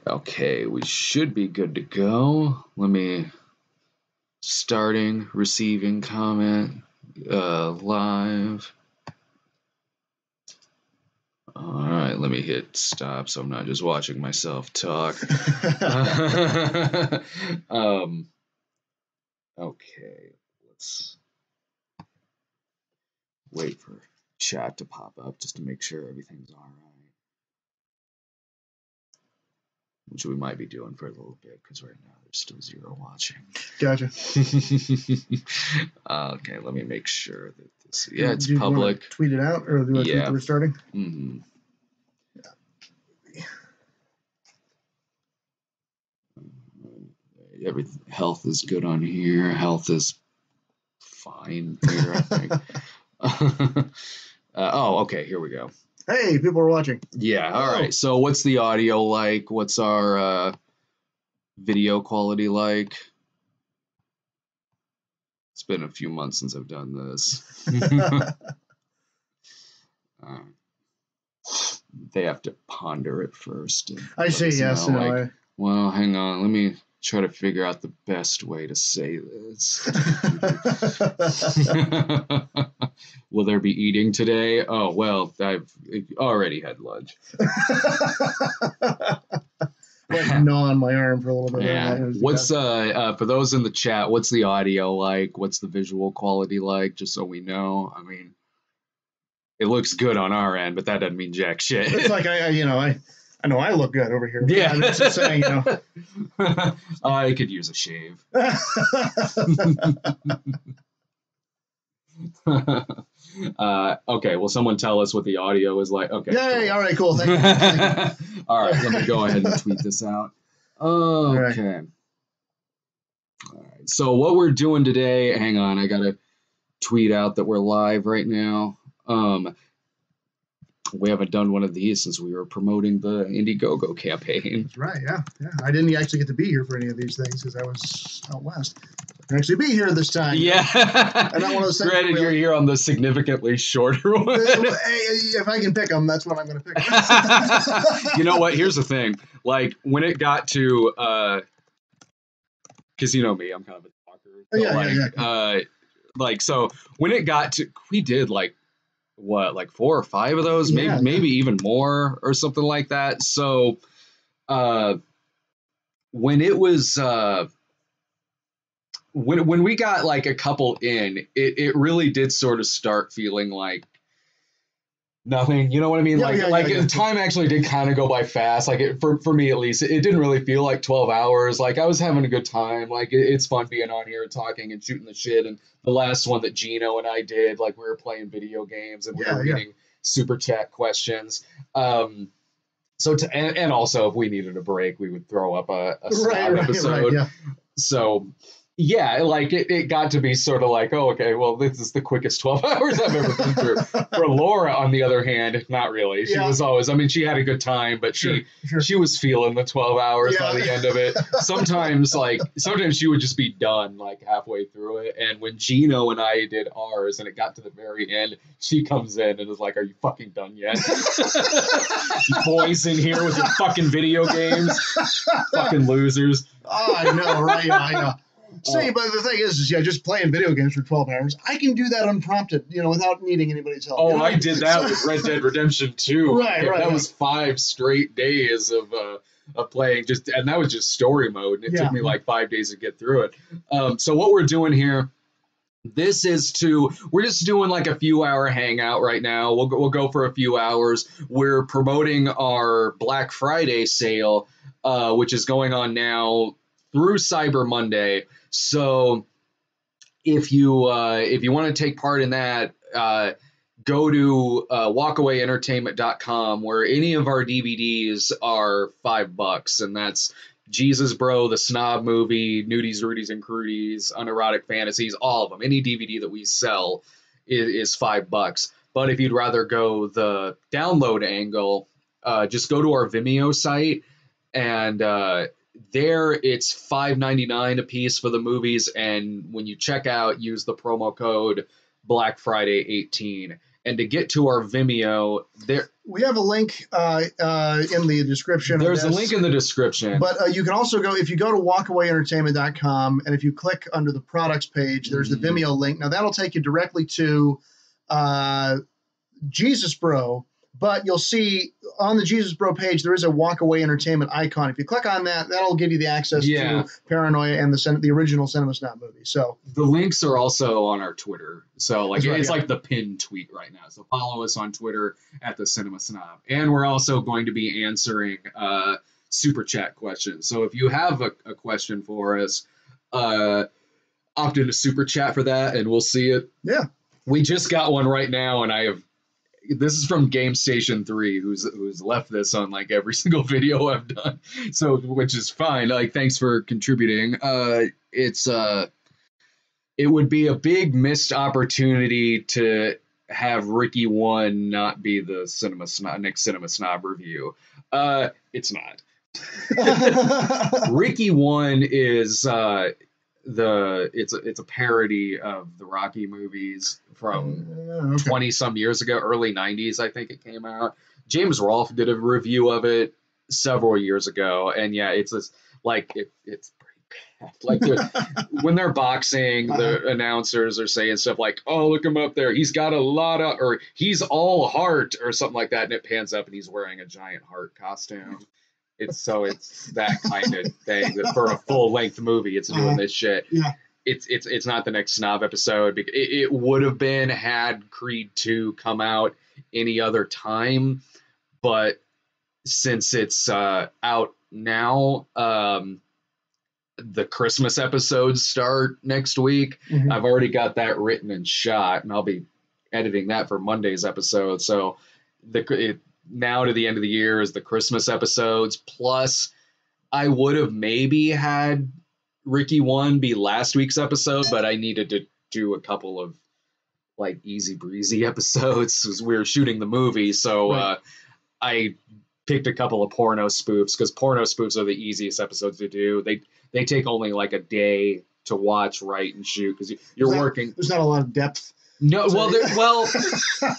Okay, we should be good to go. Let me starting receiving comment live. All right, let me hit stop so I'm not just watching myself talk. Okay, let's wait for chat to pop up just to make sure everything's all right. Which we might be doing for a little bit because right now there's still 0 watching. Gotcha. Okay, let me make sure that this. Yeah, it's do you public. Want to tweet it out, or do you want to tweet that we're starting? Mm-hmm. Everything, health is good on here. Health is fine here, I think. Oh, okay, here we go. Hey, people are watching. Yeah, all right. So what's the audio like? What's our video quality like? It's been a few months since I've done this. They have to ponder it first. I say yes. Well, hang on. Let me try to figure out the best way to say this. Will there be eating today? Oh, well, I've already had lunch. Gnaw on my arm for a little bit. Yeah. What's for those in the chat, what's the audio like? What's the visual quality like? Just so we know. I mean, it looks good on our end, but that doesn't mean jack shit. It's like I know I look good over here. Yeah. I'm just saying, I could use a shave. Okay, will someone tell us what the audio is like? Okay. Yay, cool. All right, cool. Thank you. All right, let me go ahead and tweet this out. Okay. All right. So what we're doing today, hang on, I gotta tweet out that we're live right now. We haven't done one of these since we were promoting the Indiegogo campaign. That's right, yeah. I didn't actually get to be here for any of these things because I was out west. I can actually be here this time. Yeah. I'm not one of those things. Granted, you're here on the significantly shorter one. If I can pick them, that's what I'm going to pick. You know what? Here's the thing. Like, when it got to, because you know me, I'm kind of a talker. So so when it got to, we did like 4 or 5 of those, maybe even more or something like that. So when it was when we got like a couple in, it really did sort of start feeling like nothing, you know what I mean? Time actually did kind of go by fast. Like for me at least, it didn't really feel like 12 hours. Like I was having a good time. Like it's fun being on here and talking and shooting the shit. And the last one that Gino and I did, like we were playing video games and we were reading super chat questions. And also if we needed a break, we would throw up a snob episode. So yeah, like it got to be sort of like, oh, okay, well, this is the quickest 12 hours I've ever been through. For Laura, on the other hand, not really. She was always, I mean, she had a good time, but she was feeling the 12 hours by the end of it. Sometimes she would just be done like halfway through it. And when Gino and I did ours and it got to the very end, she comes in and is like, are you fucking done yet? You boys in here with your fucking video games? Fucking losers. Oh, I know, right? I know. See, but the thing is, just playing video games for 12 hours, I can do that unprompted, without needing anybody's help. Oh, I did that with Red Dead Redemption 2. Right. That was 5 straight days of playing, and that was just story mode, and it took me like 5 days to get through it. So what we're doing here, we're just doing like a few hour hangout right now. We'll go for a few hours. We're promoting our Black Friday sale, which is going on now through Cyber Monday. So if you want to take part in that, go to walkaway.entertainment.com, where any of our DVDs are $5, and that's Jesus Bro, The Snob Movie, Nudies, Rudies, and Crudies, Unerotic Fantasies, all of them. Any DVD that we sell is $5. But if you'd rather go the download angle, just go to our Vimeo site, and there it's $5.99 a piece for the movies, and when you check out, use the promo code Black Friday 18, And to get to our Vimeo, we have a link in the description. There's a link in the description. But you can also go, if you go to walkawayentertainment.com, and if you click under the products page, there's the Vimeo link. Now, that'll take you directly to Jesus Bro. But you'll see on the Jesus Bro page, there is a Walkaway Entertainment icon. If you click on that, that'll give you the access to Paranoia and the original Cinema Snob movie. So the links are also on our Twitter. So like it's like the pinned tweet right now. So follow us on Twitter at the Cinema Snob. And we're also going to be answering super chat questions. So if you have a question for us, opt in to super chat for that, and we'll see it. Yeah, we just got one right now, and this is from Game Station 3, who's left this on like every single video I've done. So, which is fine. Like, thanks for contributing. It would be a big missed opportunity to have Ricky One not be the next Cinema Snob review. It's not. Ricky One is it's a parody of the Rocky movies from 20-some years ago, early 90s, I think it came out. James Rolfe did a review of it several years ago, and yeah, it's this, like it's pretty bad. Like when they're boxing, the announcers are saying stuff like, "Oh, look him up there. He's got a lot of," or "He's all heart," or something like that, and it pans up and he's wearing a giant heart costume. It's that kind of thing that for a full-length movie, it's doing this shit. Yeah. It's not the next Snob episode. It would have been had Creed 2 come out any other time, but since it's out now, the Christmas episodes start next week. Mm-hmm. I've already got that written and shot, and I'll be editing that for Monday's episode. So now to the end of the year is the Christmas episodes. Plus, I would have maybe had Ricky One be last week's episode, but I needed to do a couple of like easy breezy episodes because we were shooting the movie. So I picked a couple of porno spoofs because porno spoofs are the easiest episodes to do. They take only like a day to watch, write, and shoot because you're working. There's not a lot of depth. No,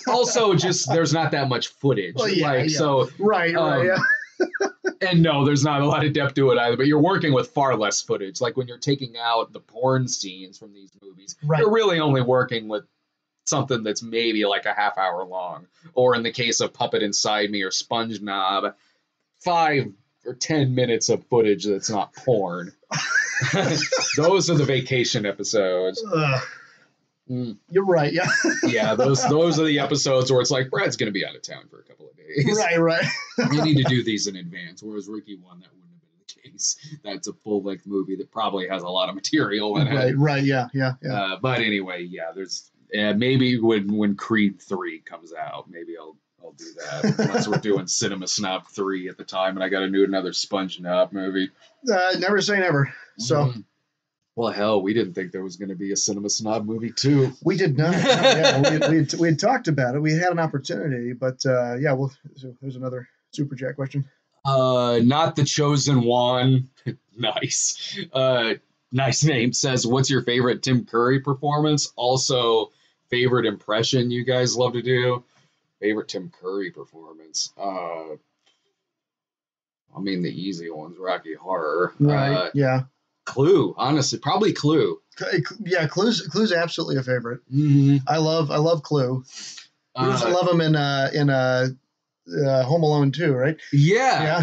also just there's not that much footage. Well, So right. And no, there's not a lot of depth to it either, but you're working with far less footage. Like when you're taking out the porn scenes from these movies, you're really only working with something that's maybe like a half hour long. Or in the case of Puppet Inside Me or Sponge Knob, 5 or 10 minutes of footage that's not porn. Those are the vacation episodes. You're right, yeah. Yeah, those are the episodes where it's like, Brad's going to be out of town for a couple of days. Right. You need to do these in advance, whereas Ricky One, that wouldn't have been the case. That's a full-length movie that probably has a lot of material in it. Right, yeah. But anyway, there's maybe when Creed 3 comes out, maybe I'll do that. Once we're doing Cinema Snob 3 at the time, and I got to do another Sponge Knob movie. Never say never. So... Well, hell, we didn't think there was going to be a Cinema Snob movie, too. We did not. No, we had talked about it. We had an opportunity, but so there's another Super Chat question. Not the Chosen One. Nice. Nice name. Says, what's your favorite Tim Curry performance? Also, favorite impression you guys love to do? Favorite Tim Curry performance? I mean, the easy ones, Rocky Horror. Right, yeah. Clue, honestly, probably Clue. Yeah, Clue's absolutely a favorite. Mm-hmm. I love Clue. I love him in Home Alone too, right? Yeah,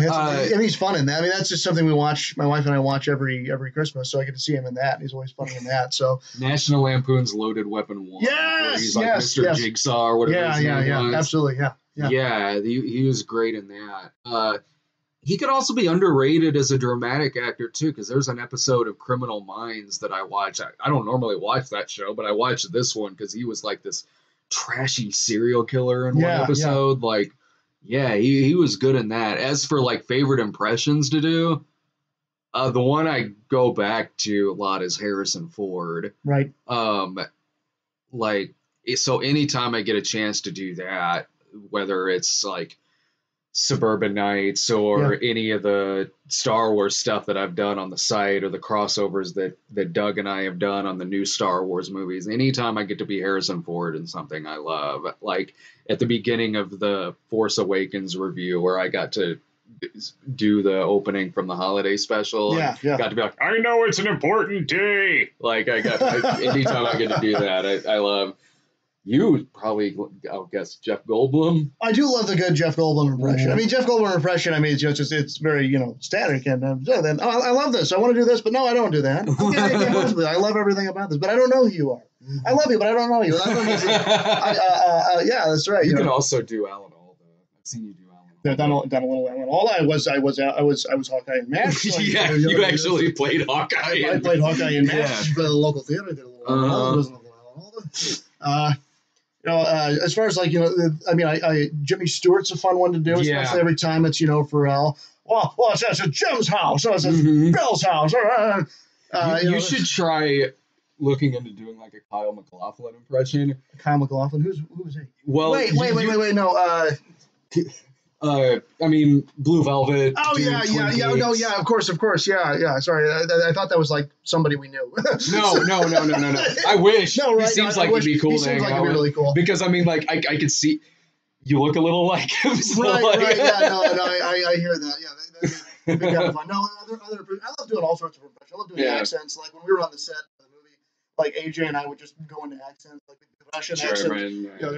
and he's fun in that. I mean, that's just something we watch. My wife and I watch every Christmas, so I get to see him in that. And he's always funny in that. So National Lampoon's Loaded Weapon 1. Yes, he's like Mr. Jigsaw or whatever. Yeah, absolutely, yeah. Yeah, he was great in that. He could also be underrated as a dramatic actor, too, because there's an episode of Criminal Minds that I watch. I don't normally watch that show, but I watched this one because he was like this trashy serial killer in one episode. Yeah. He was good in that. As for, like, favorite impressions to do, the one I go back to a lot is Harrison Ford. Right. So anytime I get a chance to do that, whether it's, like, Suburban Nights or any of the Star Wars stuff that I've done on the site or the crossovers that Doug and I have done on the new Star Wars movies. Anytime I get to be Harrison Ford in something I love, like at the beginning of the Force Awakens review where I got to do the opening from the holiday special. Got to be like, I know it's an important day. Like anytime I get to do that, I love. You probably, I'll guess, Jeff Goldblum. I do love the good Jeff Goldblum impression. I mean, Jeff Goldblum impression. I mean, it's very static, and then I love this. I want to do this, but no, I don't do that. Okay, I love everything about this, but I don't know who you are. I love you, but I don't know you. Yeah, that's right. You can also do Alan Alda. I've seen you do Alan Alda. Yeah, done a little Alan Alda. I was Hawkeye in MASH. Yeah, you actually played Hawkeye. I played Hawkeye in MASH for the local theater. I did a little Alan Alda. Doesn't look Alan Alda. As far as Jimmy Stewart's a fun one to do, especially every time it's, Pharrell. Well, it's at Jim's house. So it's at Bill's house. You should try looking into doing like a Kyle MacLachlan impression. Kyle MacLachlan? Who is he? Well, wait, no. I mean, Blue Velvet. Oh, yeah, of course, yeah. Sorry, I thought that was like somebody we knew. No. I wish. No, right, he seems like he'd be cool. He seems like he'd be really cool. Because, I mean, like, I could see, you look a little like him. So right, yeah, no, I hear that. Yeah, that'd be kind of fun. No, I love doing all sorts of impressions. I love doing accents. Like, when we were on the set of the movie, like, AJ and I would just go into accents, like the Russian accent.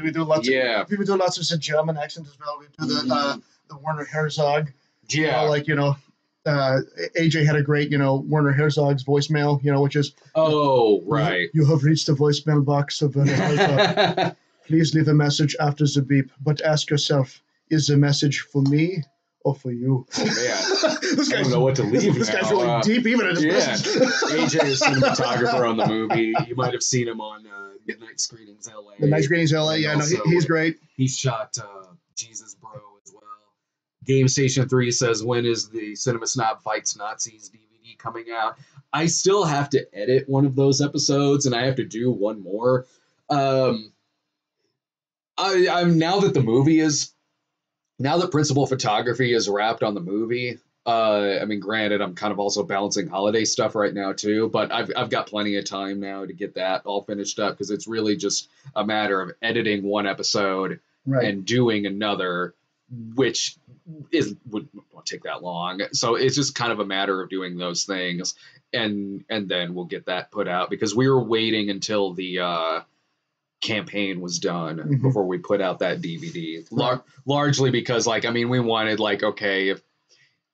We do lots of, people do lots of German accents as well. We do the Werner Herzog. Yeah. AJ had a great, Werner Herzog's voicemail, which is... Oh, right. You have reached the voicemail box of Werner Herzog. Please leave a message after the beep, but ask yourself, is the message for me or for you? Oh, man. I don't know what to leave This guy's really deep, even at his message. AJ is cinematographer on the movie. You might have seen him on Midnight Screenings LA. The Night Screenings LA, yeah, no, he's great. He shot Jesus Bro as well. Game Station 3 says, when is the Cinema Snob Fights Nazis DVD coming out? I still have to edit one of those episodes, and I have to do one more. Now that principal photography is wrapped on the movie, I mean, granted, I'm kind of also balancing holiday stuff right now too, but I've got plenty of time now to get that all finished up because it's really just a matter of editing one episode and doing another, which won't take that long. So it's just kind of a matter of doing those things, and then we'll get that put out because we were waiting until the campaign was done before we put out that DVD. Largely because, we wanted, okay, if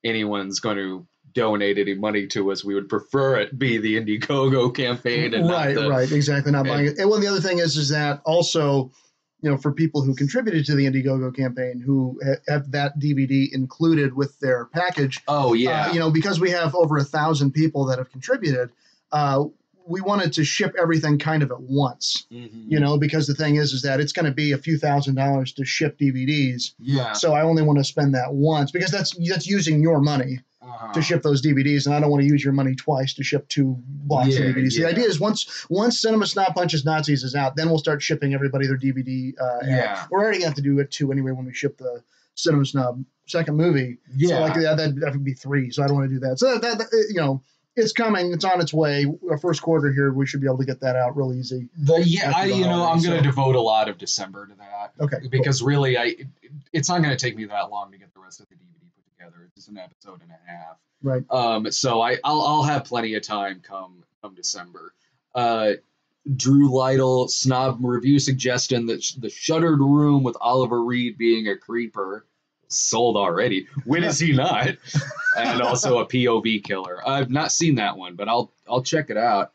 anyone's going to donate any money to us, we would prefer it be the Indiegogo campaign. And right, exactly. Not buying it. And one, the other thing is that also, for people who contributed to the Indiegogo campaign, who have that DVD included with their package. Oh, yeah. Because we have over 1,000 people that have contributed, we wanted to ship everything kind of at once, because the thing is that it's going to be a few $1,000s to ship DVDs. Yeah. So I only want to spend that once because that's using your money to ship those DVDs, and I don't want to use your money twice to ship 2 blocks of DVDs. Yeah. The idea is once Cinema Snob Punches Nazis is out, then we'll start shipping everybody their DVD. We're already going to have to do it 2 anyway when we ship the Cinema Snob second movie. Yeah. So that would be 3. So I don't want to do that. So that it's coming. It's on its way. Our first quarter here, we should be able to get that out real easy. I'm going to devote a lot of December to that. Okay. Because really, it's not going to take me that long to get the rest of the DVD put together. It's just an episode and a half. Right. So I'll have plenty of time come December. Drew Lytle snob review suggestion that the Shuttered Room with Oliver Reed being a creeper. Sold already. When is he not? And also a POV killer. I've not seen that one, but I'll check it out.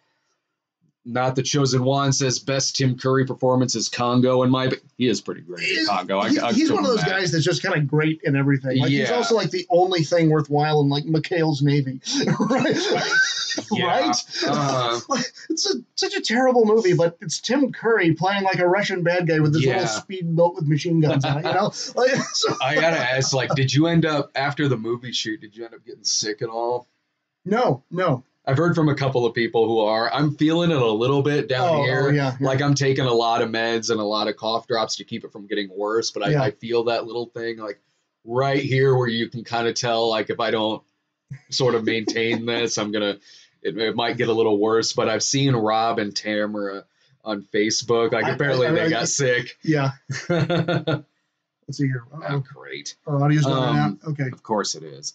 Not the Chosen One says best Tim Curry performance is Congo he is pretty great in Congo. He's one of those guys that's just kind of great in everything. He's also the only thing worthwhile in McHale's Navy, right? Right? It's such a terrible movie, but it's Tim Curry playing a Russian bad guy with this little speedboat with machine guns on it. I gotta ask, did you end up after the movie shoot? Did you end up getting sick at all? No. I've heard from a couple of people who are. I'm feeling it a little bit down here. Yeah. I'm taking a lot of meds and a lot of cough drops to keep it from getting worse. But I feel that little thing right here where you can kind of tell, like, if I don't sort of maintain this, it might get a little worse. But I've seen Rob and Tamara on Facebook. Like, apparently they got sick. Yeah. Let's see here. Oh, great. Our audio's not out? Okay. Of course it is.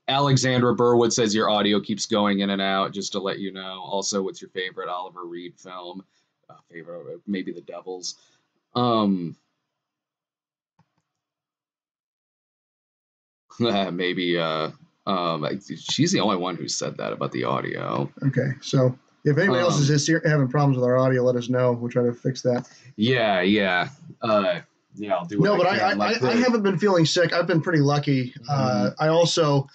Alexandra Burwood says your audio keeps going in and out, just to let you know. Also, what's your favorite Oliver Reed film? Favorite, maybe The Devils. Maybe she's the only one who said that about the audio. Okay, so if anybody else is just having problems with our audio, let us know. We'll try to fix that. Yeah. I'll do. No, but I haven't been feeling sick. I've been pretty lucky. I also,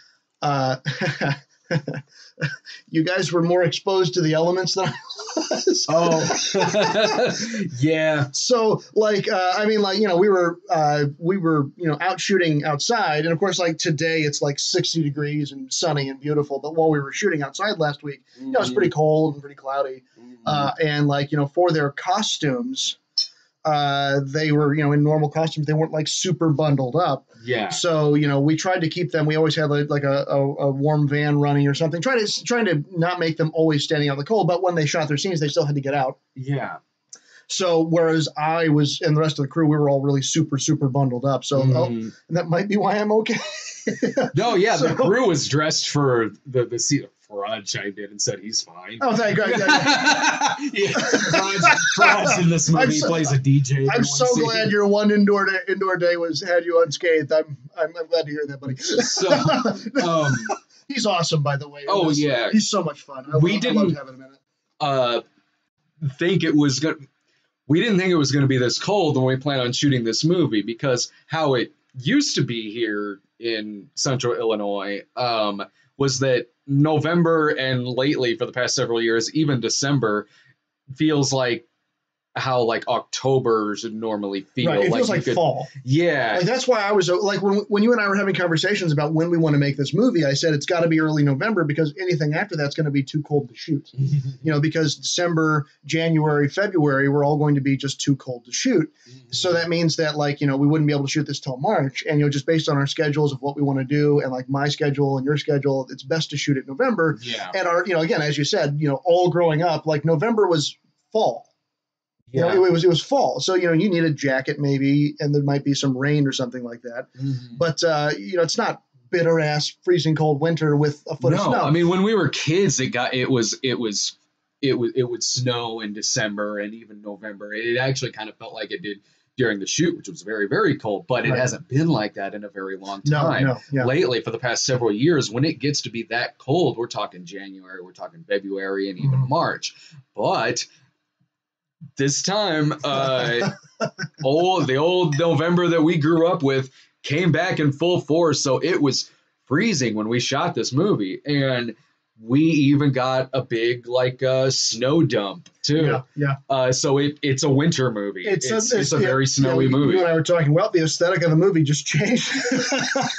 you guys were more exposed to the elements than I was. Oh, yeah. So, like, we were, out shooting outside, and of course, like today, it's like 60 degrees and sunny and beautiful. But while we were shooting outside last week, it was pretty cold and pretty cloudy. And for their costumes, they were, in normal costumes. They weren't like super bundled up. Yeah. So, we tried to keep them. We always had like a warm van running or something, trying to not make them always standing out in the cold. But when they shot their scenes, they still had to get out. Yeah. So whereas I was and the rest of the crew, we were all really super, super bundled up. So and that might be why I'm okay. No, yeah, the crew was dressed for the scene. Farad chimed in and said he's fine. Oh, thank God. Yeah, Farad's in this movie. He plays a DJ. I'm so glad your one indoor day had you unscathed. I'm glad to hear that, buddy. So, he's awesome, by the way. Oh, yeah. He's so much fun. We didn't think it was good. We didn't think it was going to be this cold when we planned on shooting this movie, because how it used to be here in Central Illinois was that November and lately for the past several years, even December feels like how like October should normally feel. Right, it feels like fall. Yeah. Like, that's why I was like, when you and I were having conversations about when we want to make this movie, I said it's got to be early November, because anything after that's going to be too cold to shoot. Because December, January, February, we're all going to be just too cold to shoot. So that means that we wouldn't be able to shoot this till March. And, just based on our schedules of what we want to do and like my schedule and your schedule, it's best to shoot it November. Yeah. And again, as you said, all growing up, like November was fall. Yeah. It was fall. So, you need a jacket maybe, and there might be some rain or something like that. But, it's not bitter ass freezing cold winter with a foot of snow. I mean, when we were kids, it would snow in December and even November. It actually kind of felt like it did during the shoot, which was very, very cold, but it hasn't been like that in a very long time. No. Yeah. Lately, for the past several years, when it gets to be that cold, we're talking January, we're talking February, and even March. But this time, the old November that we grew up with came back in full force. So it was freezing when we shot this movie, and we even got a big snow dump too. Yeah. So it's a winter movie. It's a very snowy movie. You and I were talking. Well, the aesthetic of the movie just changed.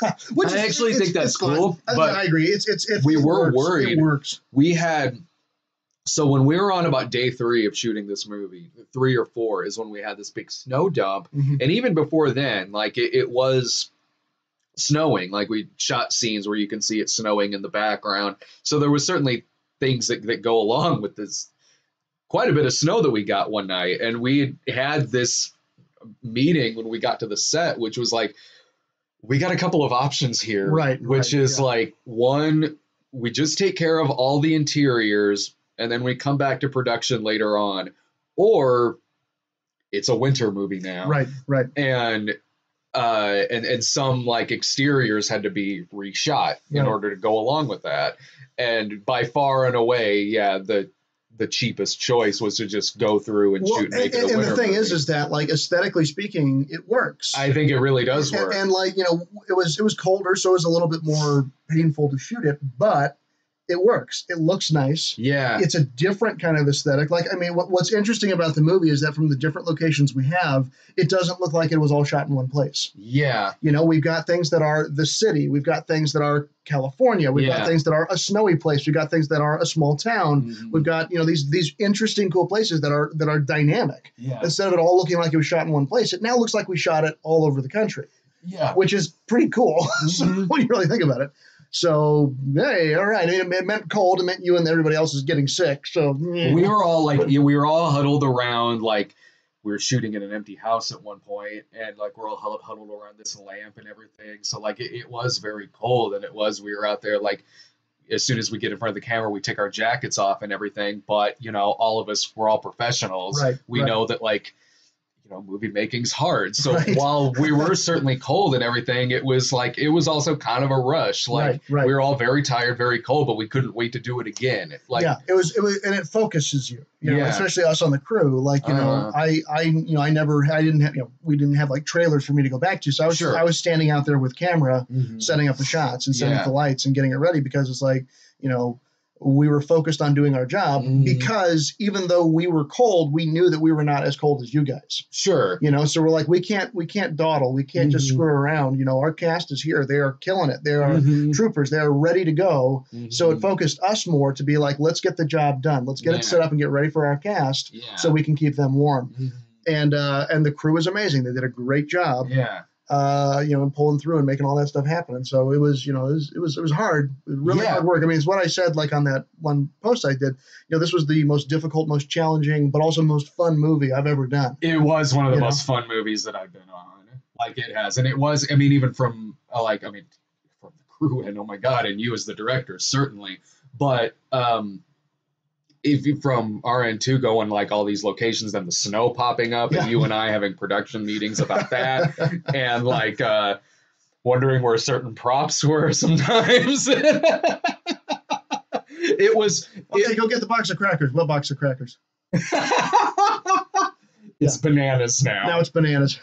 I actually think that's cool. But I agree. We were worried. It works. We had. So when we were on about day 3 of shooting this movie, 3 or 4 is when we had this big snow dump. And even before then, it was snowing. Like, we shot scenes where you can see it snowing in the background. So there was certainly things that go along with this quite a bit of snow that we got one night. And we had this meeting when we got to the set, which was like, we got a couple of options here. Right. Which is one, we just take care of all the interiors and then we come back to production later on, or it's a winter movie now. Right. And some exteriors had to be reshot in order to go along with that. And by far and away, the cheapest choice was to just go through and shoot and make it a winter movie. And the thing is that aesthetically speaking, it works. I think it really does work. And it was colder, so it was a little bit more painful to shoot it, but it works. It looks nice. Yeah. It's a different kind of aesthetic. What's interesting about the movie is that from the different locations we have, it doesn't look like it was all shot in one place. Yeah. We've got things that are the city. We've got things that are California. We've got things that are a snowy place. We've got things that are a small town. We've got, these interesting, cool places that are dynamic. Yeah. Instead of it all looking like it was shot in one place, it now looks like we shot it all over the country. Yeah. Which is pretty cool when you really think about it. So, hey, all right. It meant cold. It meant you and everybody else is getting sick. So we were all like, we were all huddled around, like we were shooting in an empty house at one point, and like we're all huddled around this lamp and everything. So like it was very cold, and we were out there like, as soon as we get in front of the camera, we take our jackets off and everything. But all of us, we're all professionals. Right. We know that like, movie making's hard. So while we were certainly cold and everything, it was also kind of a rush. Like we were all very tired, very cold, but we couldn't wait to do it again. Like, it was, and it focuses you, especially us on the crew. Like, we didn't have like trailers for me to go back to. So I was standing out there with camera, setting up the shots and setting up the lights and getting it ready, because it's like, we were focused on doing our job, because even though we were cold, we knew that we were not as cold as you guys. Sure. So we're like, we can't dawdle. We can't just screw around. Our cast is here. They are killing it. They are troopers. They are ready to go. So it focused us more to be like, let's get the job done. Let's get it set up and get ready for our cast so we can keep them warm. And the crew was amazing. They did a great job. Yeah. And pulling through and making all that stuff happen. And so it was, it was hard. It was really hard work. I mean, it's what I said, like on that one post I did, this was the most difficult, most challenging, but also most fun movie I've ever done. It was one of the most fun movies that I've been on. Like it has. And it was, I mean, even from from the crew and oh my God, and you as the director, certainly. But, if you from our end too, going like all these locations, then the snow popping up and you and I having production meetings about that and like wondering where certain props were sometimes. It was go get the box of crackers. What box of crackers? It's bananas now. Now it's bananas.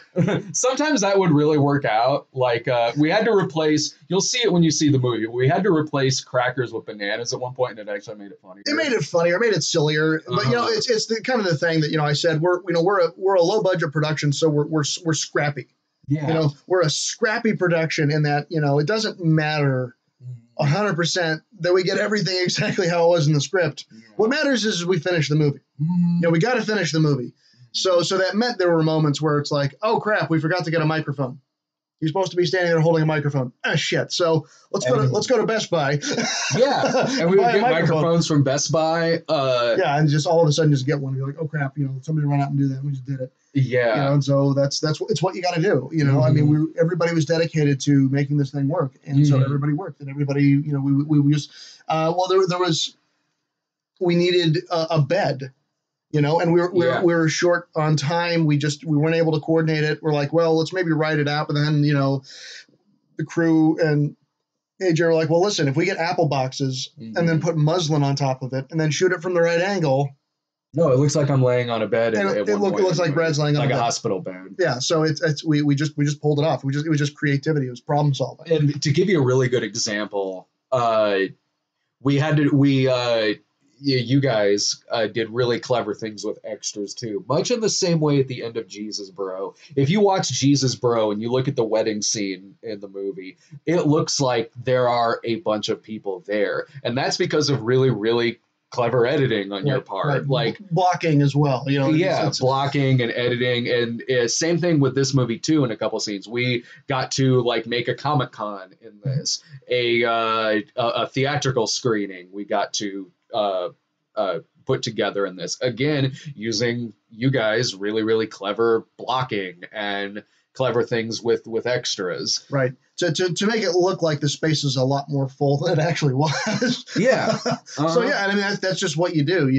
Sometimes that would really work out. Like we had to replace, you'll see it when you see the movie, we had to replace crackers with bananas at one point, and it actually made it funnier. It made it funnier, made it sillier. But it's the kind of the thing that I said we're a low budget production, so we're scrappy. Yeah. We're a scrappy production in that it doesn't matter 100% that we get everything exactly how it was in the script. Yeah. What matters is we finish the movie. We got to finish the movie. So that meant there were moments where it's like, oh crap, we forgot to get a microphone. You're supposed to be standing there holding a microphone. Ah, shit. So let's go to Best Buy. Yeah, and we would get microphones from Best Buy. And just all of a sudden just get one. And you're like, oh crap, somebody run out and do that. We just did it. Yeah. And so it's what you got to do. I mean, everybody was dedicated to making this thing work, and so everybody worked, and everybody, we just we needed a bed. And we were short on time. We weren't able to coordinate it. We're like, well, let's maybe write it out. But then, the crew and AJ were like, well, listen, if we get apple boxes and then put muslin on top of it and then shoot it from the right angle. No, it looks like I'm laying on a bed. And it looks like Brad's laying on like a hospital bed. Yeah. So we just pulled it off. It was just creativity. It was problem solving. And to give you a really good example, you guys did really clever things with extras too, much in the same way at the end of Jesus Bro. If you watch Jesus Bro and you look at the wedding scene in the movie, it looks like there are a bunch of people there. And that's because of really, really clever editing on your part. Right. Like blocking as well. Blocking and editing. And same thing with this movie too. In a couple scenes, we got to like make a Comic-Con in this, a theatrical screening. We got to put together in this, again using you guys really, really clever blocking and clever things with extras, right, to make it look like the space is a lot more full than it actually was. So I mean that's just what you do.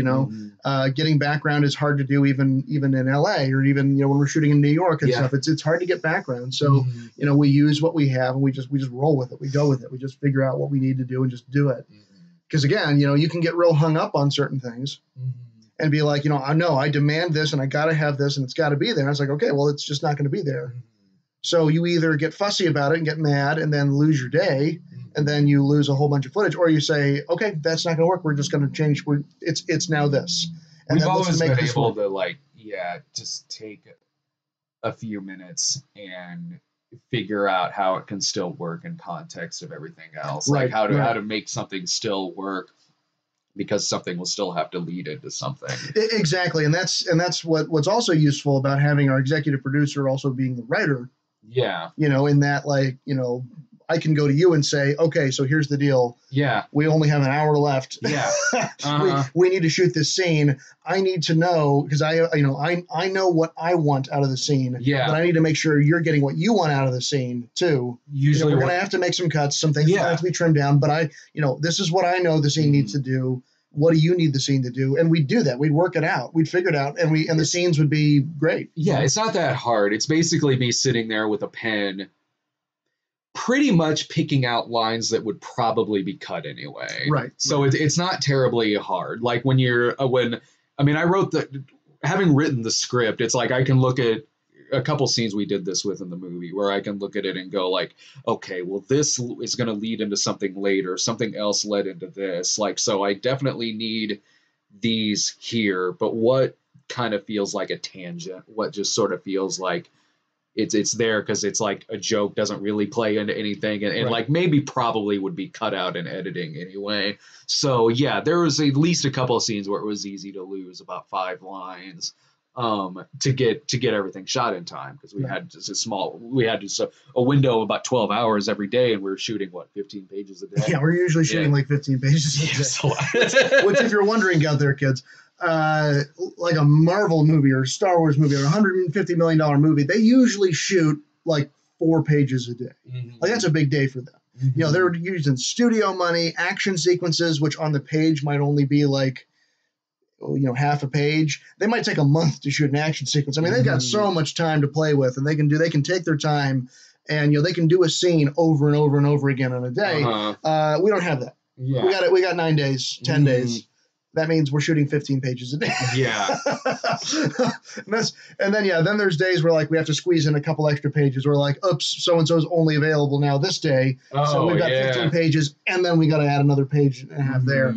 Getting background is hard to do even in LA, or even when we're shooting in New York and stuff. It's hard to get background. So we use what we have and we just roll with it. We go with it. We just figure out what we need to do and just do it. Because again, you can get real hung up on certain things and be like, I demand this and I got to have this and it's got to be there. And it's like, okay, well, it's just not going to be there. So you either get fussy about it and get mad and then lose your day and then you lose a whole bunch of footage, or you say, okay, that's not going to work. We're just going to change. It's now this. And we've always been able to just take a few minutes and figure out how it can still work in context of everything else, like how to make something still work, because something will still have to lead into something. Exactly. And that's what's also useful about having our executive producer also being the writer, Yeah. In that, like, I can go to you and say, okay, so here's the deal. Yeah. We only have an hour left. Yeah. We need to shoot this scene. I need to know, because I know what I want out of the scene. Yeah. But I need to make sure you're getting what you want out of the scene too. Usually we're going to have to make some cuts. Some things have to be trimmed down. But this is what I know the scene needs to do. What do you need the scene to do? And we'd do that. We'd work it out. We'd figure it out, and the scenes would be great. Yeah, it's not that hard. It's basically me sitting there with a pen, pretty much picking out lines that would probably be cut anyway. Right. So it's not terribly hard. Like when I wrote having written the script, it's like I can look at a couple scenes we did this with in the movie where I can look at it and go like, okay, well, this is going to lead into something later. Something else led into this. Like, so I definitely need these here, but what kind of feels like a tangent? What just sort of feels like it's there because it's like a joke, doesn't really play into anything, and like maybe probably would be cut out in editing anyway. So yeah, there was at least a couple of scenes where it was easy to lose about 5 lines to get everything shot in time, because we had just a window of about 12 hours every day, and we were shooting 15 pages a day. Yeah, we're usually shooting like 15 pages a day. Which if you're wondering out there, kids, like a Marvel movie or Star Wars movie or $150 million movie, they usually shoot like 4 pages a day. Mm-hmm. Like that's a big day for them. Mm-hmm. They're using studio money, action sequences, which on the page might only be like, half a page. They might take a month to shoot an action sequence. I mean, they've got so much time to play with, and they can take their time, and they can do a scene over and over and over again in a day. We don't have that. Yeah. We got 9 days, 10 days. That means we're shooting 15 pages a day. Yeah. and then there's days where like we have to squeeze in a couple extra pages, or like, oops, so and so is only available now this day. So we've got 15 pages, and then we got to add another page and a half there.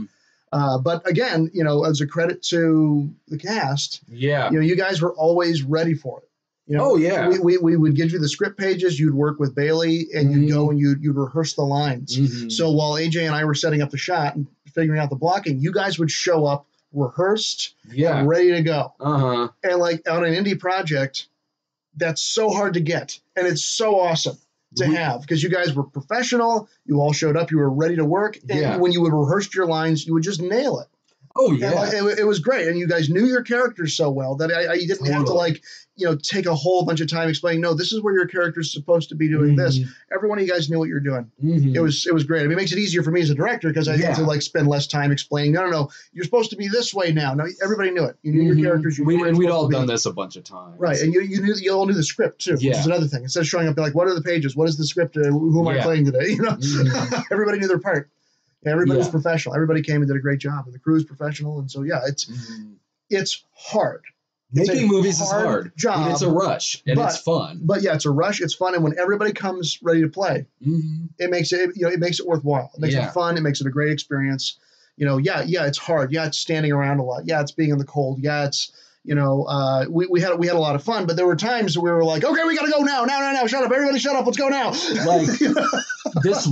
But again, as a credit to the cast, you guys were always ready for it. We would give you the script pages, you'd work with Bailey, and you'd go and you'd rehearse the lines. Mm-hmm. So while AJ and I were setting up the shot and figuring out the blocking, you guys would show up rehearsed and ready to go. And like on an indie project, that's so hard to get, and it's so awesome to have, because you guys were professional. You all showed up. You were ready to work. And when you would rehearse your lines, you would just nail it. Oh, yeah. And it was great. And you guys knew your characters so well that I didn't have to like, take a whole bunch of time explaining, no, this is where your character's supposed to be doing this. Every one of you guys knew what you were doing. It was great. I mean, it makes it easier for me as a director, because I get to like spend less time explaining, no, you're supposed to be this way now. No, everybody knew it. You knew your characters. We'd all done this a bunch of times. Right. And you all knew the script too, which is another thing. Instead of showing up like, what are the pages? What is the script? Who am I playing today? Everybody knew their part. Everybody was professional. Everybody came and did a great job, and the crew is professional. And so, it's hard. Making movies is hard. Job, and it's a rush, and it's fun. But it's a rush. It's fun, and when everybody comes ready to play, it makes it worthwhile. It makes it fun. It makes it a great experience. It's hard. Yeah, it's standing around a lot. Yeah, it's being in the cold. Yeah, it's we had a lot of fun, but there were times where we were like, okay, we got to go now, shut up, everybody, shut up, let's go now. Like this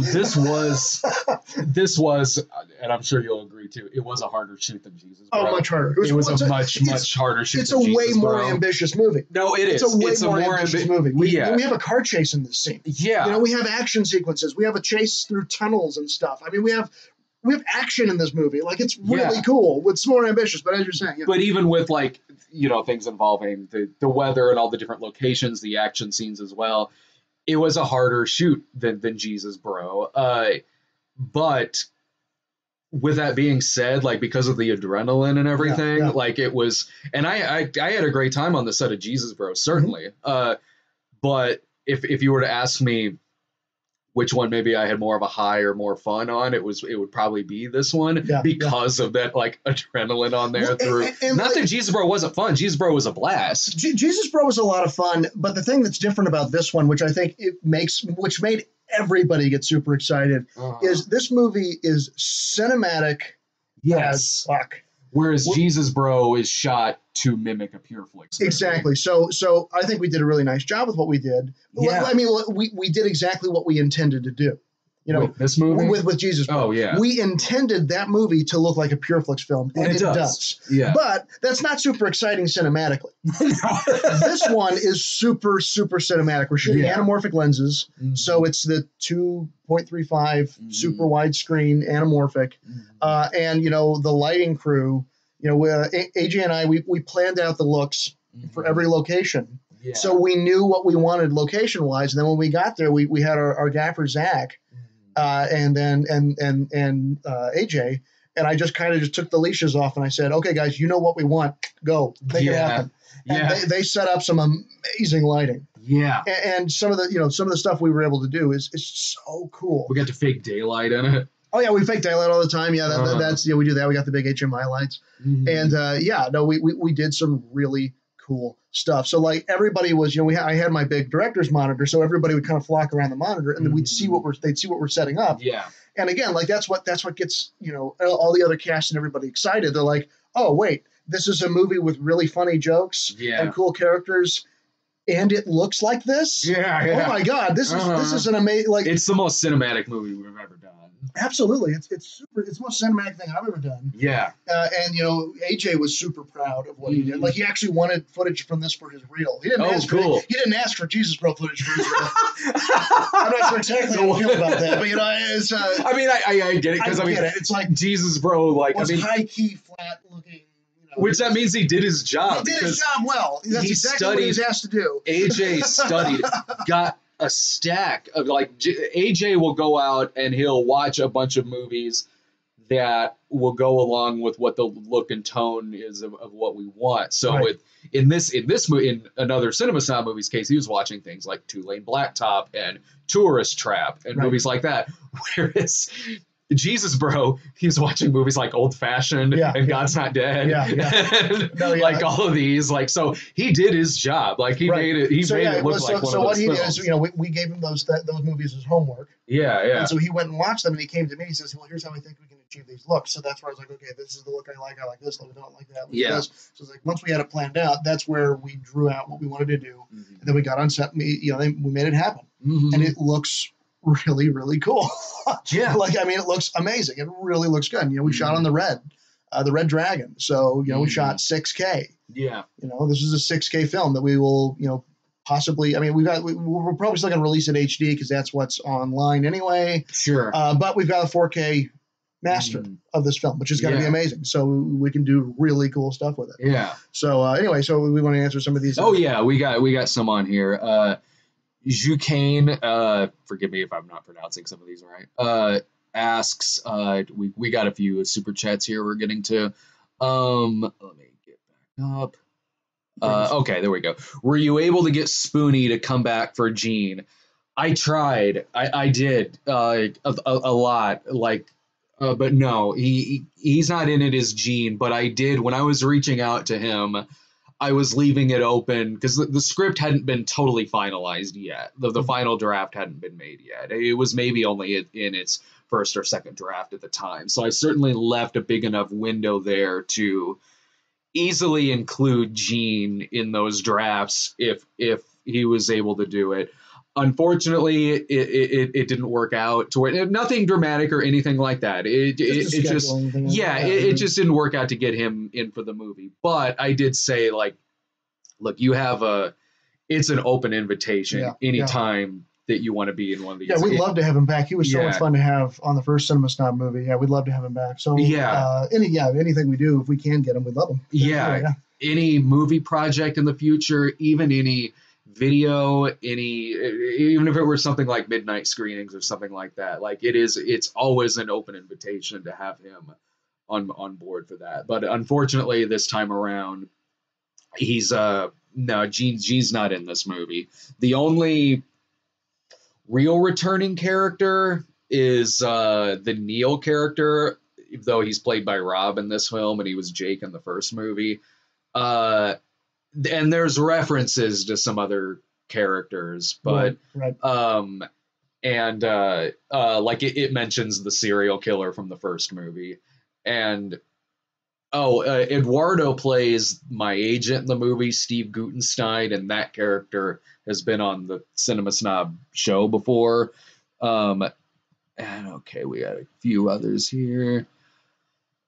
was, and I'm sure you'll agree too, it was a harder shoot than Jesus Bro. Oh, much harder. It was a much harder shoot. It's a way more ambitious movie. No, it is. It's a way more ambitious movie. We have a car chase in this scene. Yeah. We have action sequences. We have a chase through tunnels and stuff. I mean, we have action in this movie. Like, it's really cool. It's more ambitious, but as you're saying. But even with, like, things involving the weather and all the different locations, the action scenes as well, it was a harder shoot than Jesus Bro. But with that being said, like, because of the adrenaline and everything, like, it was, and I had a great time on the set of Jesus Bro, certainly. But if you were to ask me which one maybe I had more of a high or more fun on, it would probably be this one because of that, like, adrenaline on there. Not that Jesus Bro wasn't fun. Jesus Bro was a blast. Jesus Bro was a lot of fun, but the thing that's different about this one, which I think which made everybody get super excited, is this movie is cinematic as fuck. Whereas Jesus Bro is shot to mimic a pure flick. Exactly. So I think we did a really nice job with what we did. Yeah. I mean, we did exactly what we intended to do. You know, this movie with Jesus. Oh yeah, we intended that movie to look like a Pureflix film, and it does. Yeah, but that's not super exciting cinematically. This one is super cinematic. We're shooting anamorphic lenses, so it's the 2.35 super widescreen anamorphic, and you know the lighting crew. You know, AJ and I we planned out the looks for every location. Yeah. So we knew what we wanted location wise, and then when we got there, we had our gaffer Zach, and AJ, and I just kind of took the leashes off, and I said, "Okay, guys, you know what we want. Go make it happen." And they set up some amazing lighting. Yeah, and some of the stuff we were able to do is so cool. We got to fake daylight in it. Oh yeah, we fake daylight all the time. Yeah, that's we do that. We got the big HMI lights, and we did some really cool stuff. So like everybody was, I had my big director's monitor, so everybody would kind of flock around the monitor, and then they'd see what we're setting up. Yeah. And again, like that's what gets all the other cast and everybody excited. They're like, oh wait, this is a movie with really funny jokes and cool characters. And it looks like this. Yeah. Oh my God, this is an amazing. Like it's the most cinematic movie we've ever done. Absolutely, it's the most cinematic thing I've ever done. Yeah. And AJ was super proud of what he did. Like he actually wanted footage from this for his reel. He didn't ask he didn't ask for Jesus Bro footage for his reel. I'm not sure exactly how I feel about that, but it's. I get it because I get it. It's like Jesus Bro, like high key, flat looking. Which that means he did his job. He did his job well. That's exactly what he was asked to do. AJ studied, got a stack of AJ will go out and he'll watch a bunch of movies that will go along with what the look and tone is of what we want. So in this movie, in another Cinema Snob movie's case, he was watching things like Two Lane Blacktop and Tourist Trap and movies like that. Whereas Jesus Bro, he was watching movies like Old Fashioned and God's Not Dead. And like all of these. Like, so he did his job. Like he made it look like one of those. So what he did is, we gave him those movies as homework. Yeah. And so he went and watched them and he came to me and he says, well, here's how I think we can achieve these looks. So that's where I was like, okay, this is the look I like this look, I don't like that. So it's like once we had it planned out, that's where we drew out what we wanted to do. And then we got on set and we made it happen. And it looks really, really cool. It looks amazing. It really looks good. We shot on the Red Dragon. So, we shot 6K. Yeah. This is a 6K film that we will, possibly, we're probably still going to release it HD because that's what's online anyway. Sure. But we've got a 4K master of this film, which is going to be amazing. So we can do really cool stuff with it. Yeah. So anyway, so we want to answer some of these. Oh yeah, we got some on here. Jucane, forgive me if I'm not pronouncing some of these right, asks, we got a few super chats here we're getting to. Let me get back up. Okay, there we go. Were you able to get Spoonie to come back for Gene? I tried. I did a lot. But no, he's not in it as Gene. But I did when I was reaching out to him. I was leaving it open because the script hadn't been totally finalized yet. The final draft hadn't been made yet. It was maybe only in its first or second draft at the time. So I certainly left a big enough window there to easily include Gene in those drafts if he was able to do it. Unfortunately, it didn't work out to where nothing dramatic or anything like that. It just didn't work out to get him in for the movie. But I did say, look, you have it's an open invitation anytime that you want to be in one of these. Yeah, we'd love to have him back. He was so much fun to have on the first Cinema Snob movie. Yeah, we'd love to have him back. So anything we do, if we can get him, we'd love him. Yeah. Any movie project in the future, even any video, even if it were something like midnight screenings or something like that, it's always an open invitation to have him on board for that. But unfortunately this time around he's Gene's not in this movie. The only real returning character is the Neil character, though he's played by Rob in this film and he was Jake in the first movie. And there's references to some other characters, but it mentions the serial killer from the first movie, and Eduardo plays my agent in the movie, Steve Gutenstein, and that character has been on the Cinema Snob show before. And okay, we got a few others here.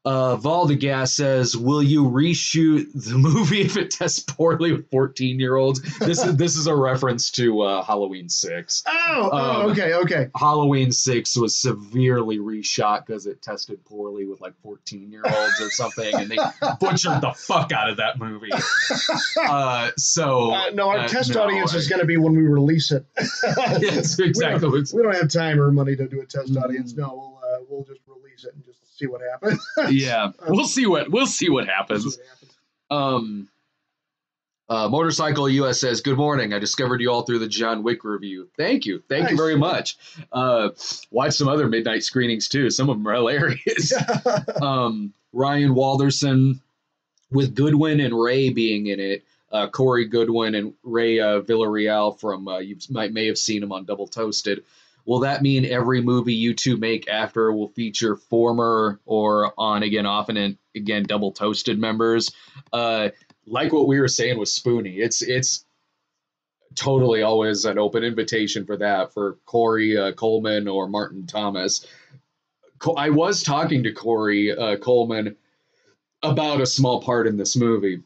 Valdegas says, "Will you reshoot the movie if it tests poorly with 14-year-olds?" This is a reference to Halloween 6. Okay. Halloween 6 was severely reshot because it tested poorly with like 14-year-olds or something, and they butchered the fuck out of that movie. No, our test audience is going to be when we release it. Yes, exactly. We don't have time or money to do a test audience. No, we'll just release it and just see what happens. Yeah, we'll see what happens. Motorcycle US says, "Good morning. I discovered you all through the John Wick review. Thank you you very much. Watch some other midnight screenings too. Some of them are hilarious." Ryan Walderson, with Goodwin and Ray being in it. Corey Goodwin and Ray Villarreal from you may have seen him on Double Toasted. Will that mean every movie you two make after will feature former or on again, often and again, Double Toasted members? Like what we were saying with Spoonie, it's totally always an open invitation for that, for Corey Coleman or Martin Thomas. I was talking to Corey Coleman about a small part in this movie.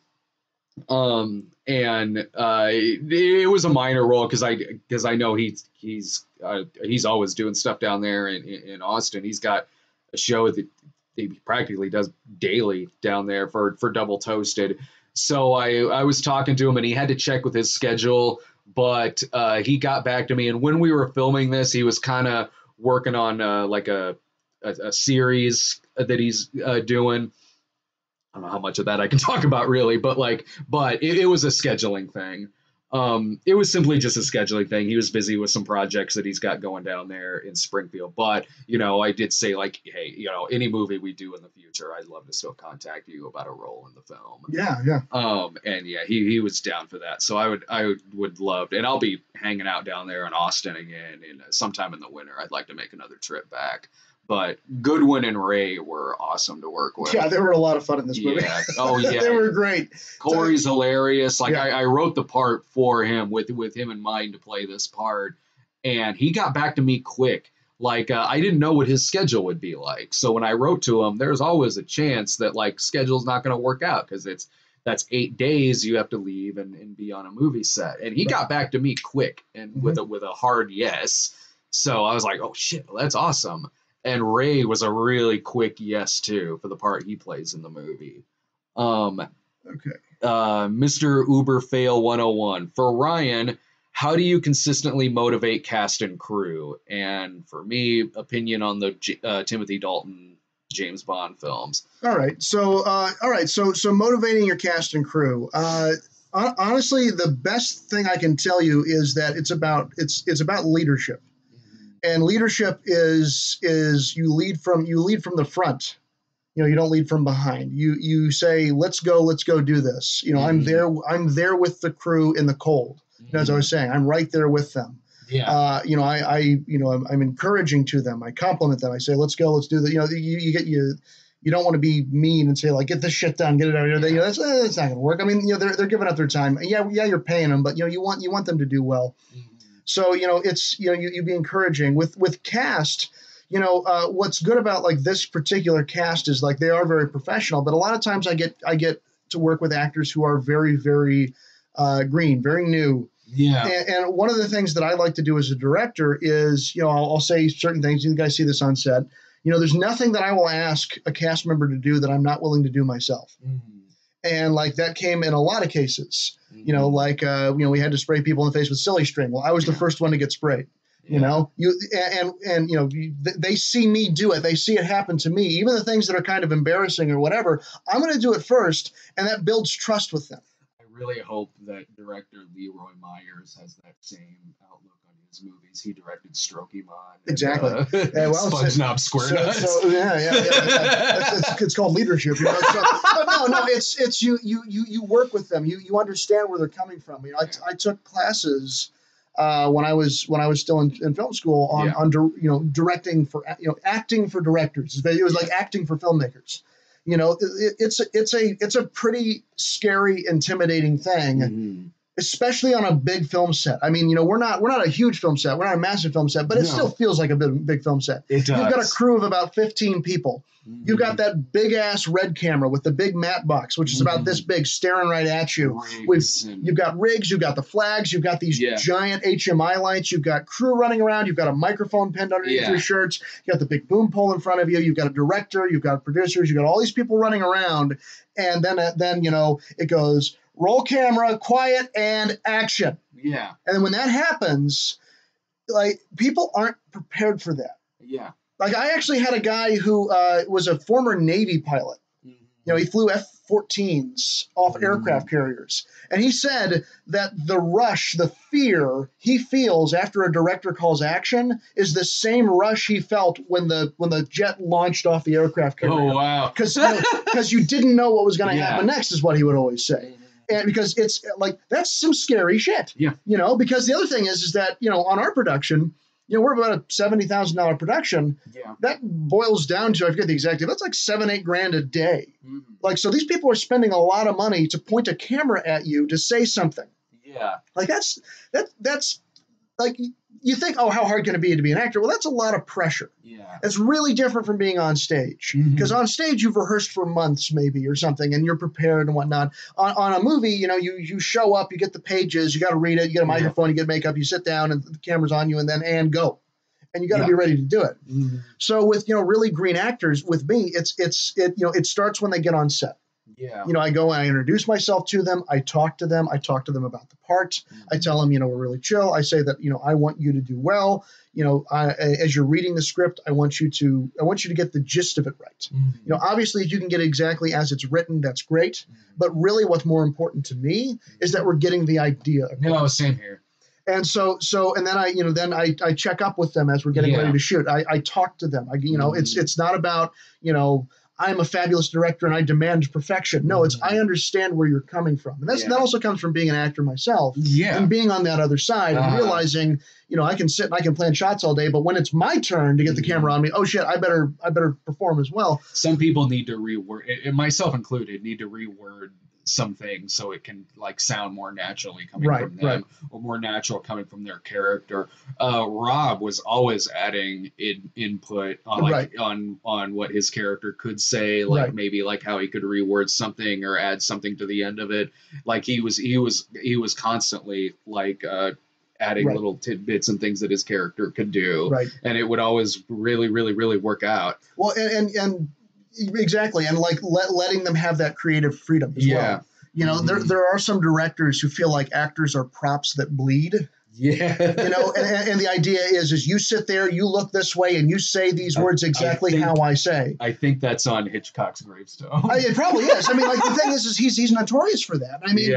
It was a minor role because I know he's always doing stuff down there in Austin. He's got a show that he practically does daily down there for Double Toasted. So I was talking to him, and he had to check with his schedule, but he got back to me. And when we were filming this, he was kind of working on like a series that he's doing. I don't know how much of that I can talk about really, but it was a scheduling thing. It was simply just a scheduling thing. He was busy with some projects that he's got going down there in Springfield. But, I did say hey, any movie we do in the future, I'd love to still contact you about a role in the film. Yeah. And yeah, he was down for that. So I would love to, and I'll be hanging out down there in Austin again sometime in the winter. I'd like to make another trip back. But Goodwin and Ray were awesome to work with. Yeah, they were a lot of fun in this movie. Yeah. Oh, yeah. They were great. Corey's hilarious. I wrote the part for him with him in mind to play this part, and he got back to me quick. I didn't know what his schedule would be like. So when I wrote to him, there's always a chance that schedule's not going to work out because that's 8 days you have to leave and be on a movie set. And he got back to me quick and with a hard yes. So I was like, oh shit, well, that's awesome. And Ray was a really quick yes, too, for the part he plays in the movie. Okay. Mr. Uber Fail 101. For Ryan, how do you consistently motivate cast and crew? And for me, opinion on the Timothy Dalton James Bond films. All right. So motivating your cast and crew. Honestly, the best thing I can tell you is that it's about leadership. And leadership is you lead from the front. You don't lead from behind. You say, let's go do this. I'm there with the crew in the cold. As I was saying, I'm right there with them. Yeah. I'm encouraging to them. I compliment them. I say, let's go, let's do that. You don't want to be mean and say get this shit done, get it out of here. That's not going to work. I mean, they're giving up their time. Yeah, you're paying them, but you want them to do well. Mm-hmm. So, it's, you be encouraging with cast, what's good about this particular cast is they are very professional, but a lot of times I get to work with actors who are very, very green, very new. Yeah. And one of the things that I like to do as a director is, I'll say certain things. You guys see this on set. There's nothing that I will ask a cast member to do that I'm not willing to do myself. Mm-hmm. And that came in a lot of cases. Mm-hmm. We had to spray people in the face with silly string. Well, I was the first one to get sprayed. Yeah. They see me do it. They see it happen to me. Even the things that are kind of embarrassing or whatever, I'm going to do it first, and that builds trust with them. I really hope that director Leroy Myers has that same outlook on his movies. He directed Strokemon. Exactly. SpongeBob SquareNuts. It's called leadership. It's you work with them. You understand where they're coming from. I took classes when I was still in film school on directing for acting for directors. It was like acting for filmmakers. It's a pretty scary, intimidating thing. Mm-hmm. especially on a big film set. I mean, we're not a huge film set. We're not a massive film set, but it still feels like a big film set. It does. You've got a crew of about 15 people. You've got that big ass red camera with the big matte box, which is about this big, staring right at you. You've got rigs, you've got the flags, you've got these giant HMI lights, you've got crew running around, you've got a microphone pinned underneath your shirts, you got the big boom pole in front of you, you've got a director, you've got producers, you've got all these people running around, and then it goes roll camera, quiet, and action. Yeah. And then when that happens, like, people aren't prepared for that. Yeah. Like, I actually had a guy who was a former Navy pilot. He flew F-14s off aircraft carriers. And he said that the rush, the fear he feels after a director calls action is the same rush he felt when the jet launched off the aircraft carrier. Oh, wow. Because you didn't know what was going to happen next, is what he would always say. And because it's like, that's some scary shit. Yeah. Because the other thing is that, on our production, we're about a $70,000 production. Yeah. That boils down to, I forget the exact, that's like $7-8 a day. Like, so these people are spending a lot of money to point a camera at you to say something. Yeah. Like, that's like, you think, oh, how hard can it be to be an actor? Well, that's a lot of pressure. Yeah. It's really different from being on stage. Because on stage, you've rehearsed for months maybe or something, and you're prepared and whatnot. On a movie, you show up, you get the pages, you got to read it, you get a microphone, you get makeup, you sit down, and the camera's on you, and then go. And you got to be ready to do it. So with, really green actors, with me, it starts when they get on set. Yeah. I go and I introduce myself to them. I talk to them. I talk to them about the part. I tell them, we're really chill. I say that, I want you to do well. As you're reading the script, I want you to get the gist of it right. Obviously, if you can get exactly as it's written, that's great. But really, what's more important to me is that we're getting the idea across. No, same here. And and then I check up with them as we're getting ready to shoot. I talk to them. It's not about, I'm a fabulous director and I demand perfection. No, it's I understand where you're coming from. And that also comes from being an actor myself. Yeah. And being on that other side and realizing, I can sit and I can plan shots all day, but when it's my turn to get the camera on me, oh shit, I better perform as well. Some people need to reword, and myself included, need to reword some things so it can sound more naturally coming from them, or more natural coming from their character. Rob was always adding input on on what his character could say, maybe how he could reword something or add something to the end of it. He was constantly adding little tidbits and things that his character could do, and it would always really, really, really work out. Well, and exactly, and letting them have that creative freedom as well. There are some directors who feel like actors are props that bleed. Yeah. And the idea is you sit there, you look this way, and you say these words exactly how I say. I think that's on Hitchcock's gravestone. It probably is. I mean, the thing is he's notorious for that. I mean,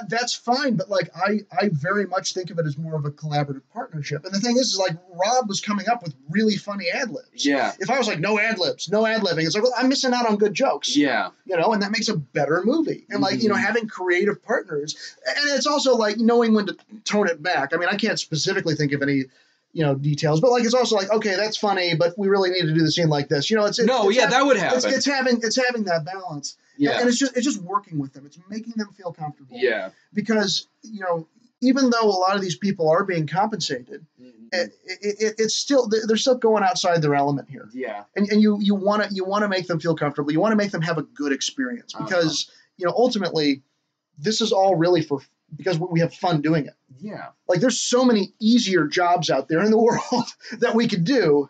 that's fine, but I very much think of it as more of a collaborative partnership. And the thing is Rob was coming up with really funny ad libs. Yeah. If I was no ad libs, no ad libbing, it's well, I'm missing out on good jokes. Yeah. And that makes a better movie. And having creative partners, and it's also knowing when to tone it back. I mean, I can't specifically think of any, details, but it's also okay, that's funny, but we really need to do the scene like this. That would happen. It's having that balance. Yeah. And it's just working with them. It's making them feel comfortable. Yeah. Because, even though a lot of these people are being compensated, it's still, they're still going outside their element here. Yeah. And you want to make them feel comfortable. You want to make them have a good experience because, ultimately this is all really because we have fun doing it. Yeah. There's so many easier jobs out there in the world that we could do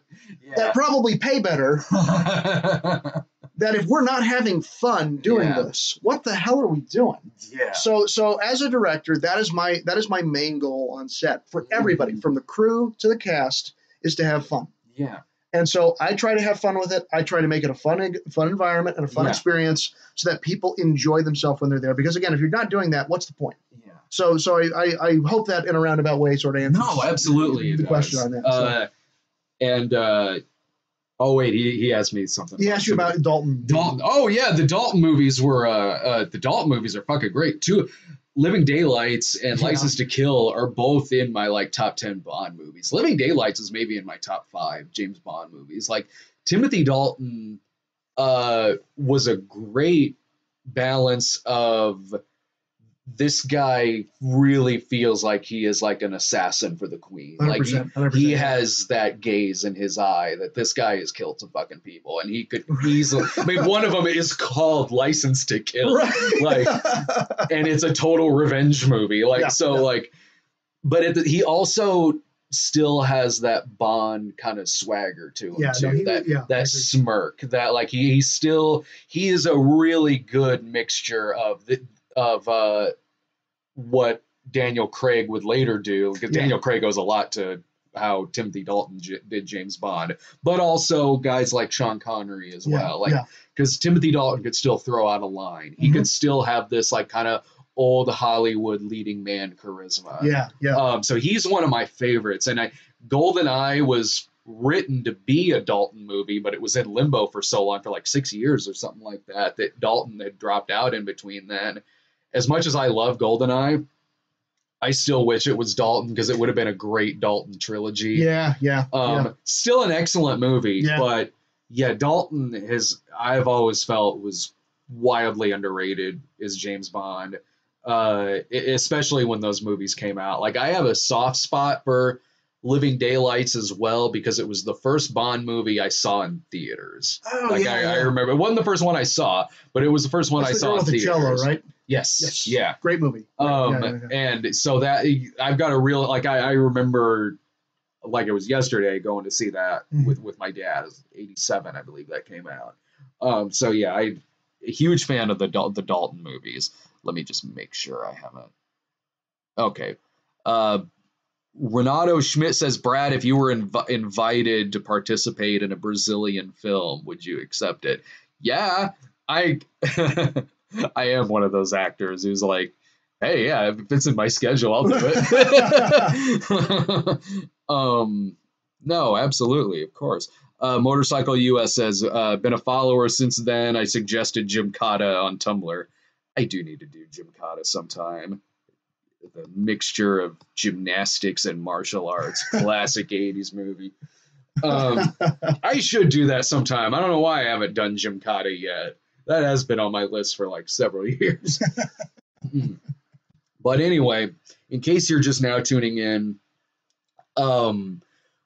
that probably pay better. That if we're not having fun doing this, what the hell are we doing? Yeah. So as a director, that is my main goal on set for everybody, from the crew to the cast, is to have fun. Yeah. And so I try to have fun with it. I try to make it a fun environment and a fun experience so that people enjoy themselves when they're there. Because again, if you're not doing that, what's the point? Yeah. So I hope that in a roundabout way sort of answers. No, absolutely the question on that. Oh wait, he asked me something. He asked you about Dalton. Oh yeah, the Dalton movies were the Dalton movies are fucking great too. Living Daylights and License to Kill are both in my top 10 Bond movies. Living Daylights is maybe in my top 5 James Bond movies. Timothy Dalton was a great balance of this guy really feels like he is like an assassin for the queen. 100%, Like 100%. he has that gaze in his eye that this guy has killed some fucking people, and he could easily. I mean, one of them is called License to Kill, Right. like, and it's a total revenge movie. Like, like, but he also still has that Bond kind of swagger to him too. That smirk, that like he is a really good mixture of what Daniel Craig would later do, because Daniel Craig owes a lot to how Timothy Dalton did James Bond, but also guys like Sean Connery as well. Like, because Timothy Dalton could still throw out a line. He could still have this like kind of old Hollywood leading man charisma. So he's one of my favorites. And GoldenEye was written to be a Dalton movie, but it was in limbo for so long, for like 6 years or something like that, that Dalton had dropped out in between then. As much as I love GoldenEye, I still wish it was Dalton, because it would have been a great Dalton trilogy. Still an excellent movie, but Dalton I've always felt was wildly underrated as James Bond, especially when those movies came out. Like, I have a soft spot for Living Daylights as well, because it was the first Bond movie I saw in theaters. I remember it wasn't the first one I saw, but it was the first one I saw in theaters. Cello, right? Yes. Yeah. Great movie. And so that I've got a real, like, I remember like it was yesterday going to see that with my dad. It was 87, I believe that came out. So yeah, I'm a huge fan of the Dalton movies. Let me just make sure I haven't. Okay. Renato Schmidt says, Brad, if you were invited to participate in a Brazilian film, would you accept it? Yeah, I am one of those actors who's like, hey, yeah, if it fits in my schedule, I'll do it. No, absolutely, of course. Motorcycle US says, been a follower since then. I suggested Gymkata on Tumblr. I do need to do Gymkata sometime. The mixture of gymnastics and martial arts, classic 80s movie. I should do that sometime. I don't know why I haven't done Gymkata yet. That has been on my list for like several years. But anyway, in case you're just now tuning in,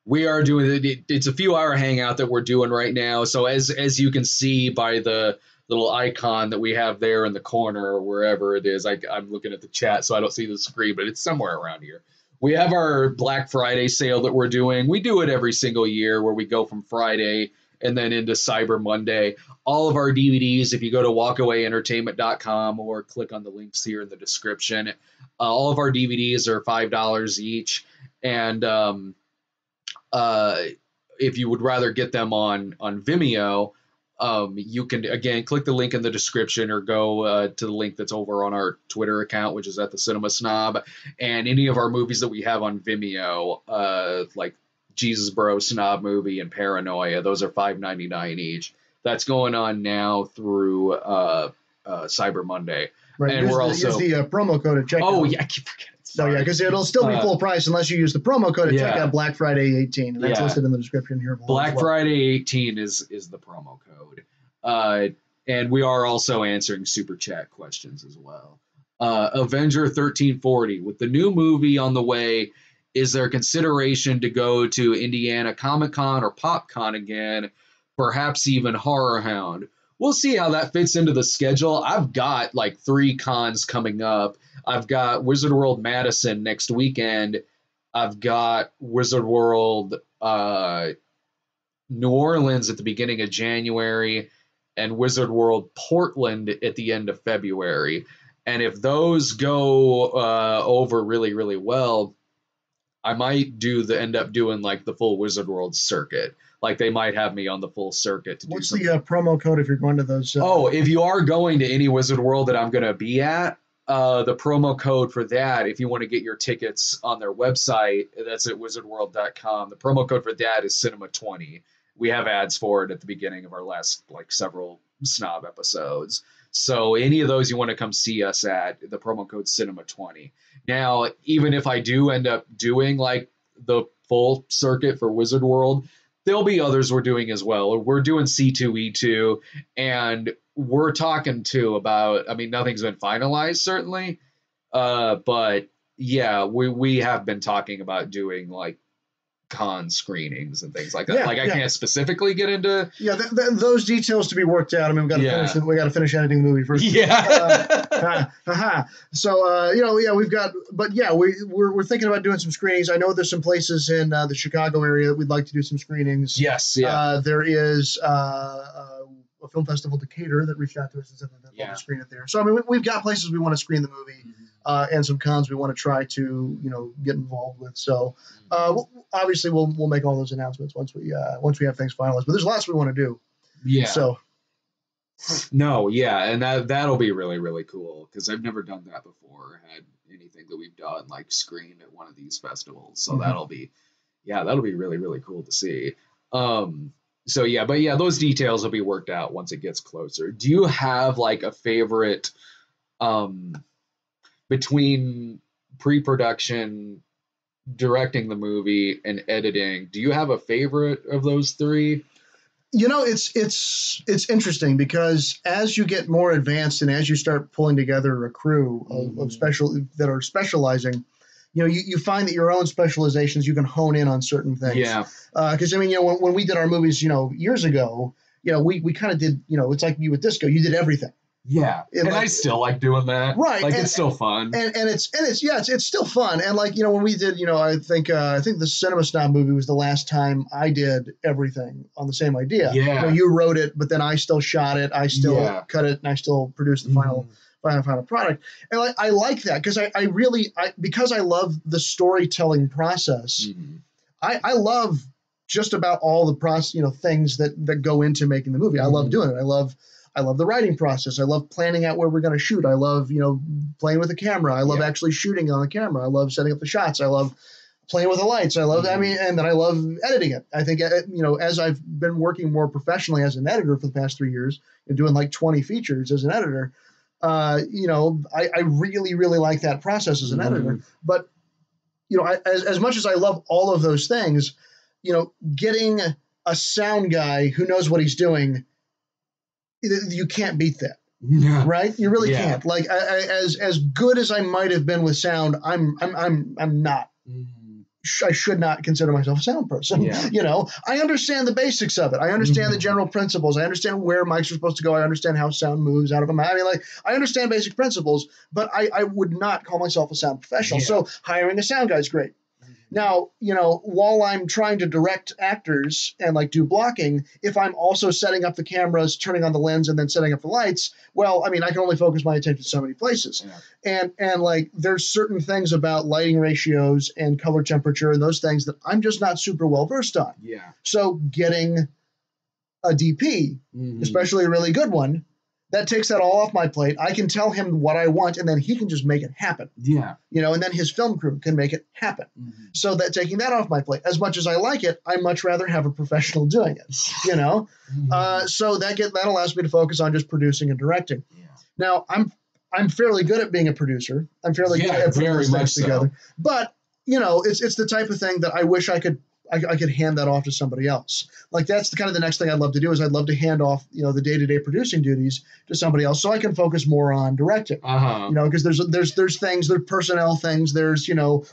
we are doing it's a few-hour hangout that we're doing right now. So as you can see by the little icon that we have there in the corner or wherever it is, I'm looking at the chat, so I don't see the screen, but it's somewhere around here. We have our Black Friday sale that we're doing. We do it every single year where we go from Friday and then into Cyber Monday. All of our DVDs, if you go to walkawayentertainment.com or click on the links here in the description, all of our DVDs are $5 each. And if you would rather get them on Vimeo, you can, again, click the link in the description or go to the link that's over on our Twitter account, which is at the Cinema Snob. And any of our movies that we have on Vimeo, like Jesus Bro Snob Movie and Paranoia, those are $5.99 each. That's going on now through Cyber Monday. Right. And use the promo code at checkout. Oh, yeah, I keep forgetting. So yeah, because it'll still be full price unless you use the promo code at checkout, Black Friday 18, and that's listed in the description here. Black Friday 18 is the promo code, and we are also answering super chat questions as well. Avenger 1340, with the new movie on the way, is there consideration to go to Indiana Comic Con or PopCon again, perhaps even Horror Hound? We'll see how that fits into the schedule. I've got like 3 cons coming up. I've got Wizard World Madison next weekend. I've got Wizard World New Orleans at the beginning of January and Wizard World Portland at the end of February. And if those go over really, really well, I might end up doing like the full Wizard World circuit. Like they might have me on the full circuit. What's the promo code if you're going to those? If you are going to any Wizard World that I'm going to be at, the promo code for that, if you want to get your tickets on their website, that's at wizardworld.com. The promo code for that is Cinema20. We have ads for it at the beginning of our last like several Snob episodes. So any of those you want to come see us at, the promo code Cinema20. Now, even if I do end up doing like the full circuit for Wizard World, there'll be others we're doing as well. We're doing C2E2, and we're talking too about, I mean, nothing's been finalized, certainly, But yeah, we have been talking about doing like con screenings and things like that. Yeah, like I can't specifically get into those details to be worked out. I mean, we got to finish editing the movie first. Yeah. So we've got, but yeah, we're thinking about doing some screenings. I know there's some places in the Chicago area that we'd like to do some screenings. Yes, yeah. There is a film festival, Decatur, that reached out to us and said that they'd love to screen it there. So I mean, we've got places we want to screen the movie. And some cons we want to try to, get involved with. So, obviously we'll make all those announcements once we have things finalized. But there's lots we want to do. Yeah. So. No, yeah, and that'll be really, really cool because I've never done that before. Or had anything that we've done like screened at one of these festivals. So that'll be really, really cool to see. So yeah, but yeah, those details will be worked out once it gets closer. Do you have like a favorite? Between pre-production, directing the movie, and editing, do you have a favorite of those three? It's interesting because as you get more advanced and as you start pulling together a crew of that are specializing, you find that your own specializations, you can hone in on certain things. Yeah. Because when we did our movies, years ago, we kind of did, it's like you with disco, you did everything. Yeah, and I still like doing that. Right, like it's still fun, and it's still fun. And like when we did, I think the Cinema Snob movie was the last time I did everything on the same idea. Yeah, you wrote it, but then I still shot it, I still cut it, and I still produced the final product. And I like that because because I love the storytelling process. I love just about all the process, things that go into making the movie. I love doing it. I love the writing process. I love planning out where we're going to shoot. I love, playing with the camera. I love actually shooting on the camera. I love setting up the shots. I love playing with the lights. I love, and then I love editing it. I think, as I've been working more professionally as an editor for the past 3 years, doing like 20 features as an editor, I really, really like that process as an editor. But, as much as I love all of those things, getting a sound guy who knows what he's doing, you can't beat that, right? You really can't. Like as good as I might have been with sound, I'm not. I should not consider myself a sound person. Yeah. I understand the basics of it. I understand the general principles. I understand where mics are supposed to go. I understand how sound moves out of a mic. I mean, I understand basic principles, but I would not call myself a sound professional. Yeah. So hiring a sound guy is great. Now, while I'm trying to direct actors and do blocking, if I'm also setting up the cameras, turning on the lens, and then setting up the lights, well, I mean, I can only focus my attention so many places. Yeah. And there's certain things about lighting ratios and color temperature and those things that I'm just not super well versed on. Yeah. So getting a DP, especially a really good one, that takes that all off my plate. I can tell him what I want, and then he can just make it happen. Yeah. And then his film crew can make it happen. So that taking that off my plate, as much as I like it, I much rather have a professional doing it, So that allows me to focus on just producing and directing. Yeah. Now, I'm fairly good at being a producer. I'm fairly good at putting those things together. But, it's the type of thing that I wish I could hand that off to somebody else. That's the next thing I'd love to do is I'd love to hand off, the day-to-day producing duties to somebody else so I can focus more on directing. Because there's things, there's personnel things, there's,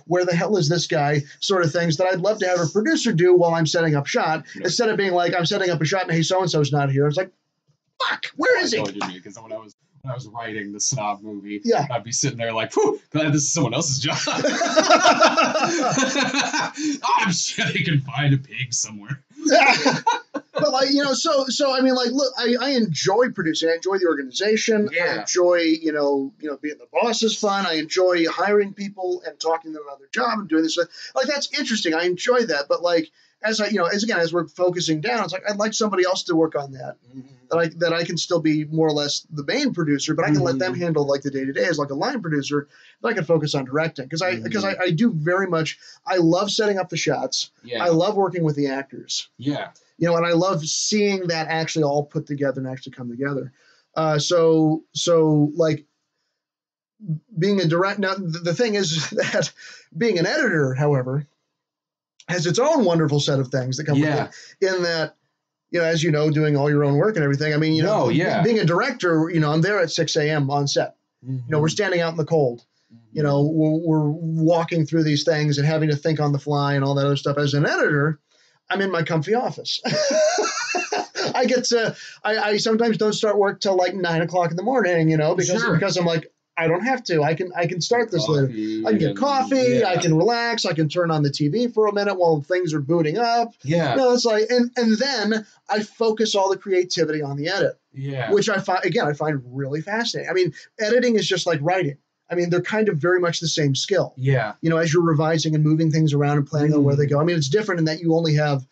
where the hell is this guy sort of things that I'd love to have a producer do while I'm setting up shot instead of being like, I'm setting up a shot and hey, so-and-so's not here. It's like, fuck, where is he? Because when I was writing the Snob movie, yeah. I'd be sitting there like, whew, glad this is someone else's job. I'm sure they can find a pig somewhere. But so I mean, look, I enjoy producing. I enjoy the organization. Yeah. I enjoy, being the boss is fun. I enjoy hiring people and talking to them about their job and doing this stuff. That's interesting. I enjoy that. But as we're focusing down, it's like I'd like somebody else to work on that. That I can still be more or less the main producer, but I can let them handle the day-to-day as a line producer. But I can focus on directing because I do very much. I love setting up the shots. Yeah. I love working with the actors. Yeah. And I love seeing that actually all put together and actually come together. So being a direct. Now the thing is that being an editor, however, has its own wonderful set of things that come with it. In that, as doing all your own work and everything. I mean, being a director, I'm there at 6 a.m. on set. We're standing out in the cold. You know, we're walking through these things and having to think on the fly and all that other stuff. As an editor, I'm in my comfy office. I sometimes don't start work till like 9 o'clock in the morning, you know, because I'm like, I don't have to. I can start this later. I can get coffee. Yeah. I can relax. I can turn on the TV for a minute while things are booting up. Yeah. You know, it's like, and then I focus all the creativity on the edit. Yeah. Which I find really fascinating. I mean, editing is just like writing. I mean, they're kind of very much the same skill. Yeah. You know, as you're revising and moving things around and planning on where they go. I mean, it's different in that you only have,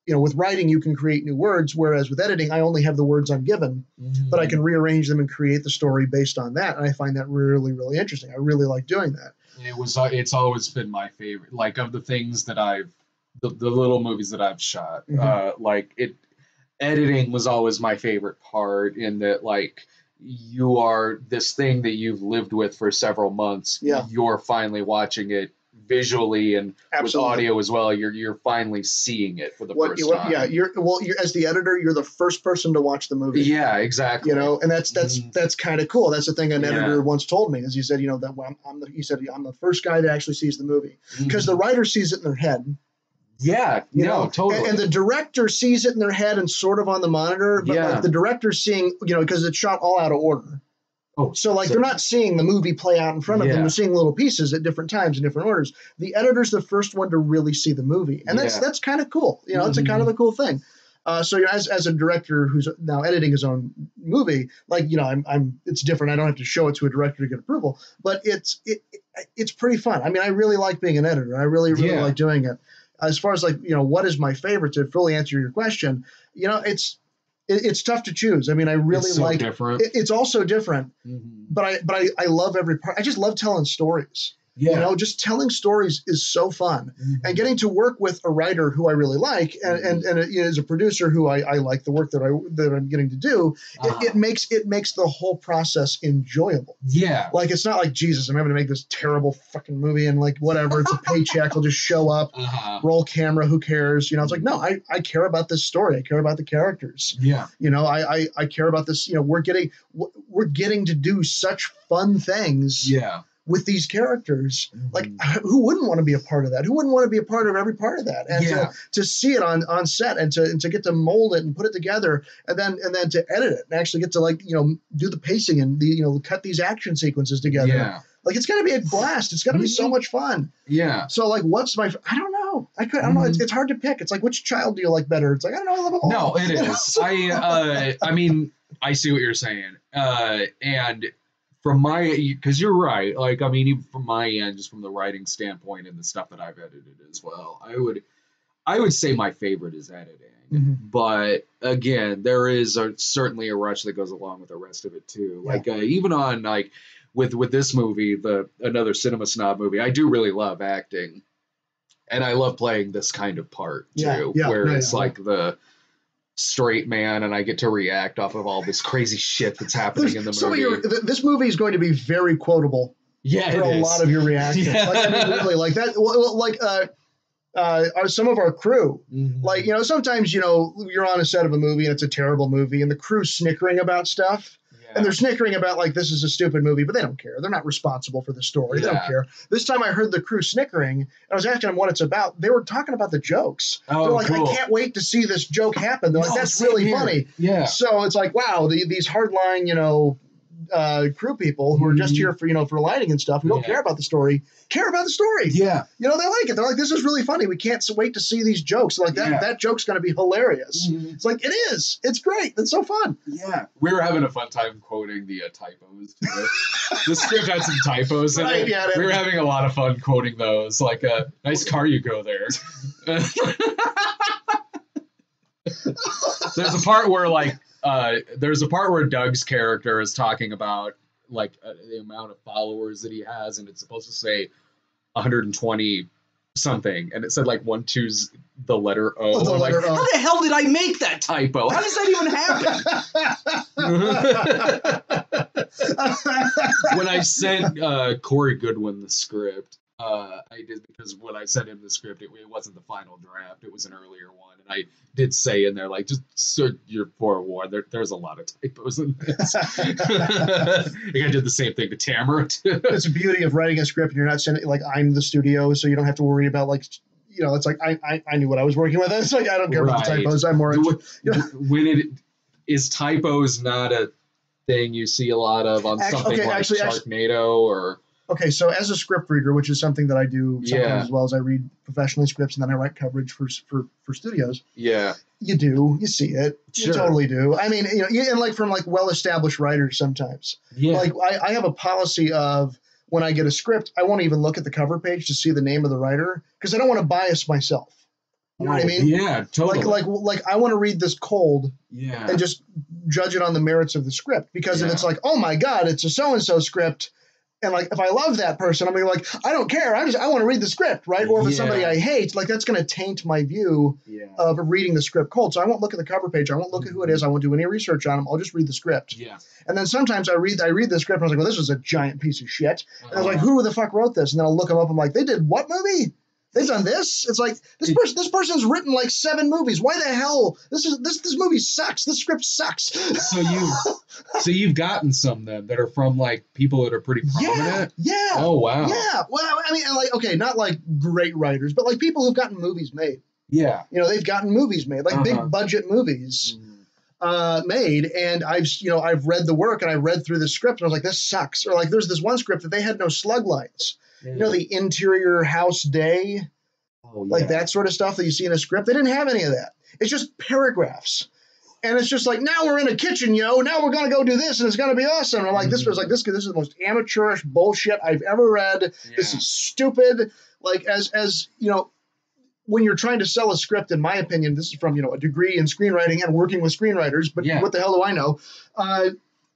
you know, with writing, you can create new words, whereas with editing, I only have the words I'm given, but I can rearrange them and create the story based on that. And I find that really, really interesting. I really like doing that. It's always been my favorite, like of the things that the little movies that I've shot, editing was always my favorite part in that, like, you are this thing that you've lived with for several months. Yeah. You're finally watching it visually and with audio as well. You're finally seeing it for the first time. Yeah, you're as the editor, you're the first person to watch the movie. Yeah, exactly. You know, and that's kind of cool. That's the thing an editor once told me, is he said, you know, that I'm the first guy that actually sees the movie, because the writer sees it in their head. Yeah, totally. And the director sees it in their head and sort of on the monitor, but like the director's seeing, you know, because it's shot all out of order. Oh, so they're not seeing the movie play out in front of them. They're seeing little pieces at different times in different orders. The editor's the first one to really see the movie, and that's kind of cool. You know, it's a kind of a cool thing. So, you know, as a director who's now editing his own movie, like, you know, it's different. I don't have to show it to a director to get approval, but it's pretty fun. I mean, I really like being an editor. I really like doing it. As far as, like, you know, what is my favorite, to fully answer your question, you know, it's tough to choose. I mean, I really like different. It's also different, but I love every part. I just love telling stories. Yeah. You know, just telling stories is so fun, and getting to work with a writer who I really like, and you know, as a producer who I like the work that I'm getting to do, it makes the whole process enjoyable. Yeah. Like, it's not like, Jesus, I'm having to make this terrible fucking movie and, like, whatever, it's a paycheck. I'll just show up, roll camera, who cares? You know, it's like, no, I care about this story. I care about the characters. Yeah. You know, I care about this. You know, we're getting to do such fun things. Yeah. With these characters, like, who wouldn't want to be a part of that? Who wouldn't want to be a part of every part of that? And to see it on set, and to get to mold it and put it together, and then to edit it and actually get to, like, you know, do the pacing and you know, cut these action sequences together. Yeah. Like, it's going to be a blast. It's going to be so much fun. Yeah. So, like, I don't know. I don't know. It's hard to pick. It's like, which child do you like better? It's like, I don't know. I love them all. No, it is. I mean, I see what you're saying. And from because you're right. Like, I mean, even from my end, just from the writing standpoint and the stuff that I've edited as well, I would say my favorite is editing. But again, there is certainly a rush that goes along with the rest of it too. Yeah. Like, even on, like, with this movie, another Cinema Snob movie, I do really love acting, and I love playing this kind of part too, where it's like the straight man, and I get to react off of all this crazy shit that's happening in the movie. This movie is going to be very quotable. Yeah, for a lot of your reactions. Yeah. Like, I mean, really, like that. Like, some of our crew, like, you know, sometimes, you know, you're on a set of a movie and it's a terrible movie, and the crew's snickering about stuff. And they're snickering about, like, this is a stupid movie, but they don't care. They're not responsible for the story. They don't care. This time I heard the crew snickering, and I was asking them what it's about. They were talking about the jokes. They're like, cool. I can't wait to see this joke happen. They're like, that's really funny. Yeah. So it's like, wow, these hardline, you know, crew people who are just here for, you know, for lighting and stuff, who don't care about the story, care about the story. Yeah. You know, they like it. They're like, this is really funny. We can't wait to see these jokes. Like, that joke's going to be hilarious. It's like, it is. It's great. It's so fun. Yeah. We were having a fun time quoting the typos too. The script had some typos in it. Yeah, we were having a lot of fun quoting those. Like, nice car you go there. There's a part where Doug's character is talking about, like, the amount of followers that he has, and it's supposed to say 120 something, and it said, like, 12's the letter O. The letter O. How the hell did I make that typo? How does that even happen? When I sent Corey Goodwin the script, I did, because when I sent him the script, it wasn't the final draft. It was an earlier one, and I did say in there, like, just so you're forewarned, there's a lot of typos in this. Like, I did the same thing to Tamara too. It's the beauty of writing a script, and you're not sending like I'm the studio, so you don't have to worry about like. It's like I knew what I was working with. It's like I don't care about the typos. I'm more. When it is typos not a thing you see a lot of on something like Sharknado or. Okay, so as a script reader, which is something that I do sometimes as well as I read professionally scripts and then I write coverage for studios. Yeah, you see it, you totally do. I mean, and like from like well-established writers sometimes. Yeah, like I have a policy of when I get a script, I won't even look at the cover page to see the name of the writer because I don't want to bias myself. You know what I mean? Yeah, totally. Like I want to read this cold, and just judge it on the merits of the script because if it's like, oh my God, it's a so and so script. And like, if I love that person, I'm gonna be like, I don't care. I want to read the script, right? Or if it's somebody I hate, like that's going to taint my view of reading the script cold. So I won't look at the cover page. I won't look at who it is. I won't do any research on them. I'll just read the script. Yeah. And then sometimes I read the script and I was like, well, this is a giant piece of shit. And I was like, who the fuck wrote this? And then I'll look them up. I'm like, they did what movie? They've done this. It's like this person's written like 7 movies. Why the hell? This movie sucks. This script sucks. So you've gotten some then that are from like people that are pretty prominent. Yeah. Oh wow. Yeah. Well, I mean, like not like great writers, but like people who've gotten movies made. Yeah. They've gotten movies made, like big budget movies made, and I've read the work and I read through the script and I was like, this sucks. Or like there's this one script that they had no slug lines. Yeah. The interior house day, like that sort of stuff that you see in a script. They didn't have any of that. It's just paragraphs. And it's just like, now we're in a kitchen, now we're going to go do this and it's going to be awesome. And I'm like, this is the most amateurish bullshit I've ever read. Yeah. This is stupid. Like as when you're trying to sell a script, in my opinion, this is from, a degree in screenwriting and working with screenwriters, but what the hell do I know?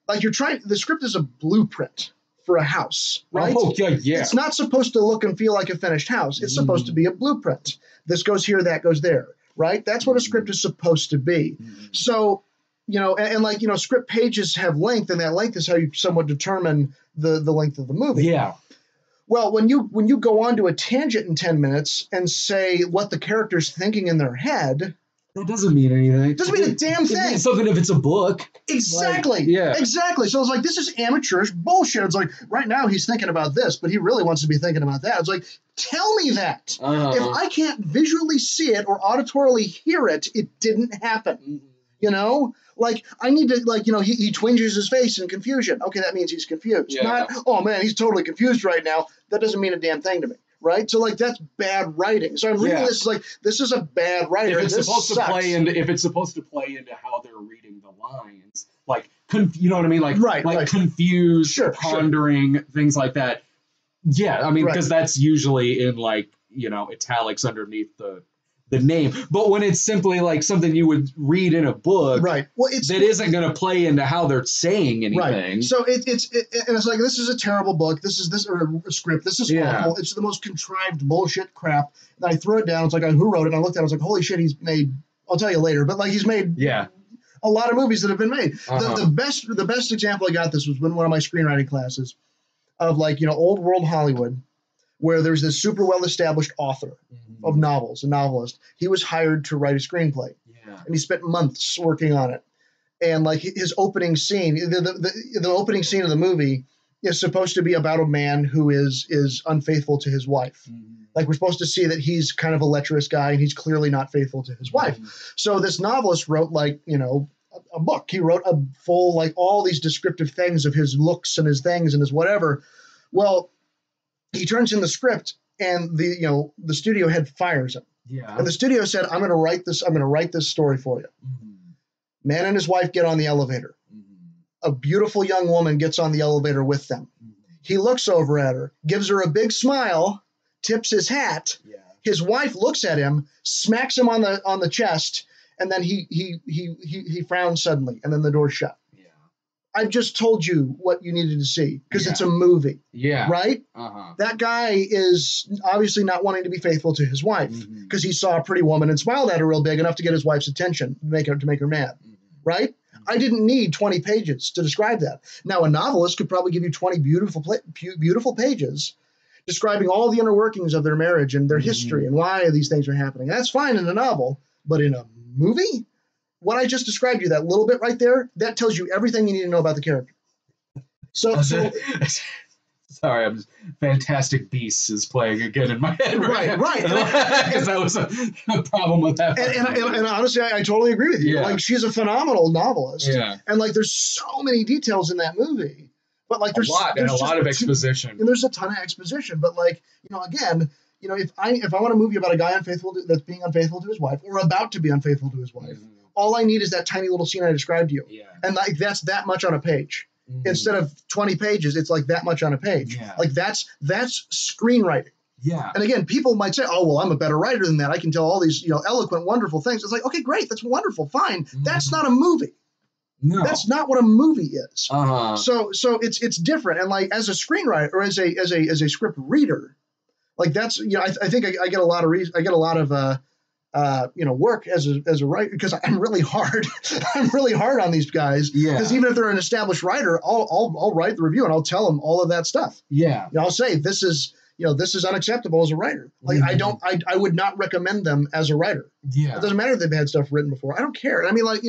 The script is a blueprint for a house, right? Oh, yeah. It's not supposed to look and feel like a finished house. It's supposed to be a blueprint. This goes here, that goes there, right? That's what a script is supposed to be. So, script pages have length, and that length is how you somewhat determine the length of the movie. Yeah. Well, when you go on to a tangent in 10 minutes and say what the character's thinking in their head, that doesn't mean anything. It doesn't mean a damn thing. It means something if it's a book. Exactly. Exactly. So it's like, this is amateurish bullshit. It's like, right now he's thinking about this, but he really wants to be thinking about that. It's like, tell me that. If I can't visually see it or auditorily hear it, it didn't happen. Like I need to, he twinges his face in confusion. Okay, that means he's confused. Yeah. Not, oh man, he's totally confused right now. That doesn't mean a damn thing to me. Right, so like that's bad writing. So I'm reading this like this is a bad writer. If it's supposed to play into how they're reading the lines, like you know what I mean, like confused, pondering, things like that. Yeah, I mean because that's usually in like italics underneath the name. But when it's simply like something you would read in a book, right? Well, that isn't going to play into how they're saying anything. Right. So it's like, this is a terrible book. Or a script. This is awful. It's the most contrived bullshit crap. And I threw it down. It's like, who wrote it? And I looked at it. I was like, holy shit, he's made. I'll tell you later. But like, he's made. A lot of movies that have been made. The best example I got this was in one of my screenwriting classes of like old world Hollywood, where there's this super well-established author of novels, a novelist. He was hired to write a screenplay, and he spent months working on it. And like his opening scene, the opening scene of the movie is supposed to be about a man who is unfaithful to his wife. Like we're supposed to see that he's kind of a lecherous guy, and he's clearly not faithful to his wife. So this novelist wrote a book. He wrote a full all these descriptive things of his looks and his things and his whatever. Well, he turns in the script, and the studio head fires him. Yeah. And the studio said, I'm going to write this story for you. Man and his wife get on the elevator. A beautiful young woman gets on the elevator with them. He looks over at her, gives her a big smile, tips his hat. Yeah. His wife looks at him, smacks him on the chest, and then he frowns suddenly, and then the door's shut. I've just told you what you needed to see because it's a movie. Yeah. Right? That guy is obviously not wanting to be faithful to his wife because he saw a pretty woman and smiled at her real big enough to get his wife's attention, to make her mad. Right? I didn't need 20 pages to describe that. Now, a novelist could probably give you 20 beautiful pages describing all the inner workings of their marriage and their history and why these things are happening. That's fine in a novel, but in a movie, what I just described you, that little bit right there, that tells you everything you need to know about the character. So sorry, I'm just, Fantastic Beasts is playing again in my head. Right. Because that was a problem with that. And honestly, I totally agree with you. Yeah. Like, she's a phenomenal novelist. Yeah. And like, there's so many details in that movie. But like, there's a lot of exposition. And there's a ton of exposition. But like, again, if I want a movie about a guy that's being unfaithful to his wife or about to be unfaithful to his wife, all I need is that tiny little scene I described to you. Yeah. And like, that's that much on a page. Instead of 20 pages, it's like that much on a page. Yeah. Like that's screenwriting. Yeah. And again, people might say, "Oh, well, I'm a better writer than that. I can tell all these, eloquent, wonderful things." It's like, okay, great, that's wonderful, fine. That's not a movie. No. That's not what a movie is. Uh-huh. So it's different. And like, as a screenwriter or as a script reader, like that's I think I get a lot of work as a writer, because I'm really hard. I'm really hard on these guys. Yeah. Because even if they're an established writer, I'll write the review and I'll tell them all of that stuff. Yeah. I'll say this is unacceptable as a writer. Like I would not recommend them as a writer. Yeah. It doesn't matter if they've had stuff written before. I don't care. I mean, like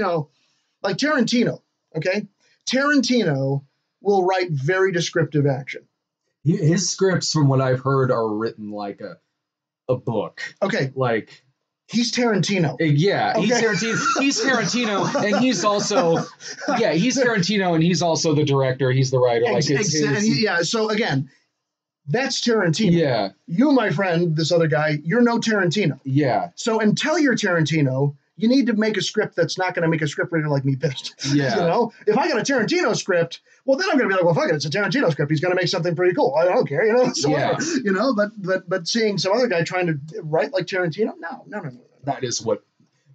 Tarantino. Okay. Tarantino will write very descriptive action. His scripts, from what I've heard, are written like a book. Okay. Like. He's Tarantino. Yeah, okay. He's Tarantino, and he's also, he's Tarantino, and he's also the director. He's the writer. So again, that's Tarantino. Yeah. You, my friend, this other guy, you're no Tarantino. Yeah. So until you're Tarantino, you need to make a script that's not going to make a script reader like me pissed. Yeah. If I got a Tarantino script, well, then I'm going to be like, well, fuck it, it's a Tarantino script. He's going to make something pretty cool. I don't care, But seeing some other guy trying to write like Tarantino, no. That is what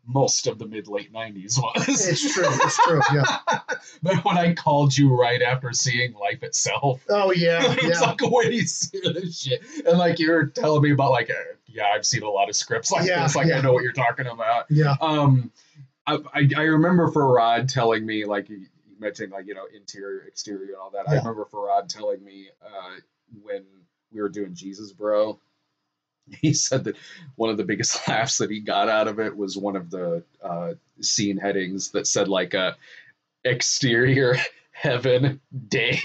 most of the mid-late 90s was. It's true, yeah. But when I called you right after seeing Life Itself. Oh, yeah. It's like, when you see this shit. And like, you're telling me about like, I've seen a lot of scripts like this. Like, I know what you're talking about. Yeah. I remember Farad telling me, like, you mentioned, like, interior, exterior, and all that. Yeah. I remember Farad telling me when we were doing Jesus Bro, he said that one of the biggest laughs that he got out of it was one of the scene headings that said, like, exterior heaven day.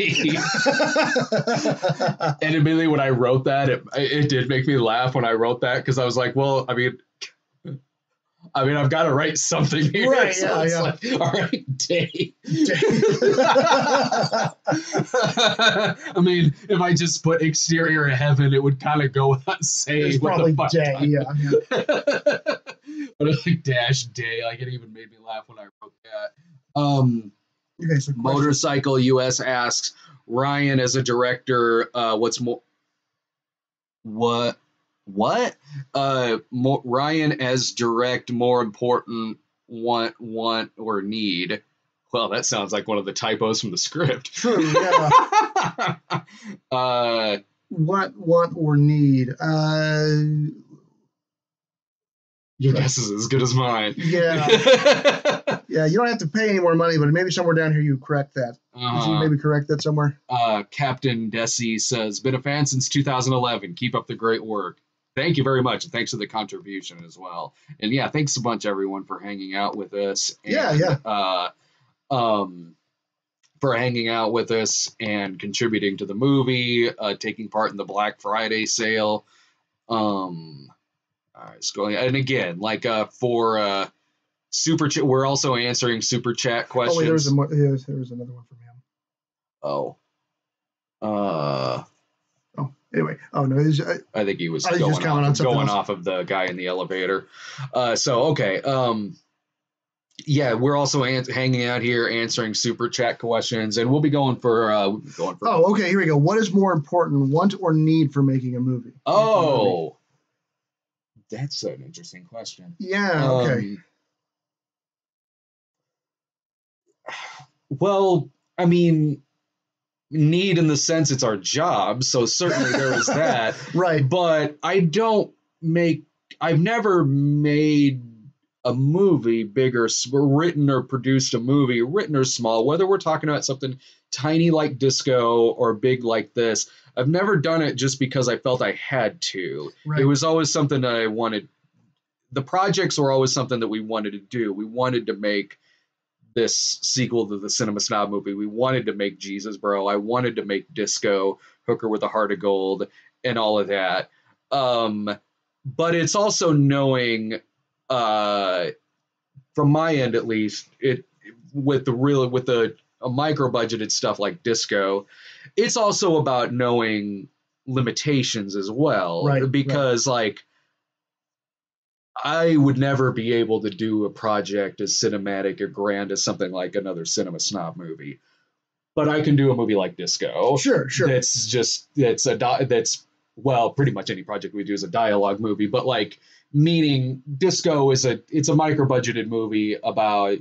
And admittedly, when I wrote that, it did make me laugh when I wrote that, because I was like, well, I mean, I've got to write something here. Right, so it's like, all right, day. I mean, if I just put exterior heaven, it would kind of go without saying. It's probably day, yeah. But it's like dash day. Like, it even made me laugh when I wrote that. Okay, so Motorcycle US asks, Ryan as a director, Ryan as direct, more important, want or need? Well, that sounds like one of the typos from the script. True, yeah. Want or need? Your guess is as good as mine. Yeah. Yeah, you don't have to pay any more money, but maybe somewhere down here you correct that. You maybe correct that somewhere? Captain Desi says, been a fan since 2011. Keep up the great work. Thank you very much, and thanks for the contribution as well. And yeah, thanks a bunch, everyone, for hanging out with us. And, for hanging out with us and contributing to the movie, taking part in the Black Friday sale. All right, it's going. And again, like for super chat, we're also answering super chat questions. Oh, wait, there was another one from him. Oh. Anyway, no, I think he was going off of the guy in the elevator. Yeah, we're also hanging out here answering super chat questions, and we'll be going for. Oh, okay. Here we go. What is more important, want or need for making a movie? Oh, that's an interesting question. Yeah. Okay. Well, I mean, need in the sense it's our job, so certainly there is that. Right. But I've never made a movie, big or written or produced a movie, written or small, whether we're talking about something tiny like Disco or big like this, I've never done it just because I felt I had to. Right. It was always something that I wanted. The projects were always something that we wanted to do. We wanted to make this sequel to the Cinema Snob movie. We wanted to make Jesus Bro. I wanted to make Disco, Hooker with a Heart of Gold, and all of that. But it's also knowing, from my end at least, with a micro budgeted stuff like Disco, it's also about knowing limitations as well. Right. Because like, I would never be able to do a project as cinematic or grand as something like another Cinema Snob movie, but I can do a movie like Disco. Sure. That's well, pretty much any project we do is a dialogue movie, but like, meaning Disco it's a micro budgeted movie about,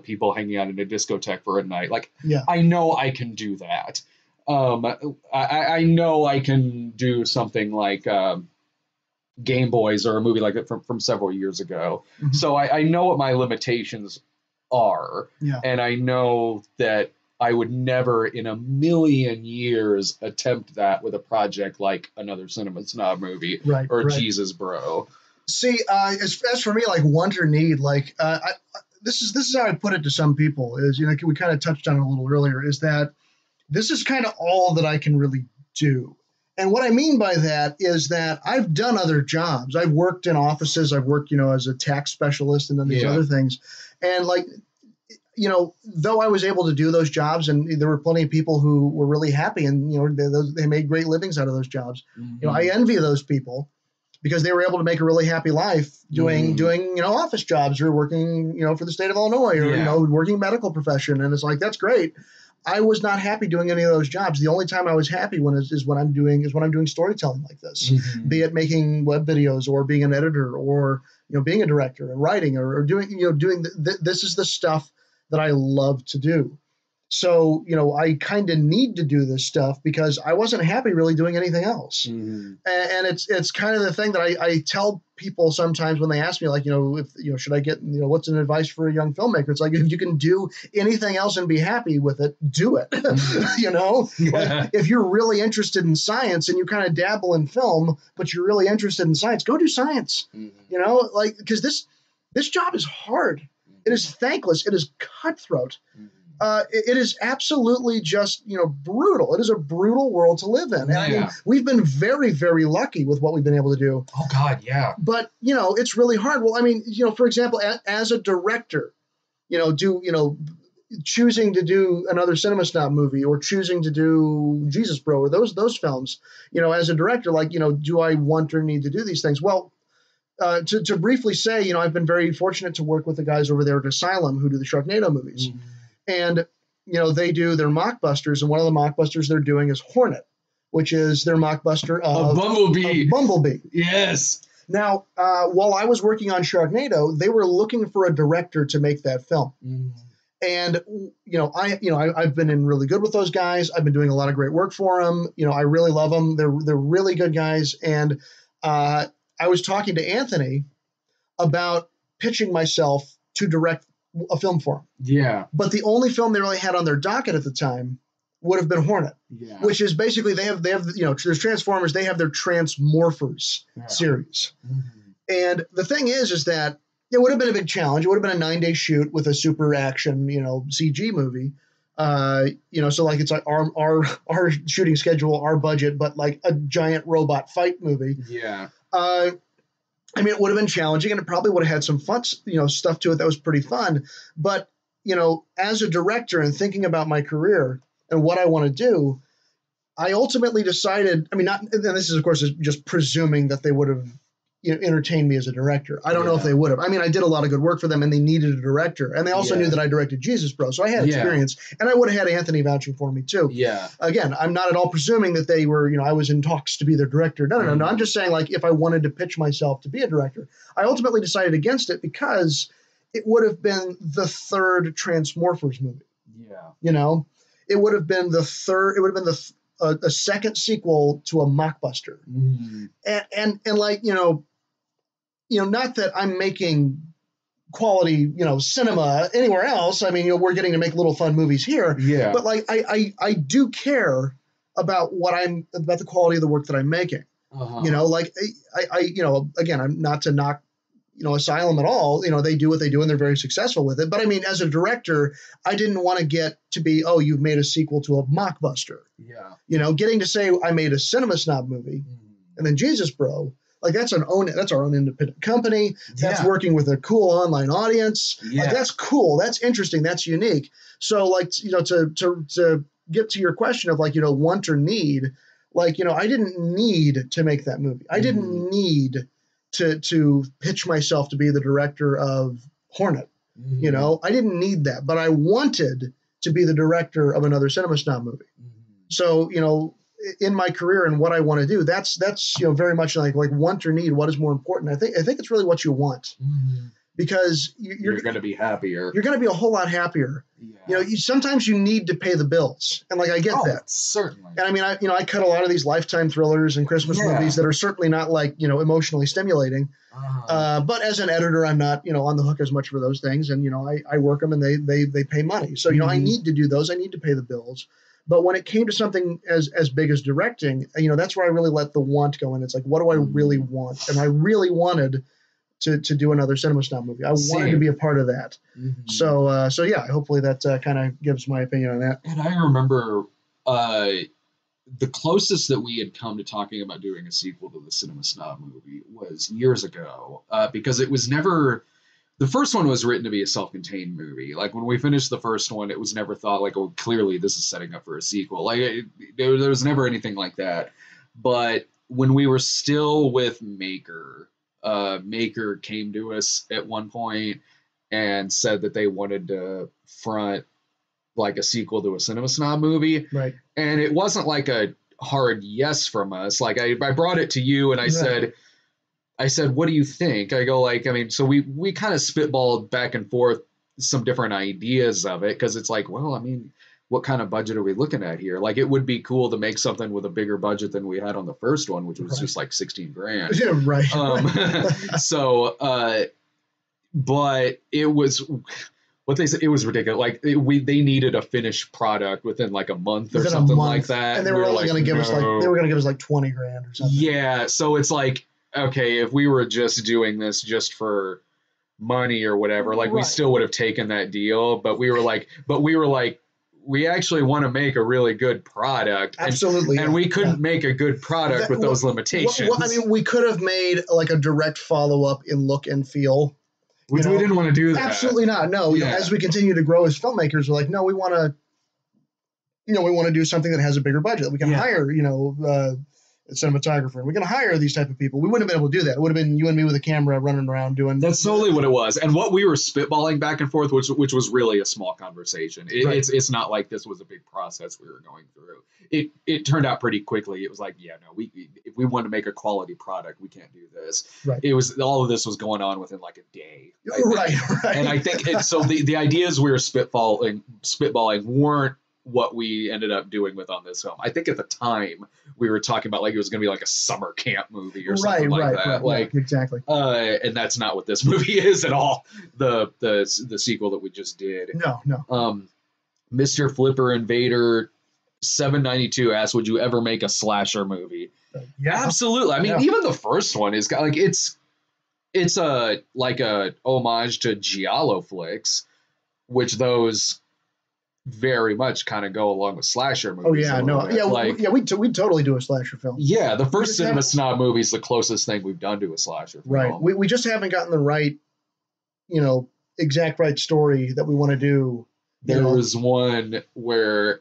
people hanging out in a discotheque for a night. Like, yeah. I know I can do that. I know I can do something like, Game Boys or a movie like that from several years ago. Mm-hmm. So I know what my limitations are. Yeah. And I know that I would never in a million years attempt that with a project like another Cinema Snob movie or Jesus Bro. See, as for me, like want or need, like this is how I put it to some people is, we kind of touched on it a little earlier, is that this is kind of all that I can really do. And what I mean by that is that I've done other jobs. I've worked in offices. I've worked, as a tax specialist and then these other things. And like, though I was able to do those jobs and there were plenty of people who were really happy and, they made great livings out of those jobs. Mm-hmm. I envy those people because they were able to make a really happy life doing, office jobs or working, for the state of Illinois or, working medical profession. And it's like, that's great. I was not happy doing any of those jobs. The only time I was happy is when I'm doing storytelling like this, be it making web videos or being an editor or, being a director and writing or doing, this is the stuff that I love to do. So, I kind of need to do this stuff because I wasn't happy really doing anything else. Mm-hmm. And it's kind of the thing that I tell people sometimes when they ask me, like, if, should I get, what's an advice for a young filmmaker? It's like, if you can do anything else and be happy with it, do it. Mm-hmm. Like, if you're really interested in science and you kind of dabble in film, but you're really interested in science, go do science, mm-hmm. Because this job is hard. It is thankless. It is cutthroat. Mm-hmm. It is absolutely just, brutal. It is a brutal world to live in. And I mean, we've been very, very lucky with what we've been able to do. Oh, God, yeah. But, it's really hard. Well, I mean, for example, as a director, choosing to do another Cinema Snob movie or choosing to do Jesus Bro or those films, as a director, like, do I want or need to do these things? Well, to briefly say, I've been very fortunate to work with the guys over there at Asylum who do the Sharknado movies. Mm-hmm. And, they do their mockbusters, and one of the mockbusters they're doing is Hornet, which is their mockbuster of Bumblebee. Yes. Now, while I was working on Sharknado, they were looking for a director to make that film. Mm. And, I've been in really good with those guys. I've been doing a lot of great work for them. I really love them. They're really good guys. And I was talking to Anthony about pitching myself to direct a film for them. Yeah. But the only film they really had on their docket at the time would have been Hornet, which is basically they have there's Transformers, they have their Transmorphers series. Mm-hmm. And the thing is that it would have been a big challenge. It would have been a 9-day shoot with a super action, CG movie. So like it's like our shooting schedule, our budget, but like a giant robot fight movie. Yeah. I mean, it would have been challenging and it probably would have had some fun, stuff to it that was pretty fun. But, as a director and thinking about my career and what I want to do, I ultimately decided, and this is, of course, just presuming that they would have entertained me as a director. I don't know if they would have. I mean, I did a lot of good work for them and they needed a director. And they also knew that I directed Jesus Bro. So I had experience and I would have had Anthony vouching for me too. Yeah. Again, I'm not at all presuming that they were, I was in talks to be their director. No. I'm just saying, like, if I wanted to pitch myself to be a director, I ultimately decided against it because it would have been the third Transmorphers movie. Yeah. It would have been a second sequel to a mockbuster. Mm. And like, not that I'm making quality, cinema anywhere else. I mean, we're getting to make little fun movies here. Yeah. But like, I do care about about the quality of the work that I'm making. Like I again, I'm not to knock, Asylum at all. They do what they do and they're very successful with it. But I mean, as a director, I didn't want to get to be, oh, you've made a sequel to a mockbuster. Yeah. Getting to say I made a Cinema Snob movie and then Jesus Bro. Like that's our own independent company. That's working with a cool online audience. Yeah. Like that's cool. That's interesting. That's unique. So like, to get to your question of like, want or need, like, I didn't need to make that movie. I didn't need to pitch myself to be the director of Hornet. I didn't need that, but I wanted to be the director of another Cinema Snob movie. So, in my career and what I want to do, that's very much like want or need. What is more important? I think it's really what you want, because you're going to be happier. You're going to be a whole lot happier. Yeah. Sometimes you need to pay the bills, and like I get that certainly. And I mean, I cut a lot of these Lifetime thrillers and Christmas movies that are certainly not like emotionally stimulating. But as an editor, I'm not on the hook as much for those things, and I work them and they pay money. So I need to do those. I need to pay the bills. But when it came to something as big as directing, that's where I really let the want go in. It's like, what do I really want? And I really wanted to do another Cinema Snob movie. I wanted to be a part of that. So yeah, hopefully that kind of gives my opinion on that. And I remember the closest that we had come to talking about doing a sequel to the Cinema Snob movie was years ago, because it was never. The first one was written to be a self-contained movie. Like when we finished the first one, it was never thought like, oh, clearly this is setting up for a sequel. Like there was never anything like that. But when we were still with Maker, Maker came to us at one point and said that they wanted to front like a sequel to a Cinema Snob movie. Right. And it wasn't like a hard yes from us. Like I brought it to you and I said, what do you think? I go like, I mean, so we kind of spitballed back and forth some different ideas of it. Cause it's like, well, I mean, what kind of budget are we looking at here? Like it would be cool to make something with a bigger budget than we had on the first one, which was just like 16 grand. Yeah, right. But it was what they said. It was ridiculous. Like they needed a finished product within like a month or something like that. And they were only going to give us like 20 grand or something. Yeah. So it's like, okay, if we were just doing this just for money or whatever, like we still would have taken that deal. But we were like, we actually want to make a really good product. Absolutely. And we couldn't make a good product with those limitations. I mean, we could have made like a direct follow-up in look and feel. Which we didn't want to do that. Absolutely not. No. Yeah. As we continue to grow as filmmakers, we're like, no, we want to do something that has a bigger budget. We can hire, a cinematographer, and we're going to hire these type of people. We wouldn't have been able to do that. It would have been you and me with a camera running around doing. That's totally what it was. And what we were spitballing back and forth, which was really a small conversation. It's not like this was a big process we were going through. It turned out pretty quickly. It was like, yeah, no, if we want to make a quality product, we can't do this. Right. It was all of this was going on within like a day. Right. And I think so. The ideas we were spitballing weren't what we ended up doing with on this film. I think at the time we were talking about like it was going to be like a summer camp movie or something like that. Like exactly. And that's not what this movie is at all. The sequel that we just did. No. Mr. Flipper Invader 792 asks, would you ever make a slasher movie? Yeah, absolutely. I mean, even the first one is like it's a like a homage to giallo flicks, which those very much kind of go along with slasher movies. Oh yeah, no, yeah, we'd totally do a slasher film. Yeah, the first Cinema Snob movie is the closest thing we've done to a slasher film. Right, we just haven't gotten the right, exact right story that we want to do. There was one where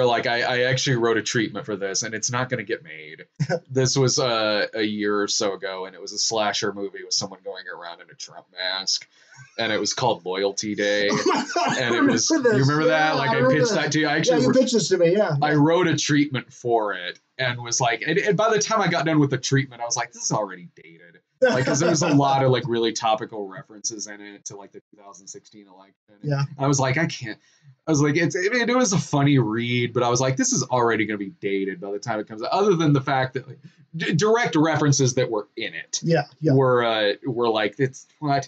like I actually wrote a treatment for this, and it's not going to get made. This was a year or so ago, and it was a slasher movie with someone going around in a Trump mask, and it was called Loyalty Day. And it was, you remember that? Like I pitched that to you. You pitched this to me, yeah. I wrote a treatment for it, and was like, and by the time I got done with the treatment, I was like, this is already dated. Like, because there's a lot of like really topical references in it to like the 2016 election. Yeah. I was like, I can't. I was like, it was a funny read, but I was like, this is already going to be dated by the time it comes out. Other than the fact that like direct references that were in it. Yeah. Were like, it's what?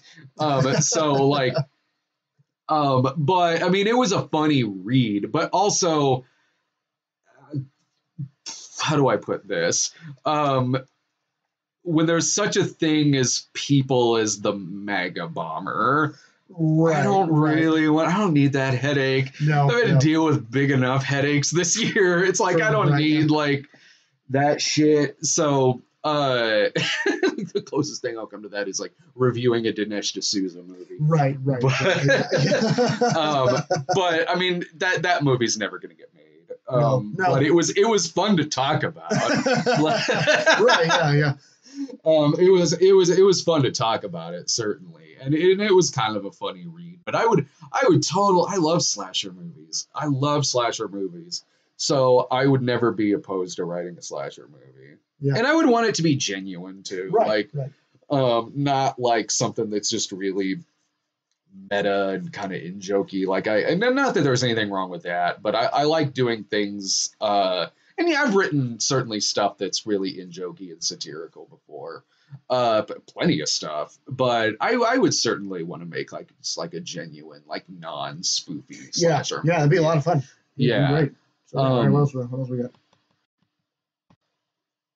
So like, but I mean, it was a funny read, but also, how do I put this? When there's such a thing as people as the mega bomber, right, I don't need that headache. No, I've had to deal with big enough headaches this year. It's like, I don't need like that shit. So the closest thing I'll come to that is like reviewing a Dinesh D'Souza movie. Right. But, but I mean, that movie's never going to get made. No. But it was fun to talk about. Right. Yeah. It was fun to talk about it, certainly, and it was kind of a funny read. But I love slasher movies. I love slasher movies, so I would never be opposed to writing a slasher movie. Yeah. And I would want it to be genuine too, right. Not like something that's just really meta and kind of in jokey. Like and not that there's anything wrong with that, but I like doing things. And yeah, I've written certainly stuff that's really in jokey and satirical before, but plenty of stuff. But I would certainly want to make like just like a genuine, like non-spoofy slasher. Yeah, it'd be a lot of fun. Yeah, great. So, what else we got?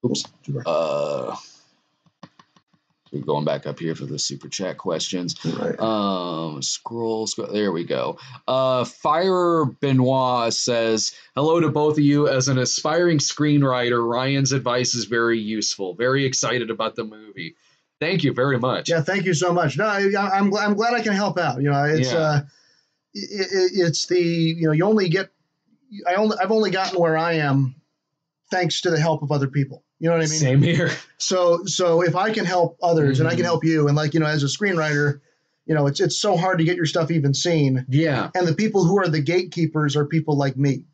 Oops. We're going back up here for the super chat questions. Right. Scroll. There we go. Fire Benoit says, hello to both of you. As an aspiring screenwriter, Ryan's advice is very useful. Very excited about the movie. Thank you very much. Yeah, thank you so much. No, I'm glad I can help out. You know, it's it's the, you know, you only get. I've only gotten where I am thanks to the help of other people. You know what I mean? Same here. So if I can help others and I can help you, and like, you know, as a screenwriter, you know, it's so hard to get your stuff even seen. Yeah. And the people who are the gatekeepers are people like me.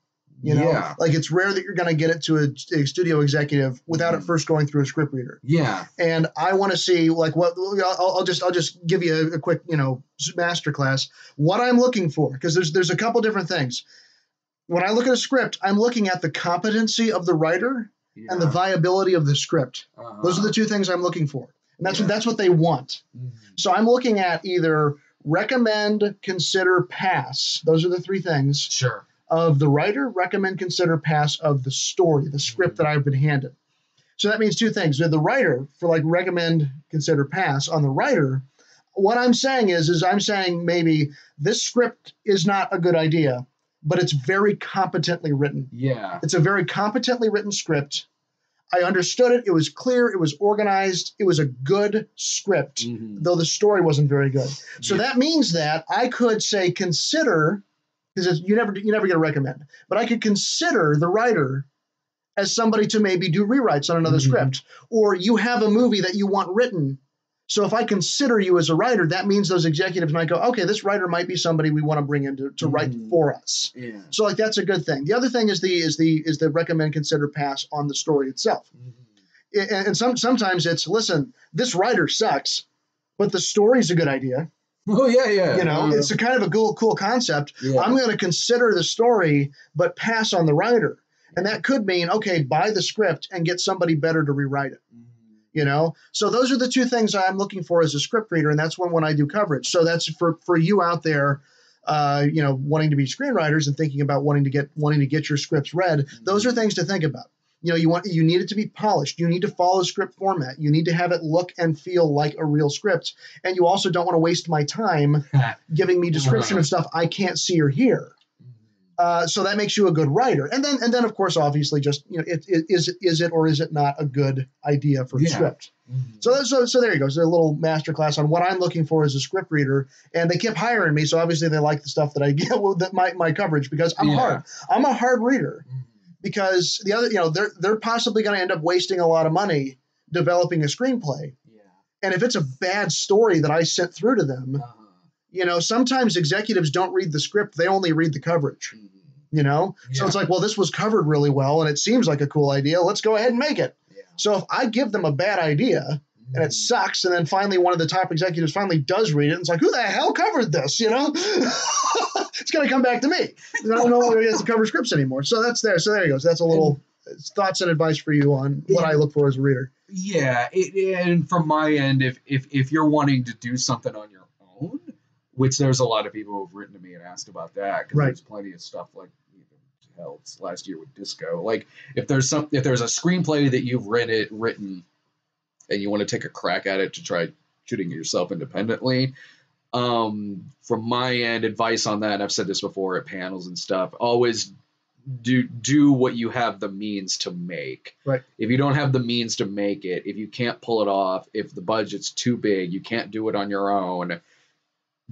You know, like it's rare that you're going to get it to a studio executive without it first going through a script reader. Yeah. And I want to see like what I'll just give you a quick, you know, masterclass, what I'm looking for, because there's a couple different things. When I look at a script, I'm looking at the competency of the writer and the viability of the script. Those are the two things I'm looking for. And that's what they want. So I'm looking at either recommend, consider, pass. Those are the three things. Sure. Of the writer, recommend, consider, pass of the story, the script that I've been handed. So that means two things. The writer, for like recommend, consider, pass, on the writer, what I'm saying is I'm saying maybe this script is not a good idea, but it's very competently written. Yeah. It's a very competently written script. I understood it. It was clear. It was organized. It was a good script, though the story wasn't very good. So that means that I could say consider, because you never get a recommend, but I could consider the writer as somebody to maybe do rewrites on another script. Or you have a movie that you want written. So if I consider you as a writer, that means those executives might go, okay, this writer might be somebody we want to bring in to write for us. Yeah. So like that's a good thing. The other thing is the recommend, consider, pass on the story itself. And sometimes it's, listen, this writer sucks, but the story's a good idea. Oh yeah. You know, it's a kind of a cool concept. Yeah. I'm going to consider the story, but pass on the writer. And that could mean, okay, buy the script and get somebody better to rewrite it. You know, so those are the two things I'm looking for as a script reader, and that's when I do coverage. So that's for you out there, you know, wanting to be screenwriters and thinking about wanting to get your scripts read. Those are things to think about. You know, you need it to be polished. You need to follow script format. You need to have it look and feel like a real script, and you also don't want to waste my time giving me description of stuff I can't see or hear. So that makes you a good writer. And then of course, obviously, just, you know, is it or is it not a good idea for a script? So there you go. So a little masterclass on what I'm looking for as a script reader. And they kept hiring me, so obviously they like the stuff that I get with my coverage, because I'm hard. I'm a hard reader, because the other, you know, they're possibly going to end up wasting a lot of money developing a screenplay. Yeah. And if it's a bad story that I sent through to them. You know, sometimes executives don't read the script. They only read the coverage, you know? Yeah. So it's like, well, this was covered really well, and it seems like a cool idea. Let's go ahead and make it. Yeah. So if I give them a bad idea and it sucks, and then finally one of the top executives finally does read it, and it's like, who the hell covered this, you know? It's going to come back to me. I don't know whether he has to cover scripts anymore. So that's there. So there he goes. That's a little thoughts and advice for you on what I look for as a reader. Yeah, and from my end, if you're wanting to do something on your own, which there's a lot of people who've written to me and asked about that, because there's plenty of stuff like hell, last year with Disco. Like if there's a screenplay that you've written, and you want to take a crack at it to try shooting it yourself independently. From my end, advice on that, and I've said this before at panels and stuff, always do what you have the means to make. Right. If you don't have the means to make it, if you can't pull it off, if the budget's too big, you can't do it on your own,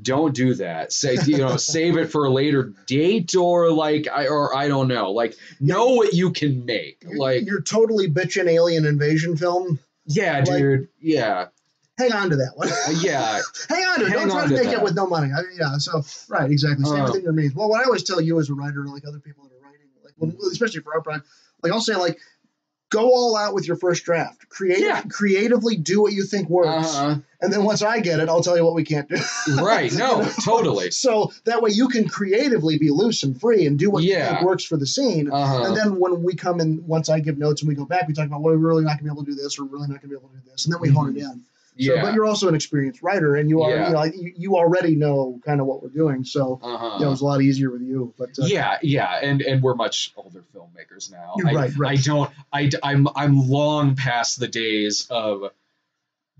don't do that. Say, save it for a later date, or I don't know. Like, know what you can make. You're totally bitching alien invasion film. Yeah, dude. Yeah. Hang on to that one. Yeah. Hang on to it. Don't try to make it with no money. So, right, exactly. Same thing to me. Well, what I always tell you as a writer, like other people that are writing, especially for our project, I'll say, go all out with your first draft. Creatively do what you think works. And then once I get it, I'll tell you what we can't do. Right. No, totally. So that way you can creatively be loose and free and do what you think works for the scene. And then when we come in, once I give notes and we go back, we talk about, well, we're really not going to be able to do this, or we're really not going to be able to do this. And then we hone it in. So, but you're also an experienced writer, and you are you already know kind of what we're doing. So it was a lot easier with you. But and we're much older filmmakers now. Right. I'm long past the days of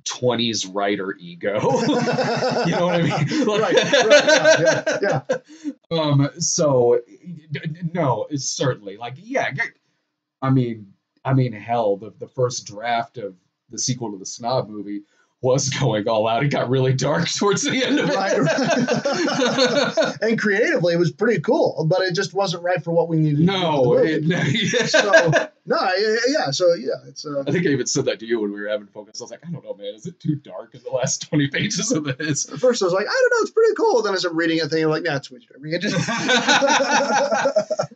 20s writer ego. You know what I mean? Right. So no, it's certainly I mean, hell, the first draft of the sequel to the Snob movie was going all out. It got really dark towards the end of it. Right. And creatively, it was pretty cool, but it just wasn't right for what we needed. It's. I think I even said that to you when we were having focus. I was like, I don't know, man. Is it too dark in the last 20 pages of this? At first, I was like, I don't know. It's pretty cool. Then as I'm reading it, thinking like, nah, it's weird.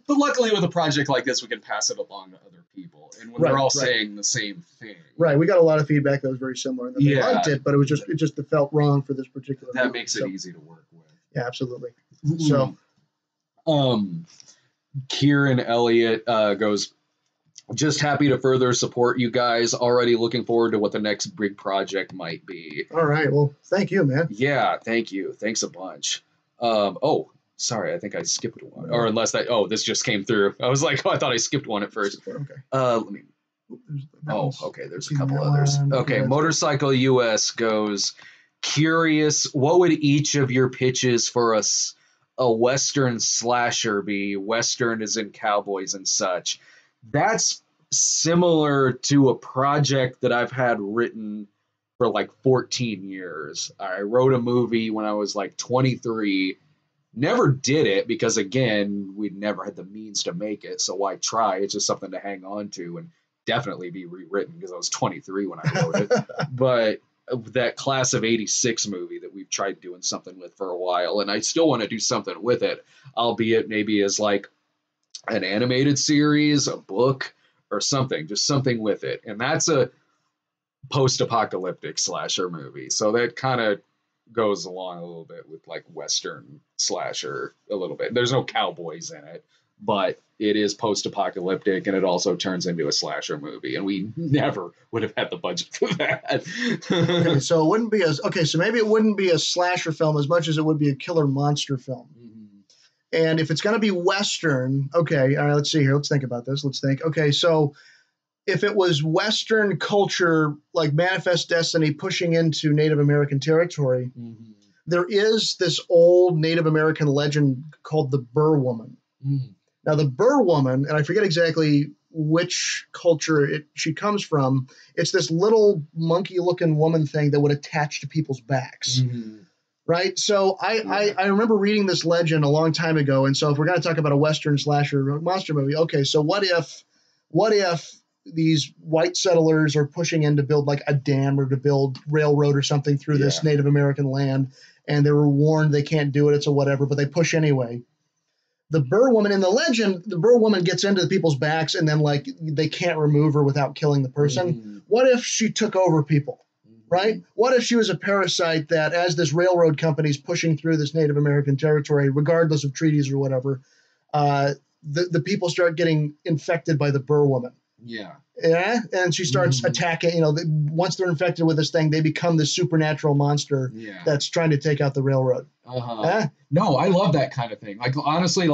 But luckily, with a project like this, we can pass it along to other people, and when they're all saying the same thing. Right. We got a lot of feedback that was very similar. And they liked it, but it felt wrong for this particular. That makes it easy to work with. Yeah, absolutely. So, Kieran Elliott goes, just happy to further support you guys. Already looking forward to what the next big project might be. All right. Well, thank you, man. Yeah, thank you. Thanks a bunch. Sorry, I think I skipped one. Or unless this just came through. I was like, I thought I skipped one at first. Okay. Let me. Okay. There's a couple others. Okay, Motorcycle US goes, curious, what would each of your pitches for a Western slasher be? Western is in cowboys and such. That's similar to a project that I've had written for 14 years. I wrote a movie when I was 23. Never did it because, again, we'd never had the means to make it. So why try? It's just something to hang on to and definitely be rewritten because I was 23 when I wrote it. But that class of 86 movie that we've tried doing something with for a while, and I still want to do something with it, albeit maybe as an animated series, a book, or something, just something with it. And that's a post-apocalyptic slasher movie. So that kind of goes along a little bit with Western slasher a little bit. There's no cowboys in it, but it is post-apocalyptic, and it also turns into a slasher movie, and we never would have had the budget for that. Okay, so it wouldn't be so maybe it wouldn't be a slasher film as much as it would be a killer monster film. Mm-hmm. And if it's going to be Western, okay, all right, let's see here. Let's think about this. Let's think. Okay, so if it was Western culture, like Manifest Destiny pushing into Native American territory, there is this old Native American legend called the Burr Woman. Now, the Burr Woman, and I forget exactly which culture she comes from, it's this little monkey-looking woman thing that would attach to people's backs. Right? So I remember reading this legend a long time ago, and so if we're going to talk about a Western slasher monster movie, okay, so what if these white settlers are pushing in to build a dam or to build railroad or something through this Native American land, and they were warned they can't do it, it's a whatever, but they push anyway. The Burr Woman in the legend, the Burr Woman gets into the people's backs and then they can't remove her without killing the person. What if she took over people, right? What if she was a parasite that as this railroad company is pushing through this Native American territory, regardless of treaties or whatever, the people start getting infected by the Burr woman. Yeah. Yeah, and she starts attacking. Once they're infected with this thing, they become this supernatural monster that's trying to take out the railroad. No, I love that kind of thing. Like, honestly,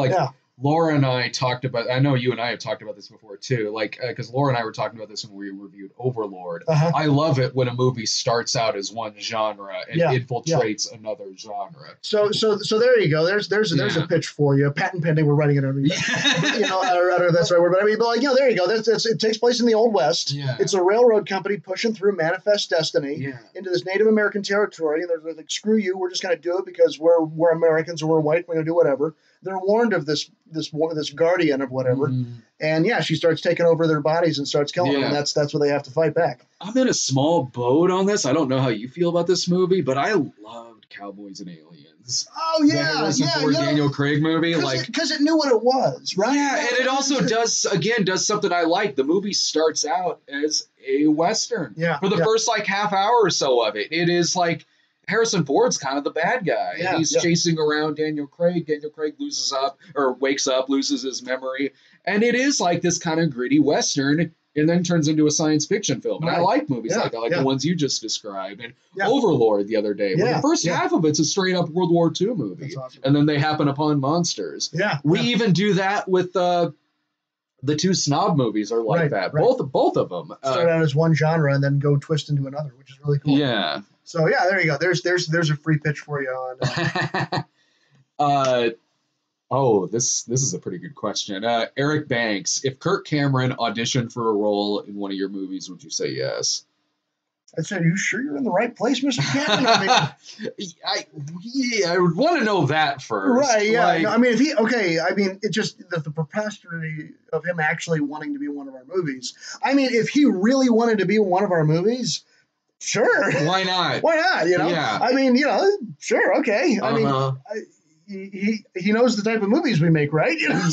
Laura and I talked about, I know you and I have talked about this before too, like, because Laura and I were talking about this when we reviewed Overlord. I love it when a movie starts out as one genre and infiltrates another genre. So there you go. There's a pitch for you. Patent pending. We're writing it under. I don't know if that's the right word, but I mean, there you go. It takes place in the Old West. Yeah. It's a railroad company pushing through manifest destiny into this Native American territory, and they're like, "Screw you! We're just going to do it because we're Americans and we're white. We're going to do whatever." They're warned of this guardian of whatever, and she starts taking over their bodies and starts killing them, and that's what they have to fight back. I'm in a small boat on this. I don't know how you feel about this movie, but I loved Cowboys and Aliens. Oh yeah, the Harrison Ford, Daniel Craig movie, because it knew what it was, right? Yeah, and it also does something I like. The movie starts out as a Western. Yeah, for the first half hour or so of it, it is like Harrison Ford's kind of the bad guy. Yeah, he's chasing around Daniel Craig. Daniel Craig wakes up, loses his memory. And it is like this kind of gritty Western and then turns into a science fiction film. And I like movies like that, like the ones you just described. And Overlord the other day. Well, the first half of it's a straight up World War II movie. Awesome. And then they happen upon monsters. Yeah. We even do that with the two Snob movies are like that. Right. Both of them. Start out as one genre and then go twist into another, which is really cool. Yeah. So there you go. There's a free pitch for you on. This is a pretty good question. Eric Banks, if Kirk Cameron auditioned for a role in one of your movies, would you say yes? I said, "Are you sure you're in the right place, Mr. Cameron?" I would want to know that first. Right? Yeah. It just the preposterity of him actually wanting to be in one of our movies. I mean, if he really wanted to be in one of our movies. Sure. Why not? Why not? Yeah. I mean, sure. Okay. I mean, he knows the type of movies we make, right? Yeah. And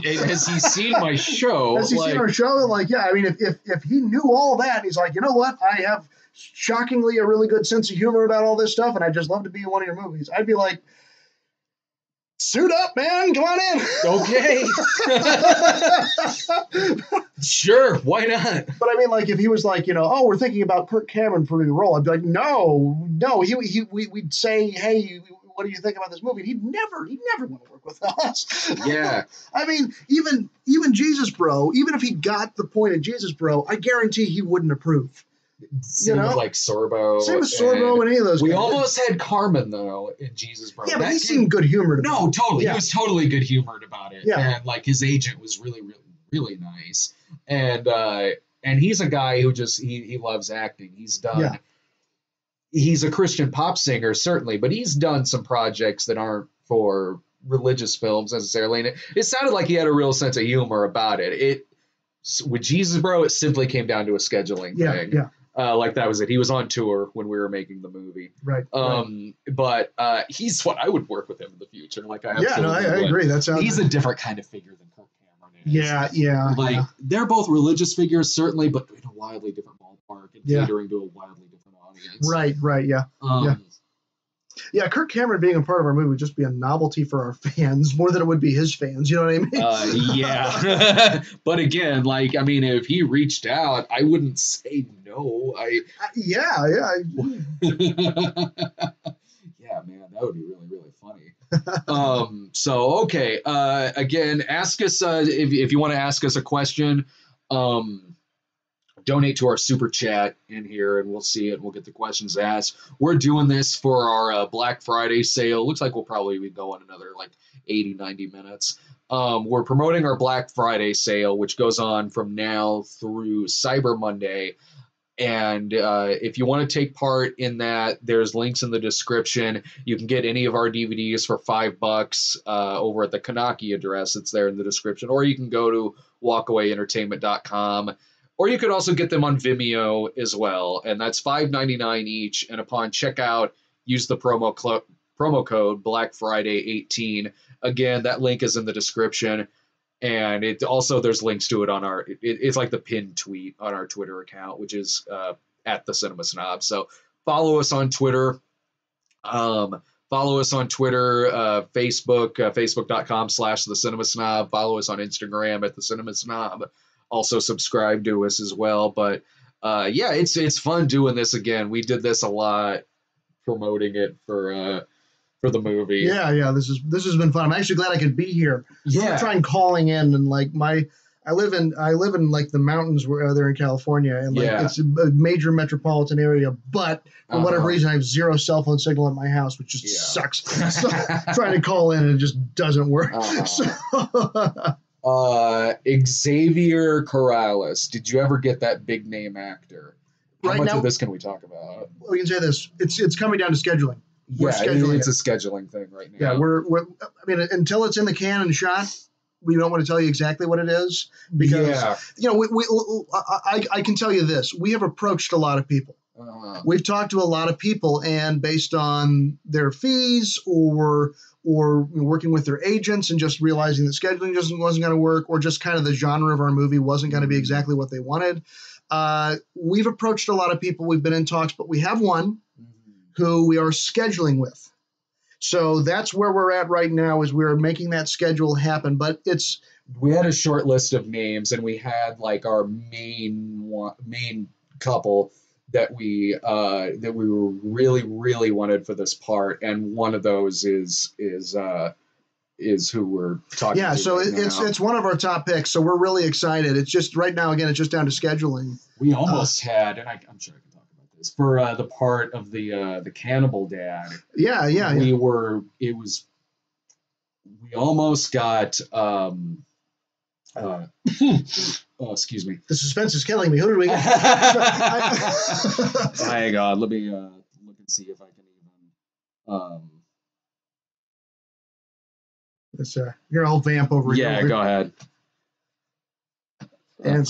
has he seen my show? Has he seen our show? I mean, if he knew all that, he's like, you know what? I have shockingly a really good sense of humor about all this stuff, and I just love to be in one of your movies. I'd be like, suit up, man. Come on in. Okay. Sure. Why not? But I mean, if he was like, we're thinking about Kirk Cameron for a role, I'd be like, no. We'd say, hey, what do you think about this movie? And he'd never want to work with us. Yeah. I mean, even Jesus Bro, even if he got the point of Jesus Bro, I guarantee he wouldn't approve. Same with Sorbo. Same with Sorbo and any of those guys. We almost had Carmen, though, in Jesus Bro. Yeah, but he seemed good humored about it. No, totally. Yeah. He was totally good humored about it. Yeah. And his agent was really, really, really nice. And he's a guy who just he loves acting. He's done he's a Christian pop singer, certainly, but he's done some projects that aren't for religious films necessarily. And it sounded like he had a real sense of humor about it. With Jesus Bro, it simply came down to a scheduling thing. Yeah. That was it. He was on tour when we were making the movie. Right. But he's what I would work with him in the future. I agree. He's a different kind of figure than Kirk Cameron is. Yeah. They're both religious figures, certainly, but in a wildly different ballpark and catering to a wildly different audience. Right. Yeah. Yeah, Kirk Cameron being a part of our movie would just be a novelty for our fans more than it would be his fans. You know what I mean? Yeah. But again, if he reached out, I wouldn't say no. Yeah. Yeah, man, that would be really, really funny. Okay. Again, ask us if you want to ask us a question. Donate to our super chat in here and we'll see it and we'll get the questions asked. We're doing this for our Black Friday sale. Looks like we'll probably be going another 80, 90 minutes. We're promoting our Black Friday sale, which goes on from now through Cyber Monday. And if you want to take part in that, there's links in the description. You can get any of our DVDs for $5 over at the Kanaki address. It's there in the description. Or you can go to walkawayentertainment.com. Or you could also get them on Vimeo as well, and that's $5.99 each. And upon checkout, use the promo code Black Friday 18. Again, that link is in the description, and there's links to it on our. It's like the pinned tweet on our Twitter account, which is at the Cinema Snob. So follow us on Twitter. Follow us on Twitter, Facebook, facebook.com/thecinemasnob. Follow us on Instagram at thecinemasnob. Also subscribe to us as well. But yeah, it's fun doing this again. We did this a lot, promoting it for the movie. Yeah. This has been fun. I'm actually glad I could be here. Yeah. I'm trying calling in, and like I live in like the mountains where they're in California, and like it's a major metropolitan area, but for whatever reason I have zero cell phone signal at my house, which just sucks. So trying to call in and it just doesn't work. Xavier Corrales. Did you ever get that big name actor? How much of this can we talk about? We can say this. It's coming down to scheduling. It's a scheduling thing right now. Yeah, we're I mean, until it's in the can and shot, we don't want to tell you exactly what it is because I can tell you this. We have approached a lot of people. We've talked to a lot of people, and based on their fees or working with their agents and just realizing that scheduling wasn't going to work, or just kind of the genre of our movie wasn't going to be exactly what they wanted. We've approached a lot of people. We've been in talks, but we have one who we are scheduling with. So that's where we're at right now, is we're making that schedule happen. But we had a short list of names, and we had like our main couple that we were really wanted for this part, and one of those is who we're talking to. Yeah, so it's one of our top picks. So we're really excited. It's just right now, again, it's just down to scheduling. We almost had, and I'm sure I can talk about this, for the part of the cannibal dad. Yeah. We almost got. Oh, excuse me. The suspense is killing me. Who did we get? Hang on. Let me look and see if I can even. It's your old vamp over here. Yeah, go ahead. And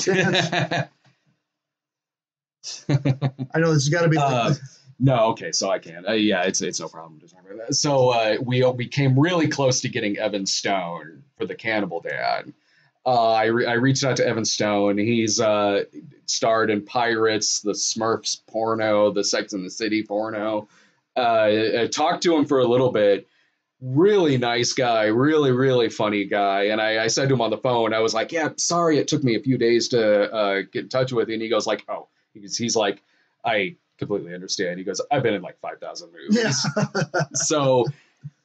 I know this has got to be. No, okay, so I can. Yeah, it's no problem to talk about that. So we came really close to getting Evan Stone for the Cannibal Dad. I reached out to Evan Stone. He's starred in Pirates, the Smurfs porno, the Sex and the City porno. I talked to him for a little bit. Really nice guy, really funny guy. And I said to him on the phone, I was like, yeah, sorry, it took me a few days to get in touch with you. And he goes like, oh, he's like, I completely understand. He goes, I've been in like 5,000 movies. Yeah. So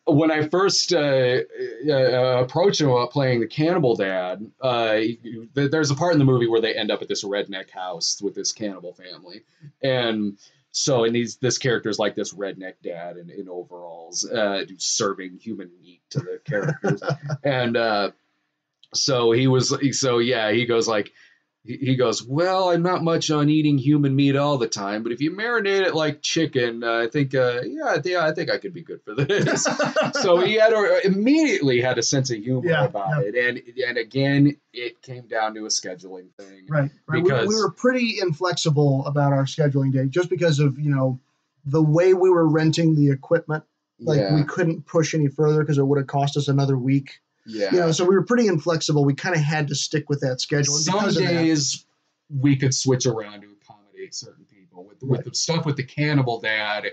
when I first approached him about playing the Cannibal Dad, there's a part in the movie where they end up at this redneck house with this cannibal family. And so this character's like this redneck dad in overalls, serving human meat to the characters. And he goes like, he goes, well, I'm not much on eating human meat all the time, but if you marinate it like chicken, I think I could be good for this. So he immediately had a sense of humor about it. And again, it came down to a scheduling thing. Right. Because we were pretty inflexible about our scheduling date just because of, the way we were renting the equipment. We couldn't push any further because it would have cost us another week. Yeah. So we were pretty inflexible. We kind of had to stick with that schedule. Some days we could switch around to accommodate certain people. With the stuff with the Cannibal Dad,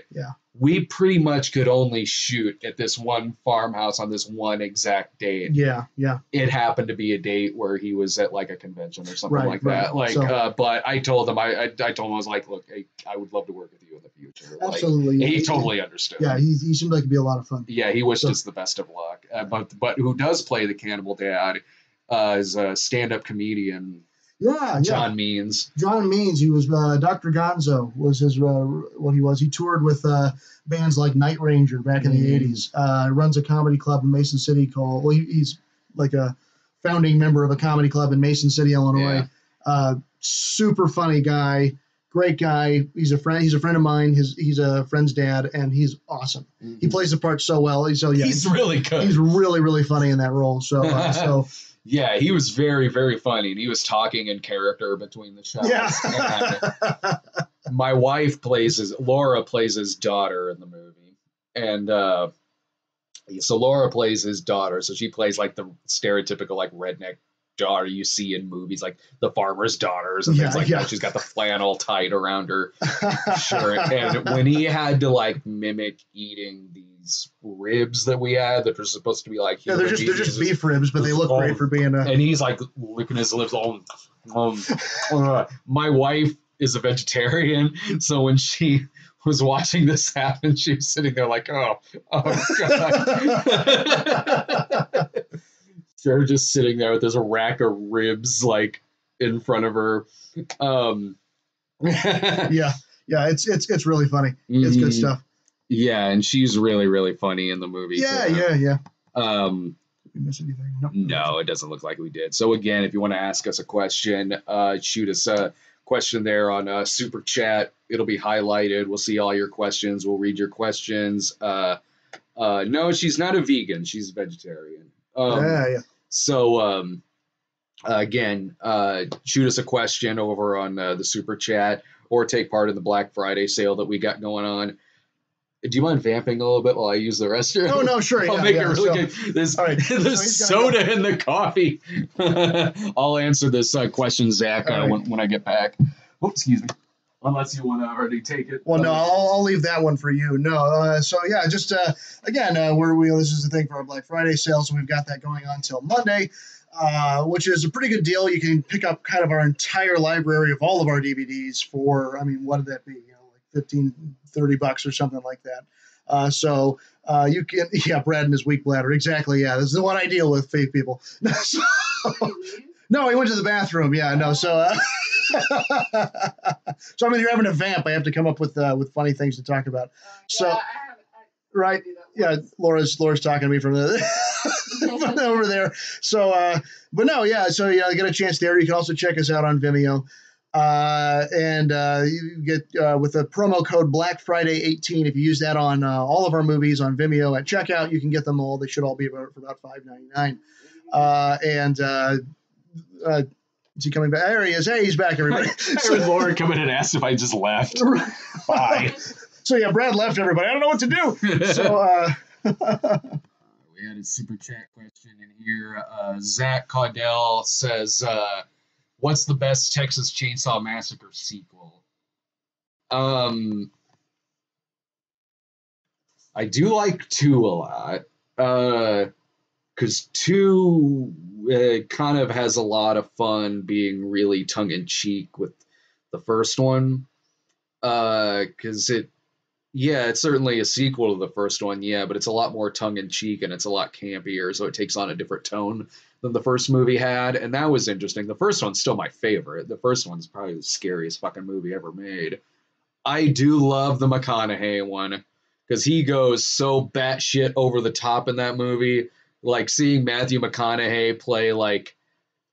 we pretty much could only shoot at this one farmhouse on this one exact date. Yeah. It happened to be a date where he was at like a convention or something like that. But I told him, I was like, look, I would love to work with you in the future. Absolutely. He totally understood. Yeah, he seemed like it'd be a lot of fun. Yeah, he wished us the best of luck. But who does play the Cannibal Dad is a stand-up comedian. Yeah. John Means. John Means. He was Dr. Gonzo was his what he was. He toured with bands like Night Ranger back in the 80s. Runs a comedy club in Mason City called. Well, he's like a founding member of a comedy club in Mason City, Illinois. Yeah. Super funny guy, great guy. He's a friend. He's a friend of mine. He's a friend's dad, and he's awesome. Mm-hmm. He plays the part so well. He's really good. He's really funny in that role. So. Yeah, he was very, very funny, and he was talking in character between the shots. Yeah. My wife Laura plays his daughter in the movie, and so Laura plays his daughter, so she plays like the stereotypical like redneck daughter you see in movies, like The Farmer's Daughters and things like that. She's got the flannel tied around her shirt. And when he had to like mimic eating these ribs that we had that are supposed to be like they're just beef ribs, but they look great for being and he's like licking his lips my wife is a vegetarian, so when she was watching this happen, she was sitting there like, oh god. They're just sitting there with this rack of ribs like in front of her. It's really funny. It's good stuff. Yeah, and she's really, really funny in the movie. Yeah. Did we miss anything? No, it doesn't look like we did. So again, if you want to ask us a question, shoot us a question there on Super Chat. It'll be highlighted. We'll see all your questions. We'll read your questions. No, she's not a vegan. She's a vegetarian. So, again, shoot us a question over on the Super Chat or take part in the Black Friday sale that we got going on. Do you mind vamping a little bit while I use the restroom? Oh, no, sure. I'll make it really good. There's soda in the coffee. I'll answer this question, Zach, when I get back. Oh, excuse me. Unless you want to already take it. Well, no, I'll leave that one for you. No, this is the thing for our Black Friday sale, so we've got that going on till Monday, which is a pretty good deal. You can pick up kind of our entire library of all of our DVDs for, what did that be? Like $15-$30 or something like that. You can, Brad and his weak bladder. Exactly. Yeah. This is the one I deal with, fake people. No, he went to the bathroom. Yeah, no. So, so you're having a vamp. I have to come up with funny things to talk about. Right. Yeah, Laura's talking to me from from over there. So, but no, yeah. So get a chance there. You can also check us out on Vimeo, and you get with the promo code Black Friday 18. If you use that on all of our movies on Vimeo at checkout, you can get them all. They should all be for about $5.99. Is he coming back? There he is. Hey, he's back, everybody. I heard Laura come in and asked if I just left. Bye. So, Brad left everybody. I don't know what to do. So, we had a super chat question in here. Zach Caudell says, what's the best Texas Chainsaw Massacre sequel? I do like 2 a lot. Because 2 kind of has a lot of fun being really tongue-in-cheek with the first one. Because it's certainly a sequel to the first one, but it's a lot more tongue-in-cheek and it's a lot campier, so it takes on a different tone than the first movie had, and that was interesting. The first one's still my favorite. The first one's probably the scariest fucking movie ever made. I do love the McConaughey one, because he goes so batshit over the top in that movie. Like seeing Matthew McConaughey play like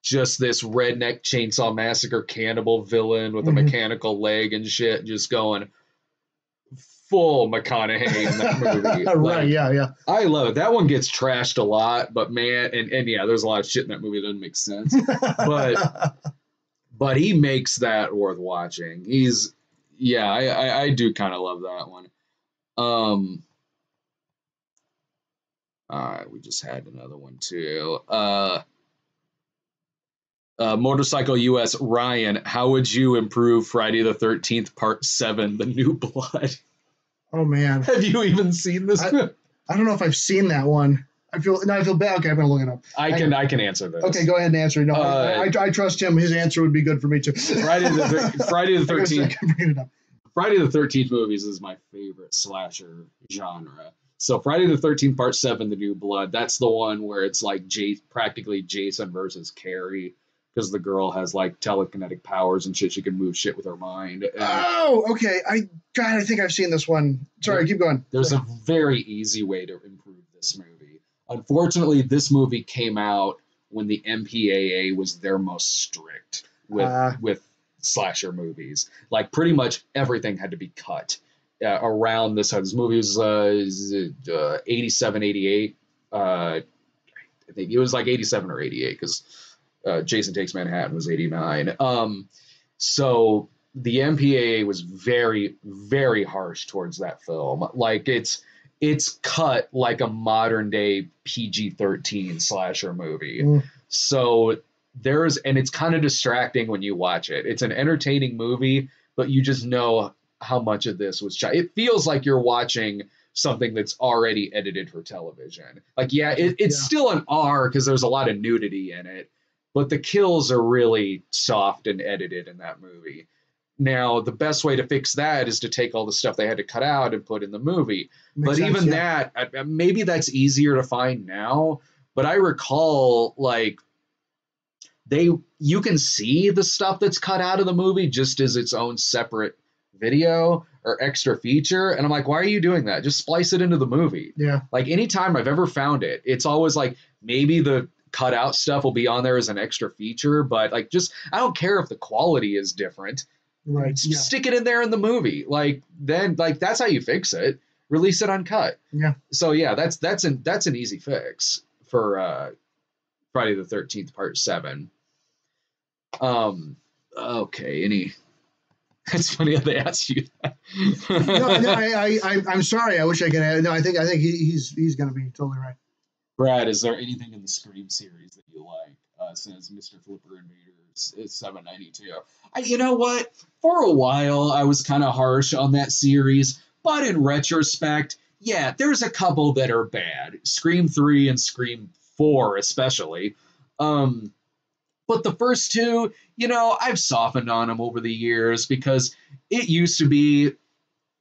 just this redneck Chainsaw Massacre cannibal villain with a mechanical leg and shit, just going full McConaughey in that movie. Right, yeah. I love it. That one gets trashed a lot, but man, and there's a lot of shit in that movie that doesn't make sense. But he makes that worth watching. I do kind of love that one. We just had another one too. Motorcycle US Ryan, how would you improve Friday the 13th Part 7, The New Blood? Oh man, have you even seen this? I don't know if I've seen that one. I feel bad. Okay, I'm gonna look it up. I can answer this. Okay, go ahead and answer. No, I trust him. His answer would be good for me too. Friday the 13th. Friday the 13th movies is my favorite slasher genre. So Friday the 13th Part 7, The New Blood, that's the one where it's like practically Jason versus Carrie, because the girl has like telekinetic powers and shit. She can move shit with her mind. Okay. I think I've seen this one. Sorry, keep going. There's a very easy way to improve this movie. Unfortunately, this movie came out when the MPAA was their most strict with slasher movies. Like pretty much everything had to be cut. Around this time. This movie was 87, 88. I think it was like 87 or 88 because Jason Takes Manhattan was 89. So the MPAA was very, very harsh towards that film. Like it's cut like a modern day PG-13 slasher movie. So and it's kind of distracting when you watch it. It's an entertaining movie, but you just know how much of this was shot. It feels like you're watching something that's already edited for television. Like, it's still an R because there's a lot of nudity in it, but the kills are really soft and edited in that movie. Now, the best way to fix that is to take all the stuff they had to cut out and put in the movie. Makes sense, even that, maybe that's easier to find now, but I recall, like, you can see the stuff that's cut out of the movie just as its own separate video or extra feature. And I'm like, why are you doing that? Just splice it into the movie. Yeah. Like, anytime I've ever found it, it's always like, maybe the cut out stuff will be on there as an extra feature, but like, just, I don't care if the quality is different. Right. Yeah. Stick it in there in the movie. Like, then, like, that's how you fix it. Release it uncut. Yeah. So yeah, that's an easy fix for Friday the 13th Part 7. Okay. It's funny how they asked you that. I'm sorry. I wish I could add. No, I think he's going to be totally right. Brad, is there anything in the Scream series that you like? Says Mr. Flipper Invaders is 792. You know what? For a while, I was kind of harsh on that series, but in retrospect, yeah, there's a couple that are bad. Scream 3 and Scream 4 especially. But the first two, I've softened on them over the years because it used to be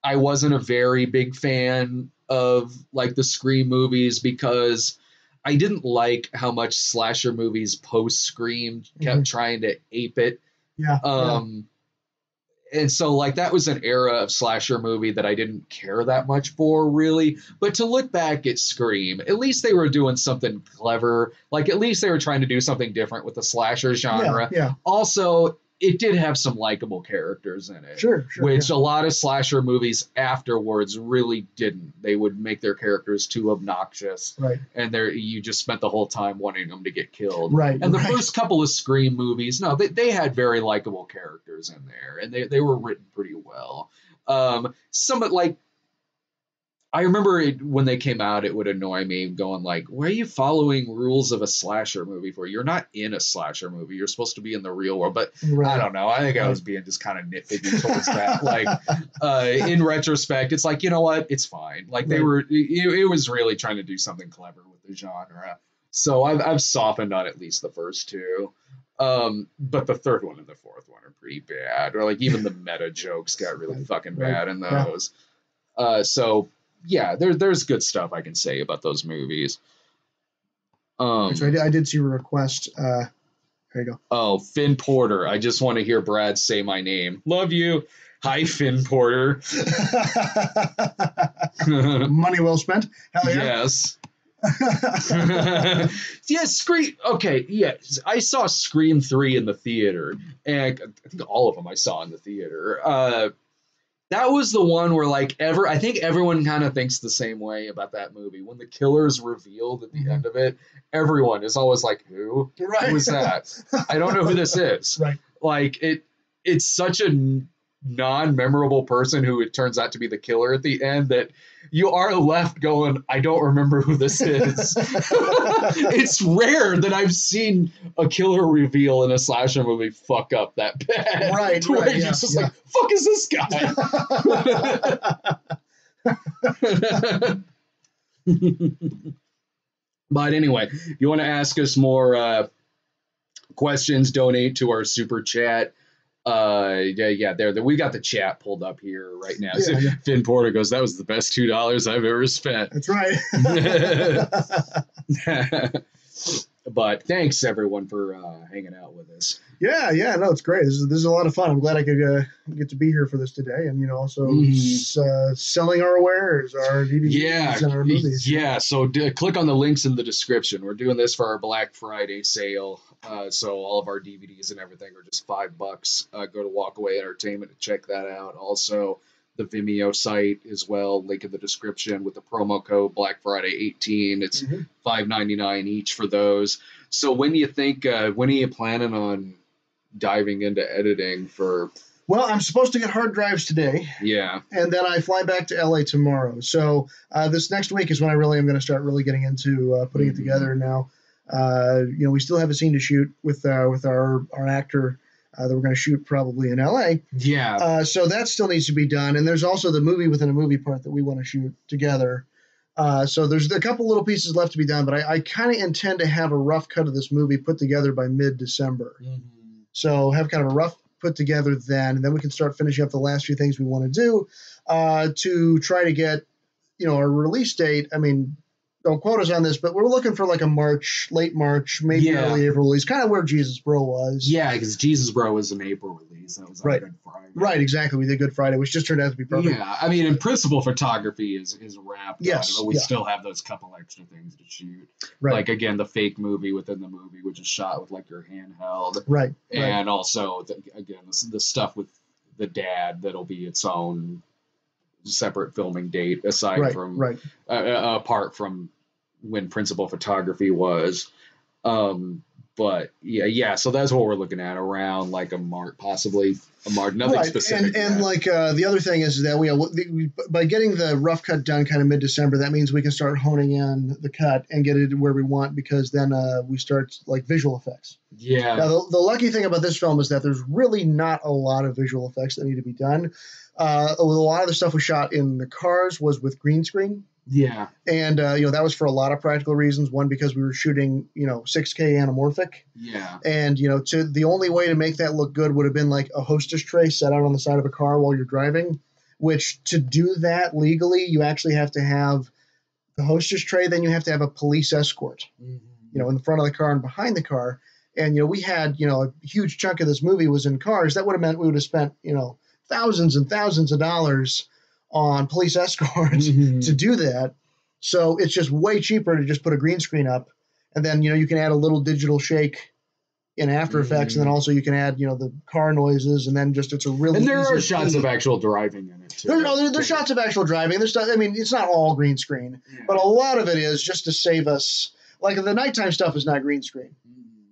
I wasn't a very big fan of, like, the Scream movies because I didn't like how much slasher movies post-Scream kept trying to ape it. Yeah. And so, like, that was an era of slasher movie that I didn't care that much for, really. But to look back at Scream, at least they were doing something clever. Like, at least they were trying to do something different with the slasher genre. Yeah. Also, it did have some likable characters in it. Sure. Which a lot of slasher movies afterwards really didn't. They would make their characters too obnoxious. Right. And you just spent the whole time wanting them to get killed. Right. And the first couple of Scream movies, no, they had very likable characters in there. And they were written pretty well. I remember when they came out, it would annoy me going like, why are you following rules of a slasher movie for? You're not in a slasher movie. You're supposed to be in the real world. But I don't know. I think I was being just kind of nitpicky towards that. Like, in retrospect, it's like, you know what? It's fine. Like, it was really trying to do something clever with the genre. So I've softened on at least the first two. But the third one and the fourth one are pretty bad. Or like even the meta jokes got really fucking bad in those. So yeah, there's good stuff I can say about those movies. So I did see a request. There you go. Oh, Finn Porter. I just want to hear Brad say my name. Love you. Hi, Finn Porter. Money well spent. Hell yeah. Yes. Yes, Scream. Okay, yes. I saw Scream 3 in the theater. And I think all of them I saw in the theater. That was the one where, like, I think everyone kind of thinks the same way about that movie. When the killer's revealed at the end of it, everyone is always like, who? Right. Who is that? I don't know who this is. Right. Like, it's such a non-memorable person who it turns out to be the killer at the end that you are left going, I don't remember who this is. It's rare that I've seen a killer reveal in a slasher movie fuck up that bad. Right. Where you're just like, fuck is this guy? But anyway, if you want to ask us more questions, donate to our super chat. There. We got the chat pulled up here right now. Yeah. Finn Porter goes, that was the best $2 I've ever spent. That's right. But thanks everyone for hanging out with us. Yeah, no, it's great. This is a lot of fun. I'm glad I could get to be here for this today, and also selling our wares, our DVDs, and our movies. Yeah. So click on the links in the description. We're doing this for our Black Friday sale. So all of our DVDs and everything are just $5. Go to Walkaway Entertainment to check that out. Also, the Vimeo site as well. Link in the description with the promo code Black Friday 18. It's $5.99 each for those. So when are you planning on diving into editing for? Well, I'm supposed to get hard drives today. Yeah. And then I fly back to LA tomorrow. So this next week is when I really am going to start really getting into putting it together now. We still have a scene to shoot with our actor that we're going to shoot probably in LA. Yeah. So that still needs to be done. And there's also the movie within a movie part that we want to shoot together. So there's a couple little pieces left to be done, but I kind of intend to have a rough cut of this movie put together by mid-December. Mm-hmm. So have kind of a rough put together then, and then we can start finishing up the last few things we want to do to try to get, our release date. I mean, don't quote us on this, but we're looking for like a late March, maybe early April release, kind of where Jesus Bro was. Yeah, because Jesus Bro was an April release. That was on Good Friday. Right, exactly. We did Good Friday, which just turned out to be perfect. Yeah, I mean, in principal photography is wrapped. Yes, but we still have those couple extra things to shoot. Right. Like again, the fake movie within the movie, which is shot with like your handheld. Right. And also the stuff with the dad that'll be its own separate filming date aside from apart from when principal photography was. But so that's what we're looking at, around like a March, possibly a March, nothing specific. And like the other thing is that we by getting the rough cut done kind of mid-December, that means we can start honing in the cut and get it where we want, because then we start like visual effects. Yeah. Now the lucky thing about this film is that there's really not a lot of visual effects that need to be done. A lot of the stuff we shot in the cars was with green screen. Yeah. And, that was for a lot of practical reasons. One, because we were shooting, 6K anamorphic. Yeah. And, the only way to make that look good would have been like a hostess tray set out on the side of a car while you're driving, which to do that legally, you actually have to have the hostess tray. Then you have to have a police escort, in the front of the car and behind the car. And, we had, a huge chunk of this movie was in cars. That would have meant we would have spent, thousands and thousands of dollars on police escorts to do that. So it's just way cheaper to just put a green screen up. And then, you can add a little digital shake in After Effects. And then also you can add, the car noises, and then just, it's a really, and there are shots of actual driving in it too. There's shots of actual driving. There's stuff, I mean, it's not all green screen, but a lot of it is just to save us. Like the nighttime stuff is not green screen.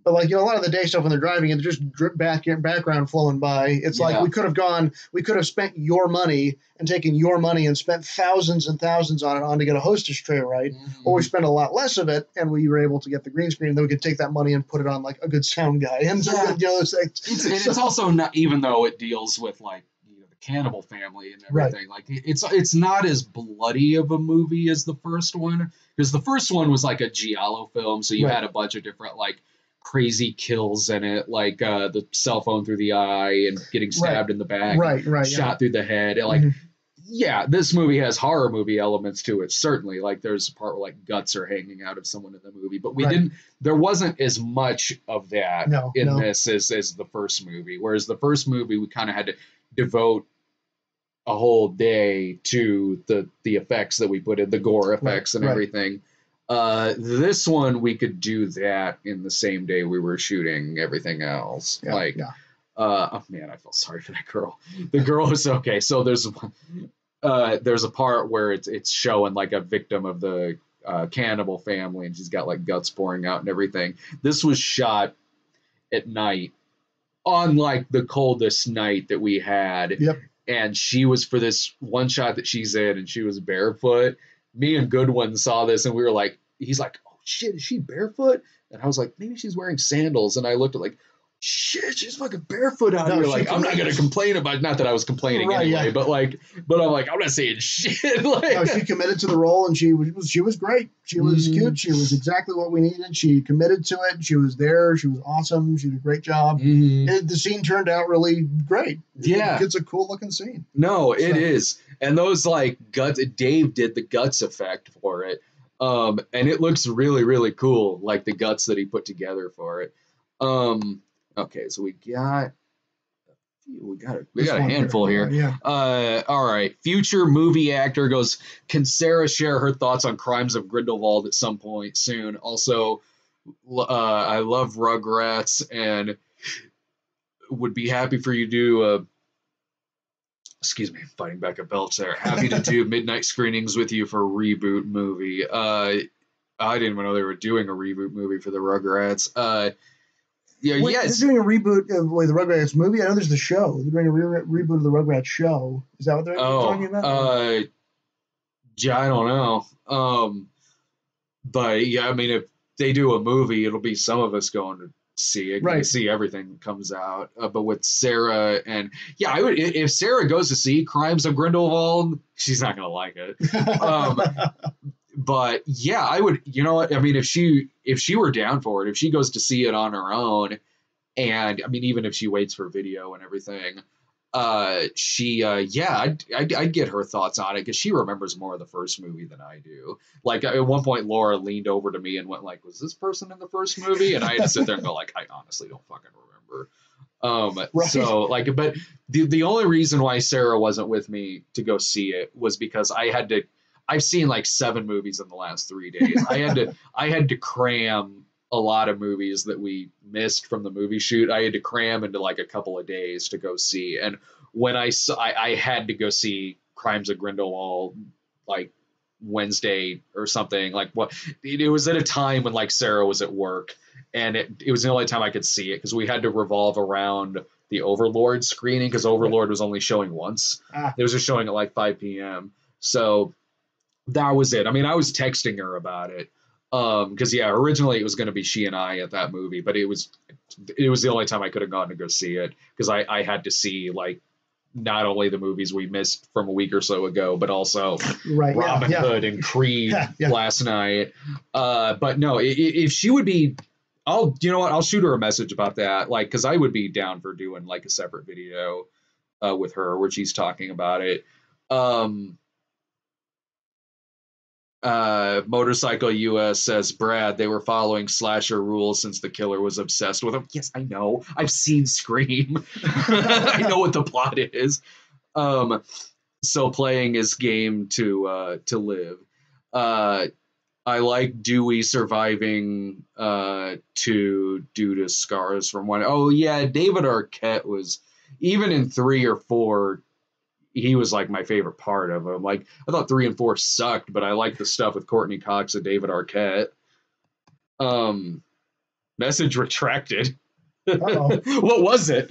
But like, a lot of the day stuff when they're driving, it's just background flowing by. It's like we could have spent your money and taken your money and spent thousands and thousands on to get a hostess tray, right? Or we spent a lot less of it and we were able to get the green screen, and then we could take that money and put it on like a good sound guy. And it's also not, even though it deals with like the cannibal family and everything, like it's not as bloody of a movie as the first one, because the first one was like a giallo film, so you had a bunch of different like crazy kills in it, like the cell phone through the eye and getting stabbed in the back, shot through the head. And, like, this movie has horror movie elements to it, certainly. Like, there's a part where like guts are hanging out of someone in the movie, but there wasn't as much of that this as the first movie. Whereas the first movie, we kind of had to devote a whole day to the effects that we put in, the gore effects and everything. This one, we could do that in the same day we were shooting everything else. Oh man, I felt sorry for that girl. The girl is okay. So there's a part where it's showing like a victim of the cannibal family, and she's got like guts pouring out and everything. This was shot at night, on like the coldest night that we had. Yep. And she was, for this one shot that she's in, and she was barefoot. Me and Goodwin saw this, and we were like, he's like, oh shit, is she barefoot? And I was like, maybe she's wearing sandals. And I looked at like, shit, she's fucking barefoot out here. Like, I'm not going to complain about, not that I was complaining anyway, but I'm like, I'm not saying shit. Like, no, she committed to the role, and she was great. She was cute. She was exactly what we needed. She committed to it. She was there. She was awesome. She did a great job. The scene turned out really great. Yeah. It's a cool looking scene. No, it is. And those like guts, Dave did the guts effect for it. And it looks really, really cool. Like the guts that he put together for it. Okay, so we got a handful here. Yeah. All right. Future movie actor goes, can Sarah share her thoughts on Crimes of Grindelwald at some point soon? Also, I love Rugrats and would be happy for you to do excuse me, fighting back a belch there. Happy to do midnight screenings with you for a reboot movie. I didn't even know they were doing a reboot movie for the Rugrats. Yeah, wait, yes. They're doing a reboot of the Rugrats movie? I know there's the show. They're doing a reboot of the Rugrats show. Is that what they're talking about? Yeah, I don't know. But yeah, I mean, they do a movie, it'll be some of us going to see it. Right. See everything comes out. But with Sarah and I would, if Sarah goes to see Crimes of Grindelwald, she's not gonna like it. But yeah, I would. You know what? I mean, if she were down for it, if she goes to see it on her own, and I mean, even if she waits for video and everything, I'd get her thoughts on it because she remembers more of the first movie than I do. Like at one point, Laura leaned over to me and went like, "Was this person in the first movie?" And I had to sit there and go like, "I honestly don't fucking remember." Right. So like, but the only reason why Sarah wasn't with me to go see it was because I've seen like 7 movies in the last 3 days. I had to cram a lot of movies that we missed from the movie shoot. I had to cram into like a couple of days to go see. And when I had to go see Crimes of Grindelwald like Wednesday or something. Like what? It was at a time when like Sarah was at work, and it was the only time I could see it because we had to revolve around the Overlord screening because Overlord was only showing once. It was just showing at like 5 p.m. So that was it. I mean, I was texting her about it. Because originally it was going to be she and I at that movie, but it was the only time I could have gone to go see it because I had to see like not only the movies we missed from a week or so ago, but also Robin Hood and Creed last night. But no, if she would be, I'll shoot her a message about that, like because I would be down for doing like a separate video with her where she's talking about it. Motorcycle US says, Brad, they were following slasher rules since the killer was obsessed with them. Yes, I know. I've seen Scream. I know what the plot is. So playing his game to live. I like Dewey surviving due to scars from one. Oh yeah, David Arquette was, even in 3 or 4, he was like my favorite part of him. Like I thought 3 and 4 sucked, but I liked the stuff with Courtney Cox and David Arquette. Message retracted. What was it?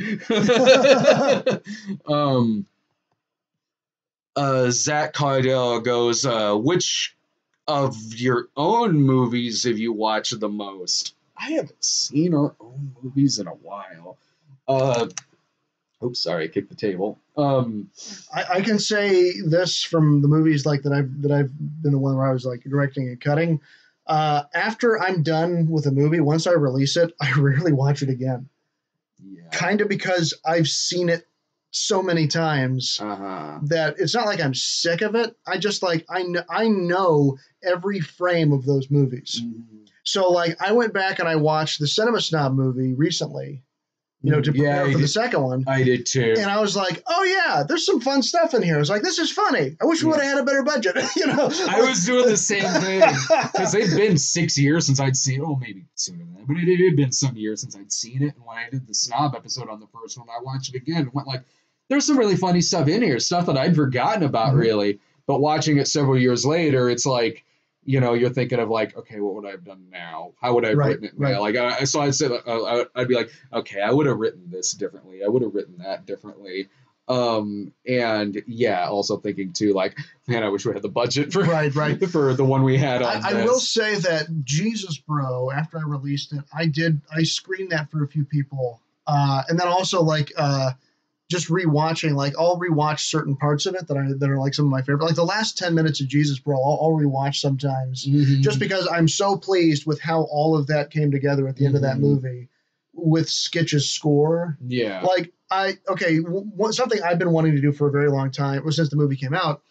Zach Cardell goes, which of your own movies have you watched the most? I haven't seen our own movies in a while. Oops, sorry, I kicked the table. I can say this from the movies like that I've been the one where I was like directing and cutting. After I'm done with a movie, once I release it, I rarely watch it again. Yeah. Kind of because I've seen it so many times that it's not like I'm sick of it. I just like I know every frame of those movies. Mm-hmm. So like I went back and I watched the Cinema Snob movie recently. To prepare for the second one. I did too. And I was like, oh yeah, there's some fun stuff in here. I was like, this is funny. I wish we would have had a better budget. I was doing the same thing because it'd been 6 years since I'd seen it. Well, maybe sooner than that, but it had been some years since I'd seen it. And when I did the Snob episode on the first one, I watched it again and went like, there's some really funny stuff in here, stuff that I'd forgotten about really. But watching it several years later, it's like, you're thinking of like, okay, what would I have done now? How would I have written it now? Like, so I'd say, I'd be like, okay, I would have written this differently. I would have written that differently. And yeah, also thinking too, like, man, I wish we had the budget for for the one we had on I will say that Jesus Bro, after I released it, I screened that for a few people. And then also like, just rewatching, like I'll rewatch certain parts of it that are like some of my favorite. Like the last 10 minutes of Jesus Bro, I'll rewatch sometimes just because I'm so pleased with how all of that came together at the end of that movie with Skitch's score. Yeah. Like something I've been wanting to do for a very long time, well, since the movie came out,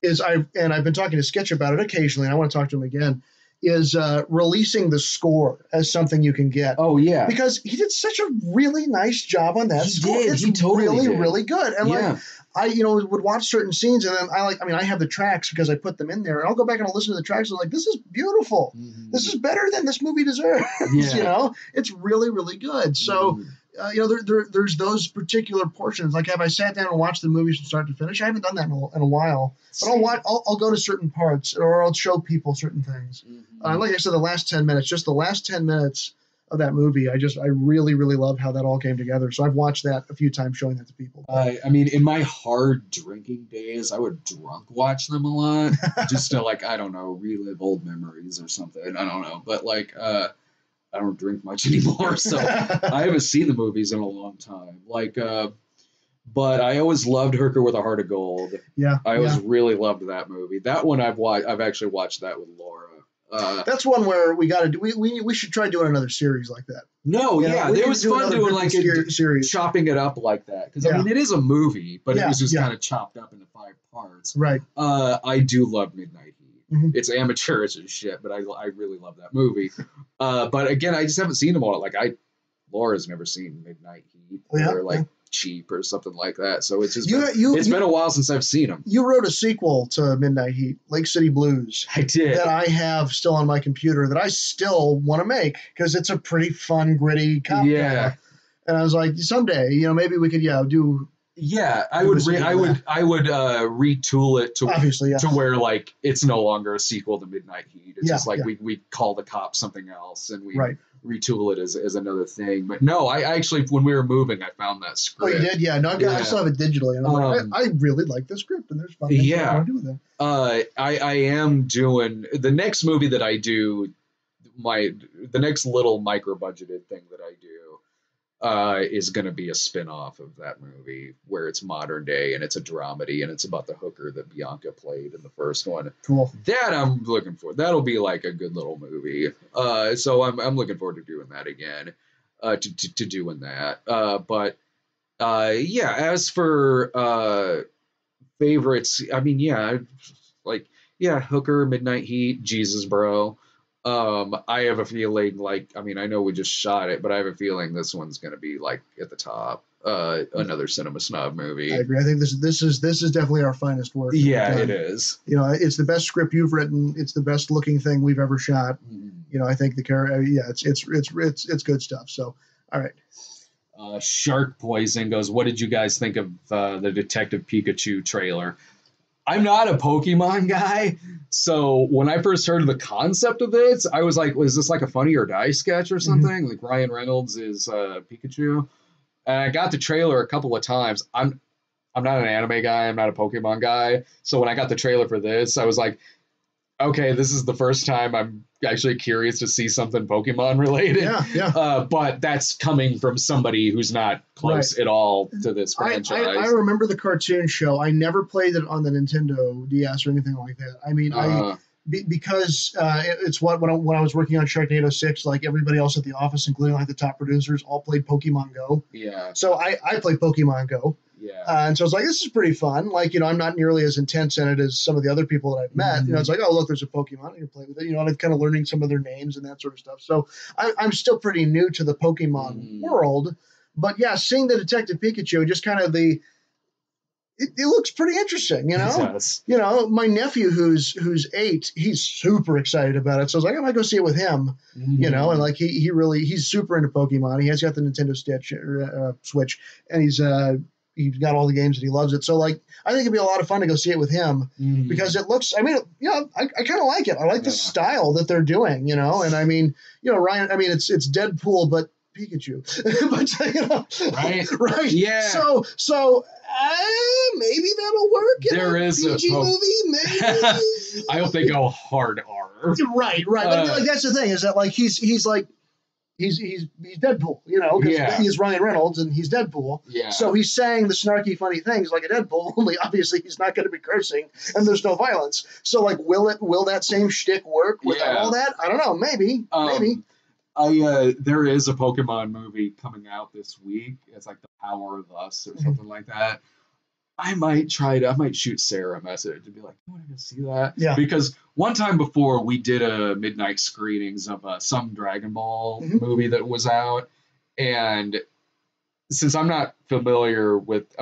is I've been talking to Skitch about it occasionally, and I want to talk to him again, is releasing the score as something you can get. Oh, yeah. Because he did such a really nice job on that score. It's really good. And like, I would watch certain scenes, and then I have the tracks because I put them in there, and I'll go back and I'll listen to the tracks, and I'm like, this is beautiful. Mm-hmm. This is better than this movie deserves. Yeah. It's really, really good. So, there's those particular portions. Like, have I sat down and watched the movies from start to finish? I haven't done that in a while. But I'll go to certain parts, or I'll show people certain things. Mm-hmm. Like I said, the last 10 minutes, of that movie. I really, really love how that all came together. So I've watched that a few times, showing that to people. I mean, in my hard drinking days, I would drunk watch them a lot, just to like, I don't know, relive old memories or something. I don't know, but like, I don't drink much anymore, so I haven't seen the movies in a long time. Like, but I always loved Hooker with a Heart of Gold. Yeah, I always really loved that movie. That one I've watched. I've actually watched that with Laura. That's one where we got to do. We should try doing another series like that. No, yeah, it was fun doing like a series, chopping it up like that. Because I mean, it is a movie, but it was just kind of chopped up into 5 parts. Right. I do love Midnight Heat. Mm-hmm. It's amateurish as shit, but I really love that movie. But again, I just haven't seen them all. Like Laura's never seen Midnight Heat or like Cheap or something like that. So it's just it's been a while since I've seen them. You wrote a sequel to Midnight Heat, Lake City Blues. I did. That I have still on my computer that I still want to make because it's a pretty fun, gritty cop drama. And I was like, someday, maybe we could do. Yeah, I would retool it to obviously to where like it's no longer a sequel to Midnight Heat. It's just like we call the cop something else and we retool it as another thing. But no, I actually when we were moving, I found that script. Oh, you did? Yeah. No, I still have it digitally, and I'm like, I really like this script, and there's fun things I want to do with it. I am doing the next movie that I do. The next little micro budgeted thing that I do. Is going to be a spin-off of that movie where it's modern day and it's a dramedy and it's about the hooker that Bianca played in the first one. Cool. That I'm looking for. That'll be like a good little movie. So I'm looking forward to doing that again. To doing that. As for favorites, I mean, Hooker, Midnight Heat, Jesus Bro. I have a feeling I know we just shot it, but I have a feeling this one's going to be like at the top. Another Cinema Snob movie. I agree. I think this is definitely our finest work. Yeah, it is. It's the best script you've written. It's the best looking thing we've ever shot. I think the character. It's good stuff. So, all right. Shark Poison goes, what did you guys think of the Detective Pikachu trailer? I'm not a Pokemon guy, so when I first heard of the concept of this, I was like, was this like a Funny or Die sketch or something? Mm-hmm. Like Ryan Reynolds is Pikachu. And I got the trailer a couple of times. I'm not an anime guy. I'm not a Pokemon guy. So when I got the trailer for this, I was like, okay, this is the first time I'm actually curious to see something Pokemon related. Yeah. But that's coming from somebody who's not close at all to this franchise. I remember the cartoon show. I never played it on the Nintendo DS or anything like that. I mean, because it's when I was working on Sharknado 6, like everybody else at the office, including like the top producers, all played Pokemon Go. Yeah. So I played Pokemon Go. Yeah. And so I was like, this is pretty fun. Like, I'm not nearly as intense in it as some of the other people that I've met. Mm-hmm. It's like, oh, look, there's a Pokemon. You can play with it. And I'm kind of learning some of their names and that sort of stuff. So I'm still pretty new to the Pokemon world. But yeah, seeing the Detective Pikachu, just kind of it looks pretty interesting, It does. My nephew who's 8, he's super excited about it. So I was like, I might go see it with him, and like he's super into Pokemon. He has got the Nintendo Switch, and he's got all the games and he loves it. So like, I think it'd be a lot of fun to go see it with him because it looks, I kind of like it. I like the style that they're doing, and I mean, Ryan, I mean, it's Deadpool, but Pikachu, right. Yeah. So maybe that'll work. There is a PG movie, maybe. I hope they go hard R. Right. But like, that's the thing is that like, he's Deadpool, because he's Ryan Reynolds and he's Deadpool. Yeah. So he's saying the snarky, funny things like a Deadpool, only obviously he's not going to be cursing and there's no violence. So like, will that same shtick work without all that? I don't know. Maybe. There is a Pokemon movie coming out this week. It's like The Power of Us or something like that. I might shoot Sarah a message and be like, you want to go see that? Yeah. Because one time before we did a midnight screenings of some Dragon Ball movie that was out. And since I'm not familiar with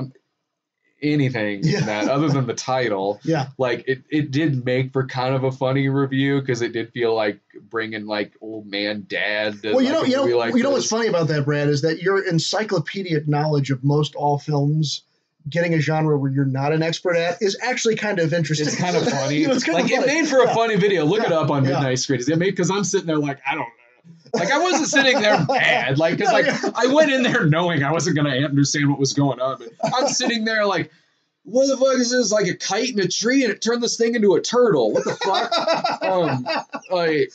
anything in that other than the title, like it did make for kind of a funny review because it did feel like bringing like old man dad. To, what's funny about that, Brad, is that your encyclopedic knowledge of most all films getting a genre where you're not an expert at is actually kind of interesting. It's kind of funny. It made for a funny video. Look it up on Midnight Screenings. It made because I'm sitting there like, I don't know. Like, I wasn't sitting there mad, like, because, like, I went in there knowing I wasn't going to understand what was going on, but I'm sitting there like, what the fuck is this? Like a kite in a tree, and it turned this thing into a turtle. What the fuck? Like,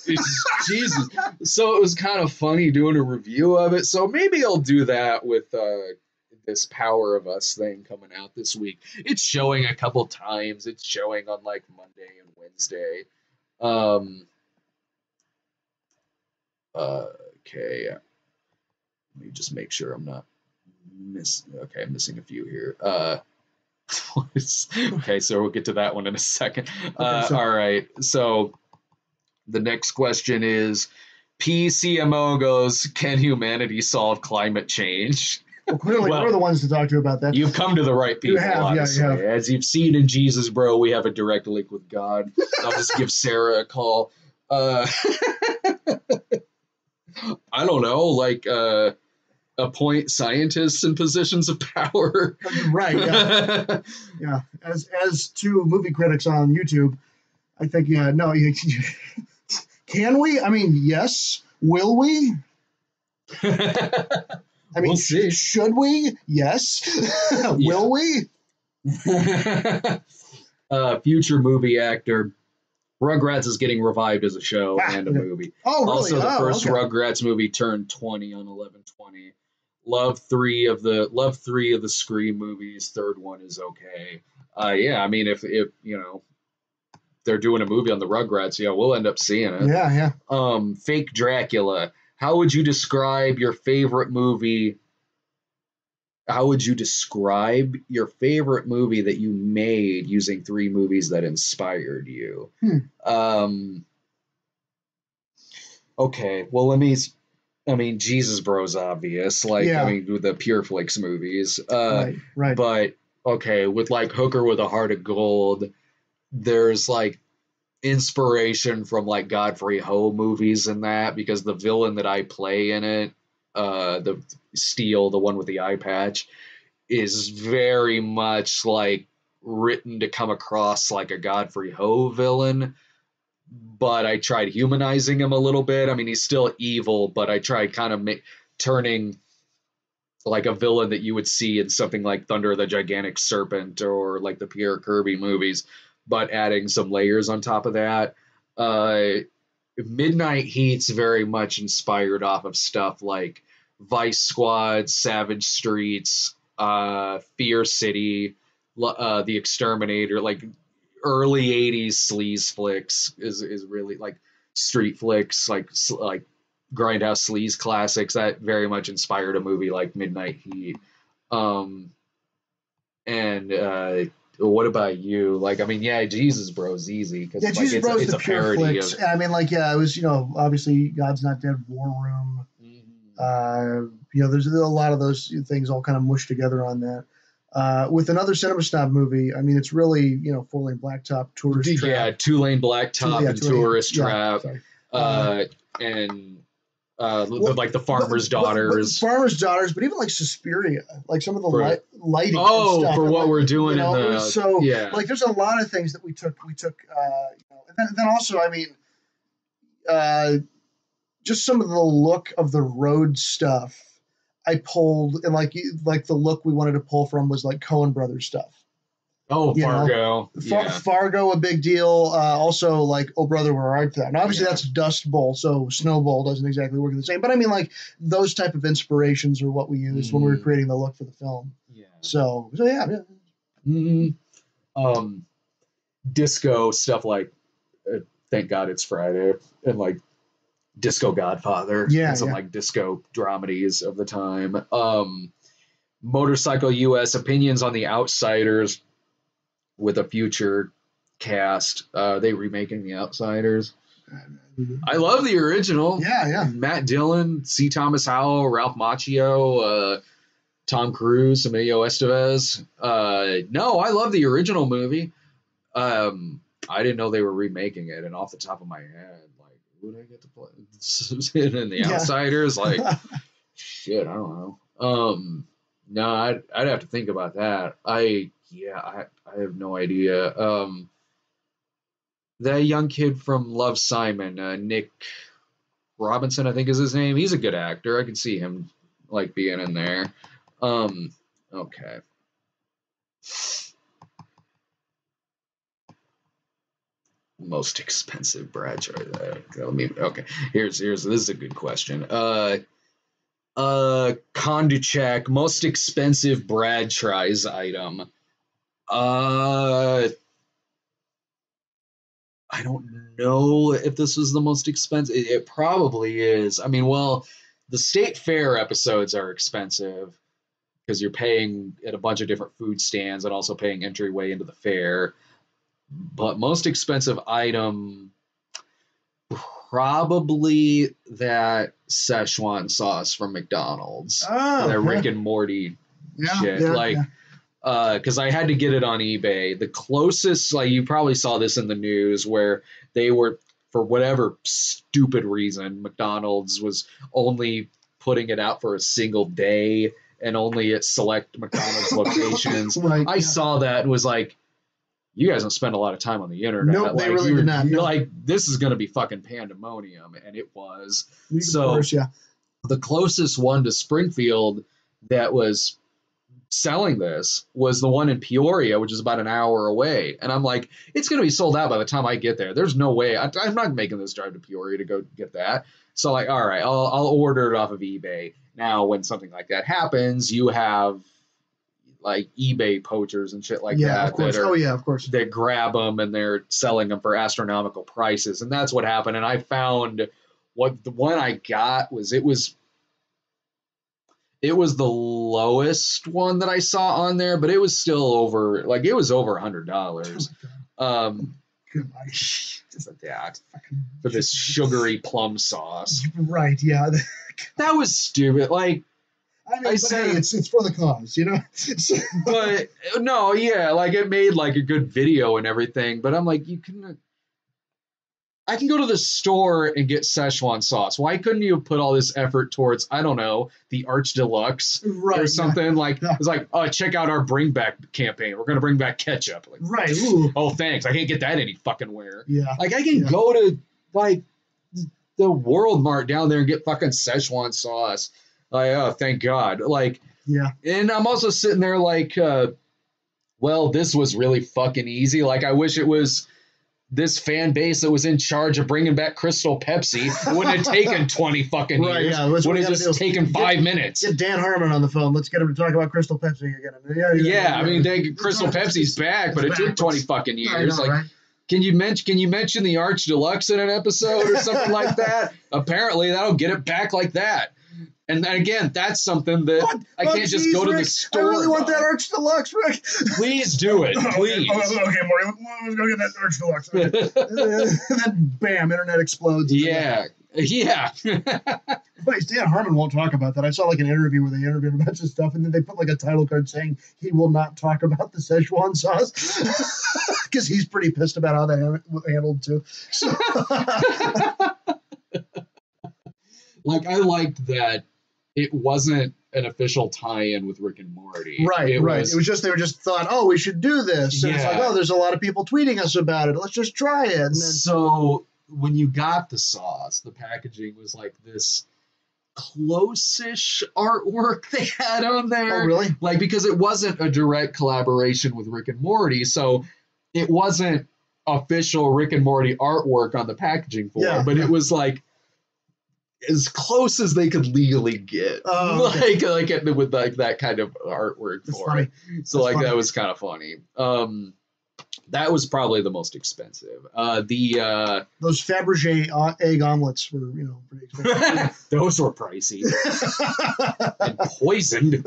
Jesus. So it was kind of funny doing a review of it. So maybe I'll do that with this Power of Us thing coming out this week. It's showing a couple times. It's showing on like Monday and Wednesday. Okay. Let me just make sure I'm not I'm missing a few here. Okay, so we'll get to that one in a second. All right, so the next question is, PCMO goes, can humanity solve climate change? Well, clearly, we're the ones to talk to about that. You've come to the right people, honestly. You have. As you've seen in Jesus, bro, we have a direct link with God. I'll just give Sarah a call. I don't know, like... appoint scientists in positions of power. Right, yeah. Yeah. As to movie critics on YouTube, I think, can we? I mean, yes. Will we? I mean, we'll see. Should we? Yes. Will we? Future movie actor. Rugrats is getting revived as a show and a movie. Oh, really? Also, the first Rugrats movie turned 20 on 11/20. Love three of the Scream movies. Third one is okay. I mean, if they're doing a movie on the Rugrats, we'll end up seeing it. Yeah. Fake Dracula. How would you describe your favorite movie? How would you describe your favorite movie that you made using 3 movies that inspired you? Okay, well, Jesus Bro's obvious. Like, I mean, with the Pure Flix movies. Right. But, okay, with, like, Hooker with a Heart of Gold, there's, like, inspiration from, like, Godfrey Ho movies and that, because the villain that I play in it, the Steel, the one with the eye patch, is very much, like, written to come across like a Godfrey Ho villain. But I tried humanizing him a little bit. I mean, he's still evil, but I tried kind of turning like a villain that you would see in something like Thunder the Gigantic Serpent or like the Pierre Kirby movies, but adding some layers on top of that. Midnight Heat's very much inspired off of stuff like Vice Squad, Savage Streets, Fear City, The Exterminator, like early 80s sleaze flicks is really like street flicks, like grindhouse sleaze classics that very much inspired a movie like Midnight Heat. What about you? Like, I mean, Jesus Bro's easy because Jesus Bro's it's the a Pure parody Flix. of. I mean, like, it was obviously God's Not Dead, War Room. There's a lot of those things all kind of mushed together on that. With another Cinema Snob movie, I mean, it's really, 4-lane blacktop, Tourist Trap. Yeah, 2-lane blacktop and Tourist Trap. Like the Farmer's Daughters. Farmer's Daughters, but even like Suspiria, like some of the lighting. Oh, stuff. for what we're doing like there's a lot of things that we took, and then also, I mean, just some of the look of the road stuff I pulled, and like the look we wanted to pull from was like Coen Brothers stuff. Oh, Fargo. Fargo, a big deal. Also, like, Oh Brother, Where Art Thou? Now, obviously, that's Dust Bowl, so Snow Bowl doesn't exactly work the same. But I mean, like, those type of inspirations are what we used when we were creating the look for the film. Yeah. So yeah. Disco stuff like Thank God It's Friday and like Disco Godfather. And some like disco dramedies of the time. Motorcycle US opinions on The Outsiders. With a future cast, they remaking The Outsiders. I love the original. Yeah. Matt Dillon, C. Thomas Howell, Ralph Macchio, Tom Cruise, Emilio Estevez. No, I love the original movie. I didn't know they were remaking it, and off the top of my head, like, who would I get to play in The Outsiders? Like, shit, I don't know. No, I'd have to think about that. I have no idea. That young kid from Love, Simon, Nick, Robinson, I think is his name. He's a good actor. I can see him like being in there. Okay. Most expensive Brad try that. Okay. Here's this is a good question. Konduchek, most expensive Brad tries item. I don't know if this was the most expensive. It probably is. I mean, well, the State Fair episodes are expensive because you're paying at a bunch of different food stands and also paying entryway into the fair. But most expensive item, probably that Szechuan sauce from McDonald's. That Rick and Morty shit. Because I had to get it on eBay. The closest, like you probably saw this in the news, where they were, for whatever stupid reason, McDonald's was only putting it out for a single day and only at select McDonald's locations. I saw that and was like, you guys don't spend a lot of time on the internet. Nope, they really did not. You're like, this is going to be fucking pandemonium. And it was. Of course, the closest one to Springfield that was selling this was the one in Peoria, which is about an hour away. And I'm like, it's going to be sold out by the time I get there. There's no way. I'm not making this drive to Peoria to go get that. So like, all right, I'll order it off of eBay. Now, when something like that happens, you have like eBay poachers and shit like that. Of course. Of course. That grab them and they're selling them for astronomical prices. And that's what happened. And I found the one I got was it was the lowest one that I saw on there, but it was still over $100. For this sugary plum sauce. Right, yeah. That was stupid. Like, I said, hey, it's for the cause, you know? But, no, yeah, like, it made, like, a good video and everything, but I'm like, I can go to the store and get Szechuan sauce. Why couldn't you put all this effort towards, I don't know, the Arch Deluxe or something? It's like, oh, check out our bring back campaign. We're going to bring back ketchup. Like, right. Ooh. Oh, thanks. I can't get that any fucking where. Yeah. Like, I can go to, like, the World Mart down there and get fucking Szechuan sauce. Like, oh, thank God. Like, yeah. And I'm also sitting there like, well, this was really fucking easy. Like, I wish it was this fan base that was in charge of bringing back Crystal Pepsi. It wouldn't have taken 20 fucking years. Yeah, would have just taken 5 minutes. Get Dan Harmon on the phone. Let's get him to talk about Crystal Pepsi again. Yeah, I mean, Crystal Pepsi's back, but it took 20 fucking years. Know, like, right? Can you mention the Arch Deluxe in an episode or something like that? Apparently, that'll get it back like that. And again, that's something that I can't just go to the store. I really want that Arch Deluxe, Rick. Please do it, please. Okay, Maury, let's go get that Arch Deluxe. And then, bam, internet explodes. Yeah. But Dan Harmon won't talk about that. I saw like an interview where they interviewed a bunch of stuff, and then they put like a title card saying he will not talk about the Szechuan sauce because he's pretty pissed about how that handled too. So. Like, I liked that it wasn't an official tie-in with Rick and Morty. Right. It was just, they were just thought, oh, we should do this. And it's like, oh, there's a lot of people tweeting us about it. Let's just try it. And then, so when you got the sauce, the packaging was like this close-ish artwork they had on there. Oh, really? Like, because it wasn't a direct collaboration with Rick and Morty, so it wasn't official Rick and Morty artwork on the packaging for it, but it was like as close as they could legally get, like with like that kind of artwork for it. So like that was kind of funny. That was probably the most expensive. Those Fabergé egg omelets were pretty expensive. Those were pricey and poisoned.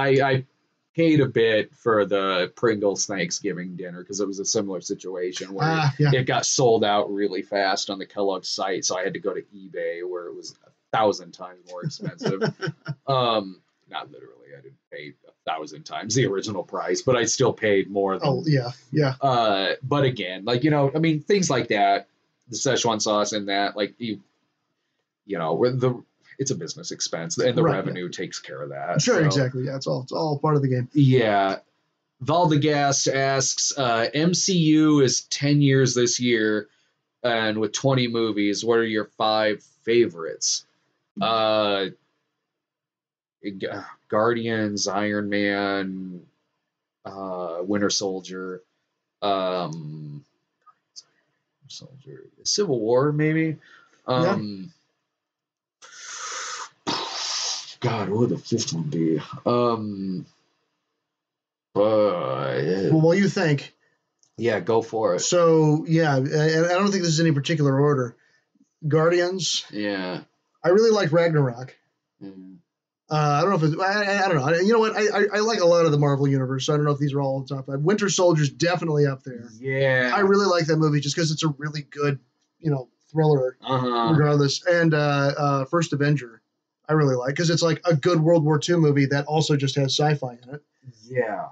I paid a bit for the Pringles Thanksgiving dinner because it was a similar situation where it got sold out really fast on the Kellogg's site, so I had to go to eBay where it was 1,000 times more expensive. Not literally, I didn't pay 1,000 times the original price, but I still paid more than. Oh yeah. But again, like I mean, things like that, the Szechuan sauce and that, like it's a business expense, and the revenue takes care of that. Sure, so. Exactly. Yeah, it's all part of the game. Yeah. Valdegast asks, MCU is 10 years this year. And with 20 movies, what are your 5 favorites? Guardians, Iron Man, Winter Soldier, Civil War, maybe. God, what would the 5th one be? Well, what do you think? Yeah, go for it. So, yeah, and I don't think this is any particular order. Guardians. Yeah. I really like Ragnarok. Mm. I don't know if it's, I don't know. You know what? I like a lot of the Marvel universe, so I don't know if these are all in the top 5. Winter Soldier's definitely up there. Yeah. I really like that movie just because it's a really good, thriller, regardless. And First Avenger, I really like because it's like a good World War II movie that also just has sci-fi in it. Yeah.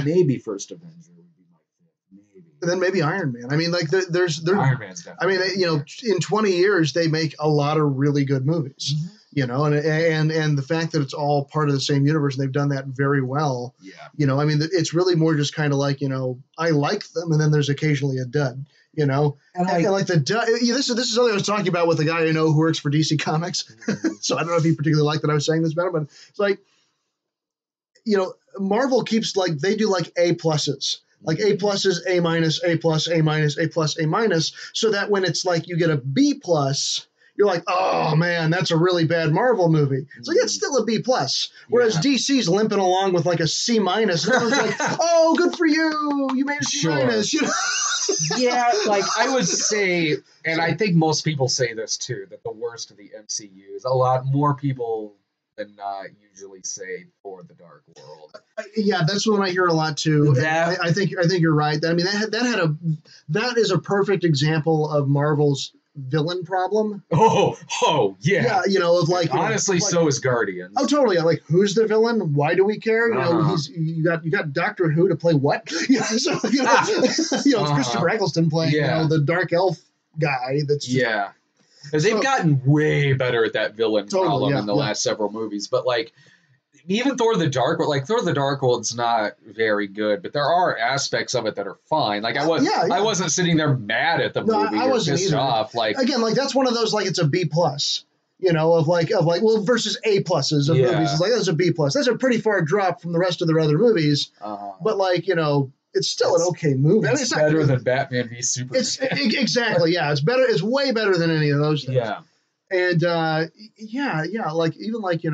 Maybe First Avenger would be my 5th. Maybe. And then maybe Iron Man. I mean, like there's Iron Man's definitely. I mean, in 20 years they make a lot of really good movies. Mm-hmm. And the fact that it's all part of the same universe and they've done that very well. Yeah. I mean, it's really more just kind of like, I like them and then there's occasionally a dud, And like the dud, this is something I was talking about with a guy I know who works for DC Comics. Mm-hmm. So I don't know if he particularly liked that I was saying this about him, but it's like, Marvel keeps like, they do like A pluses. Like A pluses, A minus, A plus, A minus, A plus, A minus, so that when it's like you get a B plus, you're like, oh man, that's a really bad Marvel movie. It's like, it's still a B plus. Whereas DC's limping along with like a C minus. And everyone's like, oh, good for you. You made a C minus. Yeah, like I would say, and I think most people say this too, that the worst of the MCU is a lot more people than not usually say For the Dark World. Yeah, that's one I hear a lot too. I think you're right. I mean, that is a perfect example of Marvel's villain problem. Oh yeah. Yeah, of like honestly, so is Guardians. Oh, totally. Like, who's the villain? Why do we care? You got Doctor Who to play what? It's Christopher Eccleston playing the dark elf guy. That's just, they've gotten way better at that villain problem in the last several movies, but like. Even Thor the Dark World, like Thor the Dark World's not very good, but there are aspects of it that are fine. Like I wasn't sitting there mad at the movie or pissed off. Like again, like that's one of those like it's a B plus, of like well versus A pluses of movies. It's like that's a B plus. That's a pretty far drop from the rest of their other movies. But like it's still an okay movie. It's better than Batman v Superman. It's exactly It's better. It's way better than any of those things. Yeah. And like even like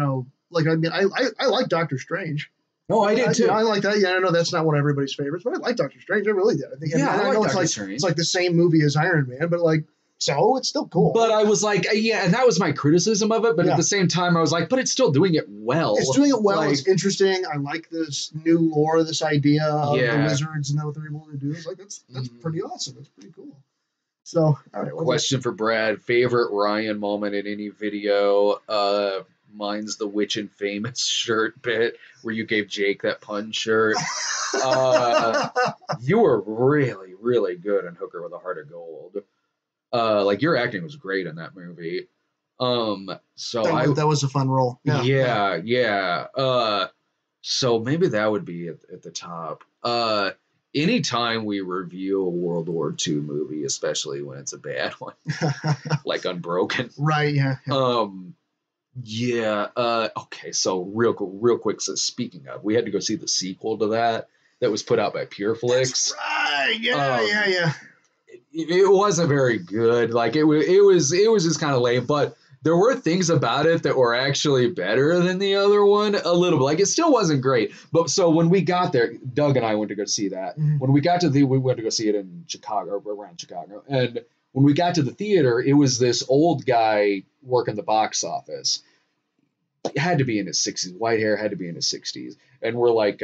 Like, I mean, I like Doctor Strange. Oh, I did too. I like that. Yeah, I know that's not one of everybody's favorites, but I like Doctor Strange. I really did. I think. I know it's like the same movie as Iron Man, but like, so it's still cool. But I was like, and that was my criticism of it. But at the same time, I was like, but it's still doing it well. It's doing it well. Like, it's interesting. I like this new lore, this idea of the wizards and what they're able to do. It's like that's pretty awesome. That's pretty cool. So, all right. Question for Brad: favorite Ryan moment in any video? Mine's the Witch and Famous shirt bit where you gave Jake that pun shirt. You were really, really good in Hooker with a Heart of Gold. Like your acting was great in that movie. So that was a fun role. Yeah. So maybe that would be at the top. Anytime we review a World War II movie, especially when it's a bad one, like Unbroken. Right. Yeah. Okay. So real quick. So speaking of, we had to go see the sequel to that was put out by PureFlix. That's right. Yeah. It wasn't very good. Like it was just kind of lame. But there were things about it that were actually better than the other one a little bit. Like it still wasn't great. But so when we got there, Doug and I went to go see that. Mm-hmm. When we got to we went to go see it in Chicago, around Chicago, and. When we got to the theater, it was this old guy working the box office. He had to be in his 60s. White hair, had to be in his 60s. And we're like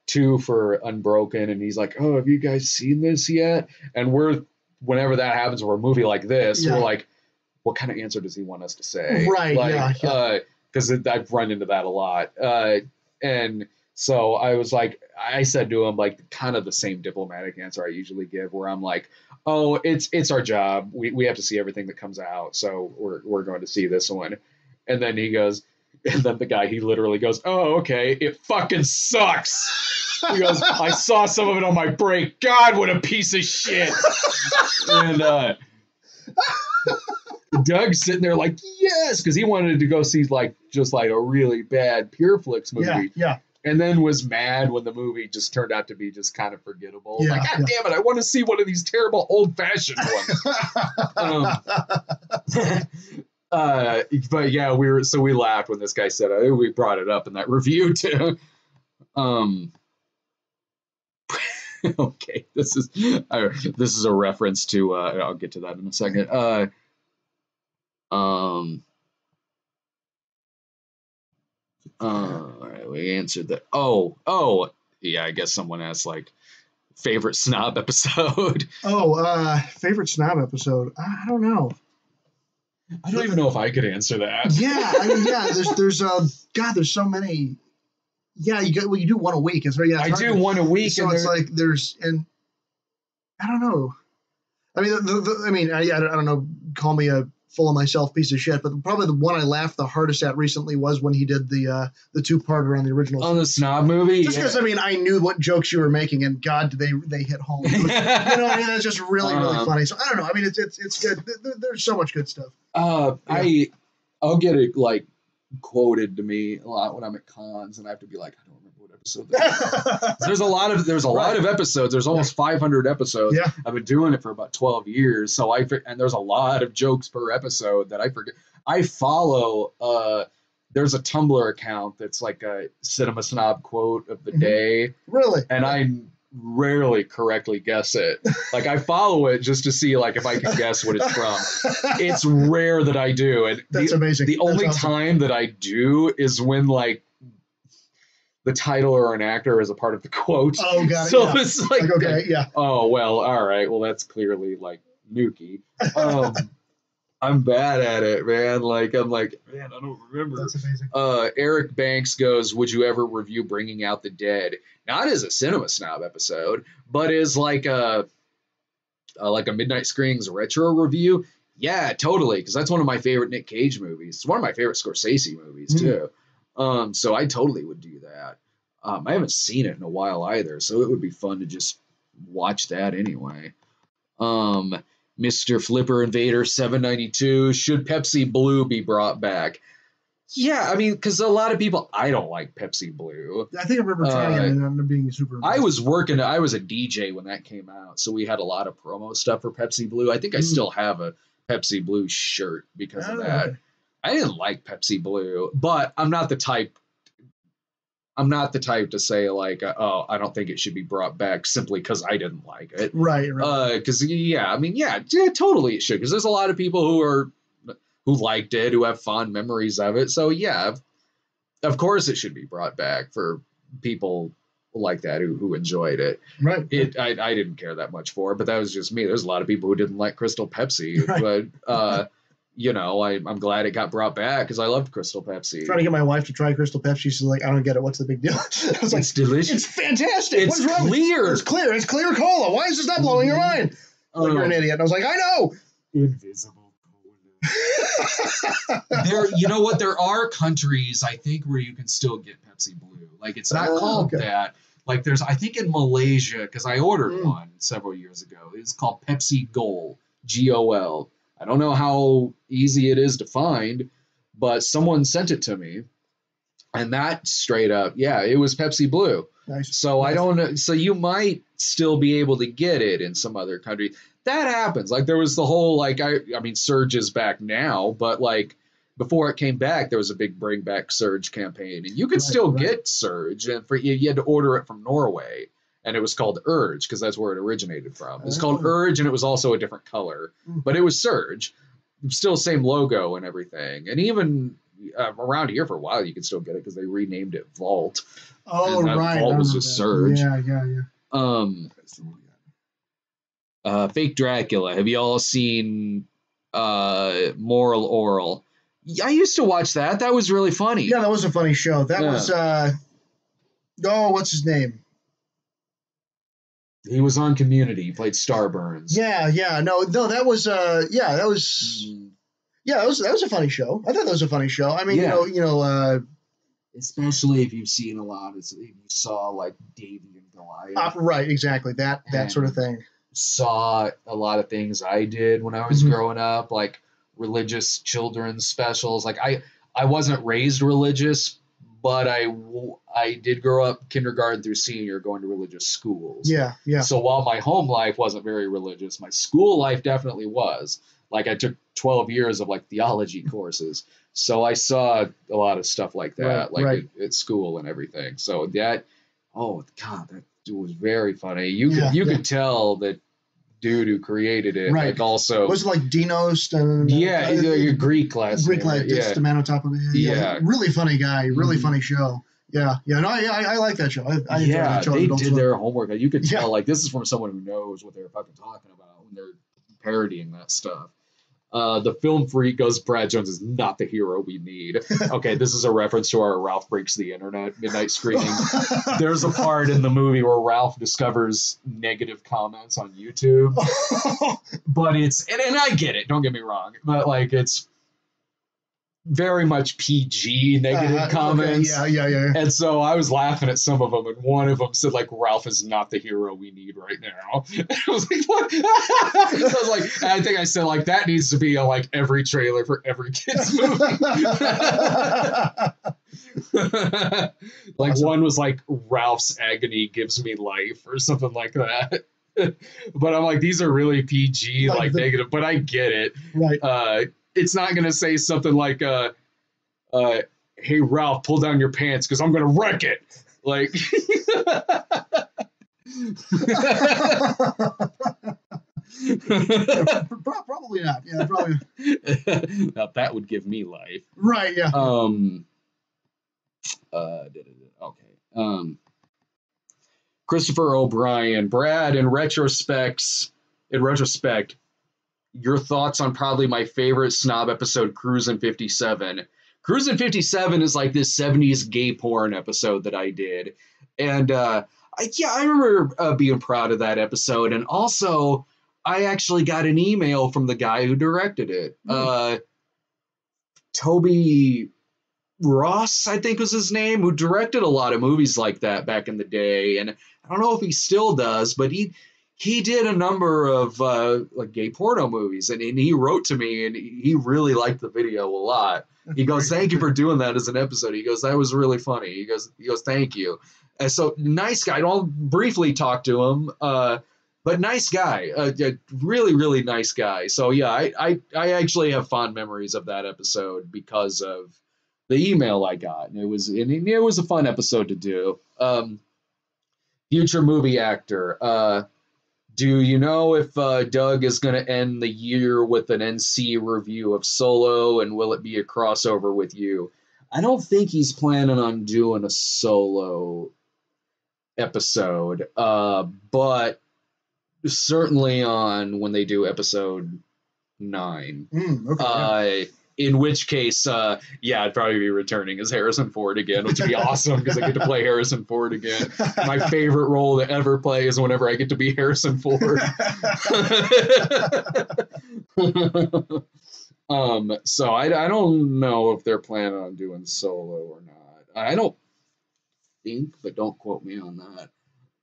2 for Unbroken. And he's like, oh, have you guys seen this yet? And whenever that happens for a movie like this, we're like, what kind of answer does he want us to say? Right, because I've run into that a lot. And so I was like, I said to him, like, kind of the same diplomatic answer I usually give, where I'm like, oh, it's our job. We have to see everything that comes out. So we're going to see this one. And then he goes, and then the guy, he literally goes, oh, okay, it fucking sucks. He goes, I saw some of it on my break. God, what a piece of shit. And Doug's sitting there like, yes, because he wanted to go see like just like a really bad PureFlix movie. Yeah. And then was mad when the movie just turned out to be just kind of forgettable. Yeah, like, God damn it, I want to see one of these terrible old-fashioned ones. But yeah, we laughed when this guy said it. We brought it up in that review too. Okay, this is a reference to. I'll get to that in a second. All right, we answered that. Oh, yeah. I guess someone asked like favorite snob episode. Favorite snob episode. I don't know. I don't even know if I could answer that. Yeah, I mean, yeah. There's so many. Yeah, you do one a week. It's very. Yeah, I do one a week, so it's like and I don't know. I mean, I don't know. Call me a full of myself piece of shit, but probably the one I laughed the hardest at recently was when he did the two-parter on the original. On the snob movie? Just because, I mean, I knew what jokes you were making, and God, they hit home. You know what I mean? That's just really, really funny. So, I don't know. I mean, it's good. There's so much good stuff. I'll get it, like, quoted to me a lot when I'm at cons, and I have to be like, I don't remember what episode that is. There's a lot of episodes. There's almost 500 episodes. Yeah. I've been doing it for about 12 years, so and there's a lot of jokes per episode that I forget. I follow there's a Tumblr account that's like a Cinema Snob quote of the day. Really? And I rarely correctly guess it. Like, I follow it just to see like if I can guess what it's from. It's rare that I do. And that's amazing. The only time that I do is when like the title or an actor is a part of the quote. Oh, got it. So yeah. it's like okay, yeah. Oh, well, all right. Well, that's clearly like Nuki. I'm bad at it, man. Like, I'm like, man, I don't remember. That's amazing. Eric Banks goes, would you ever review Bringing Out the Dead? Not as a Cinema Snob episode, but as like a Midnight Screenings retro review. Yeah, totally. Because that's one of my favorite Nick Cage movies. It's one of my favorite Scorsese movies too. So I totally would do that. I haven't seen it in a while either, so it would be fun to just watch that anyway. Mr. Flipper Invader 792, should Pepsi Blue be brought back? Yeah, I mean, because a lot of people, I don't like Pepsi Blue. I think I remember trying it and I'm being super impressed. I was a DJ when that came out, so we had a lot of promo stuff for Pepsi Blue. I think I still have a Pepsi Blue shirt because of that. Okay. I didn't like Pepsi Blue, but I'm not the type to say like, oh, I don't think it should be brought back simply because I didn't like it. Right. Because totally it should. Because there's a lot of people who liked it, who have fond memories of it. So yeah, of course it should be brought back for people like that who enjoyed it. Right. I didn't care that much for it, but that was just me. There's a lot of people who didn't like Crystal Pepsi, right. But I'm glad it got brought back because I loved Crystal Pepsi. Trying to get my wife to try Crystal Pepsi, she's like, I don't get it. What's the big deal? I was like, it's delicious. It's fantastic. It's clear. It's clear. It's clear cola. Why is this not blowing your mind? Like, you're an idiot. And I was like, I know. Invisible cola. You know what? There are countries, I think, where you can still get Pepsi Blue. Like, it's not called that. Like, there's, I think in Malaysia, because I ordered one several years ago. It's called Pepsi Gol, Gol. I don't know how easy it is to find, but someone sent it to me, and that straight up, yeah, it was Pepsi Blue. Nice. So I don't know. So you might still be able to get it in some other country. That happens. Like there was the whole I mean, Surge is back now, but like before it came back, there was a big Bring Back Surge campaign, and you could still get Surge, and you had to order it from Norway. And it was called Urge because that's where it originated from. It's called Urge, and it was also a different color. But it was Surge. Still same logo and everything. And even around here for a while, you could still get it because they renamed it Vault. Oh, right. Vault was just Surge. Yeah. Fake Dracula. Have you all seen Moral Oral? I used to watch that. That was really funny. Yeah, that was a funny show. That was, what's his name? He was on Community. He played Starburns. Yeah. No, that was that was a funny show. I thought that was a funny show. I mean, especially if you've seen a lot of, if you saw like Davey and Goliath. Right, exactly. That sort of thing. Saw a lot of things I did when I was growing up, like religious children's specials. Like I wasn't raised religious, but I did grow up kindergarten through senior going to religious schools. Yeah, yeah. So while my home life wasn't very religious, my school life definitely was. Like I took 12 years of like theology courses. So I saw a lot of stuff like that, at school and everything. So that, oh God, that was very funny. You could tell that dude who created it, like also was it like Dinos and your Greek lesson. Greek like Stemanotop. Yeah, really funny guy, really funny show. Yeah. No, I like that show. I enjoy that show. They did their homework. You could tell like this is from someone who knows what they're fucking talking about when they're parodying that stuff. The film freak goes, Brad Jones is not the hero we need. Okay, this is a reference to our Ralph Breaks the Internet midnight screening. There's a part in the movie where Ralph discovers negative comments on YouTube. But it's, and I get it, don't get me wrong, but like it's very much PG negative comments. Okay, yeah. And so I was laughing at some of them, and one of them said, like, Ralph is not the hero we need right now. And I was like, what? So I was like, I think I said, like, that needs to be on, like, every trailer for every kid's movie. Like, awesome. One was like, Ralph's agony gives me life, or something like that. But I'm like, these are really PG, like negative, but I get it. Right. It's not going to say something like, hey, Ralph, pull down your pants because I'm going to wreck it. Like, probably not. Yeah, probably. Now that would give me life. Right, yeah. Okay. Christopher O'Brien, Brad, in retrospect, your thoughts on probably my favorite snob episode, Cruisin' 57. Cruisin' 57 is like this 70s gay porn episode that I did. And I remember being proud of that episode. And also, I actually got an email from the guy who directed it. Toby Ross, I think was his name, who directed a lot of movies like that back in the day. And I don't know if he still does, but he did a number of like gay porno movies, and he wrote to me, and he really liked the video a lot. He goes, "Thank you for doing that as an episode." He goes, "That was really funny." He goes, "Thank you." And so nice guy. I'll briefly talk to him, but nice guy, really, really nice guy. So yeah, I actually have fond memories of that episode because of the email I got, and it was a fun episode to do. Future movie actor. Do you know if Doug is going to end the year with an NC review of Solo, and will it be a crossover with you? I don't think he's planning on doing a Solo episode, but certainly on when they do episode 9. Okay. In which case, I'd probably be returning as Harrison Ford again, which would be awesome because I get to play Harrison Ford again. My favorite role to ever play is whenever I get to be Harrison Ford. So I don't know if they're planning on doing Solo or not. I don't think, but don't quote me on that.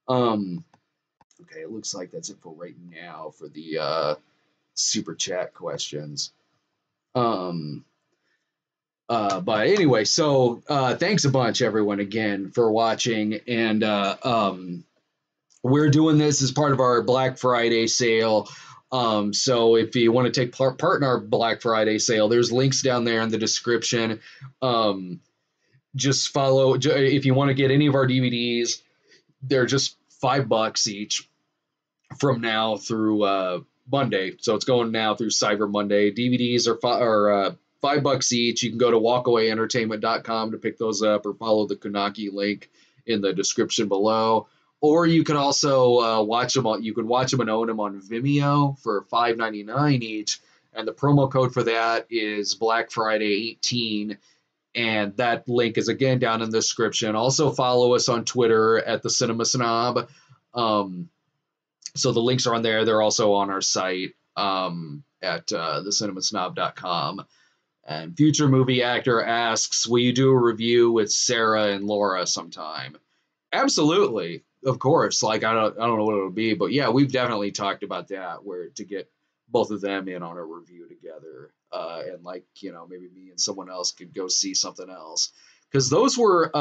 Okay, it looks like that's it for right now for the super chat questions. But anyway, so thanks a bunch, everyone, again, for watching. And we're doing this as part of our Black Friday sale. So if you want to take part in our Black Friday sale, there's links down there in the description. Just follow. If you want to get any of our DVDs, they're just $5 each from now through Monday. So it's going now through Cyber Monday. DVDs are $5 each. You can go to walkawayentertainment.com to pick those up, or follow the Kunaki link in the description below. Or you can also watch them and own them on Vimeo for $5.99 each. And the promo code for that is Black Friday 18. And that link is again down in the description. Also follow us on Twitter at the Cinema Snob. So the links are on there. They're also on our site at thecinemasnob.com. And Future Movie Actor asks, will you do a review with Sarah and Laura sometime? Absolutely, of course. Like, I don't know what it'll be, but yeah, we've definitely talked about that, where to get both of them in on a review together, and like, you know, maybe me and someone else could go see something else, because those were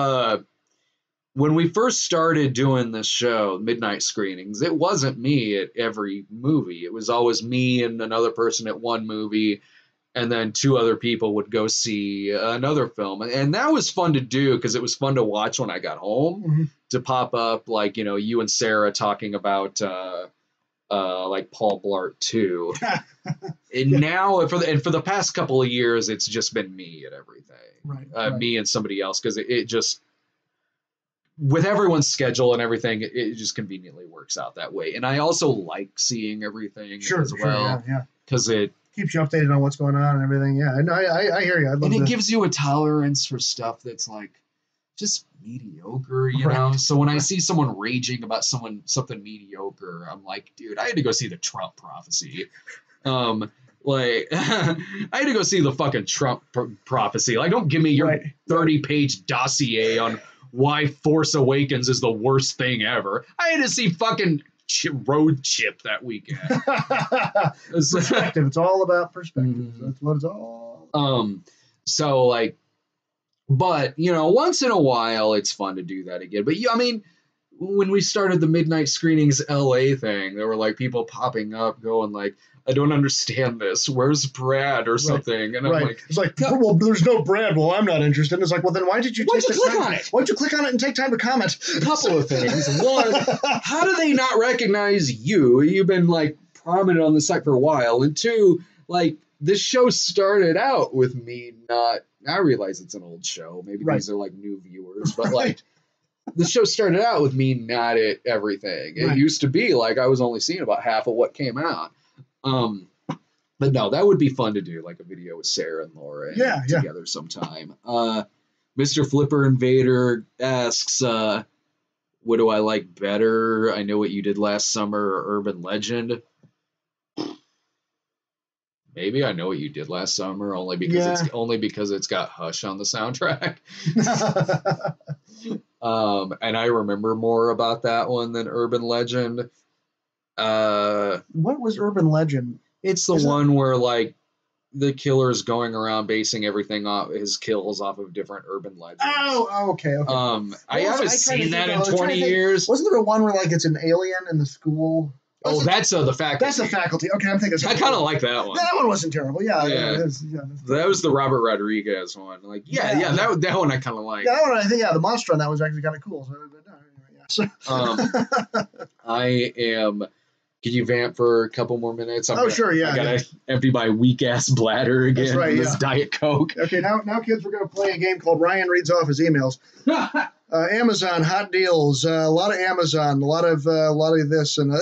when we first started doing this show, midnight screenings. It wasn't me at every movie. It was always me and another person at one movie, and then two other people would go see another film. And that was fun to do because it was fun to watch when I got home, to pop up, like, you know, you and Sarah talking about like Paul Blart 2. And now for the past couple of years, it's just been me at everything. Right. Me and somebody else, because it just, with everyone's schedule and everything, it just conveniently works out that way. And I also like seeing everything as well. Because it keeps you updated on what's going on and everything. Yeah, and I hear you. And it gives you a tolerance for stuff that's like just mediocre, you know? So when I see someone raging about something mediocre, I'm like, dude, I had to go see the Trump prophecy. Like, I had to go see the fucking Trump prophecy. Like, don't give me your 30-page dossier on why Force Awakens is the worst thing ever. I had to see fucking Road Chip that weekend. Perspective. It's all about perspective. That's what it's all about. So, like, but, you know, once in a while, it's fun to do that again. But, yeah, I mean, when we started the Midnight Screenings LA thing, there were, like, people popping up going, like, I don't understand this. Where's Brad or something? And I'm like, it's like, well, there's no Brad. Well, I'm not interested. And it's like, well, then why'd you click on it? Why'd you click on it and take time to comment? A couple of things. One, how do they not recognize you? You've been, like, prominent on the site for a while. And two, like, this show started out with me not, I realize it's an old show. Maybe these are, like, new viewers. But, like, the show started out with me not at everything. It used to be, like, I was only seeing about half of what came out. But no, that would be fun to do, like a video with Sarah and Laura together sometime. Mr. Flipper Invader asks, what do I like better? I Know What You Did Last Summer or Urban Legend? Maybe I Know What You Did Last Summer, only because it's got Hush on the soundtrack. And I remember more about that one than Urban Legend. What was Urban Legend? It's the one where, like, the killer's going around basing everything off his kills off of different urban legends. Oh, okay. I haven't seen that in 20 years. Wasn't there one where, like, it's an alien in the school? Oh, that's the Faculty. That's the Faculty. Okay, I'm thinking. I kind of like that one. That one wasn't terrible. Yeah. That was the Robert Rodriguez one. Like, that one I kind of like. Yeah, that one I think. Yeah, the monster on that was actually kind of cool. I am. Can you vamp for a couple more minutes? Sure, yeah. I gotta empty my weak ass bladder again. That's right, this Diet Coke. Okay, now, kids, we're gonna play a game called Ryan Reads Off His Emails. Amazon hot deals, a lot of Amazon, a lot of this and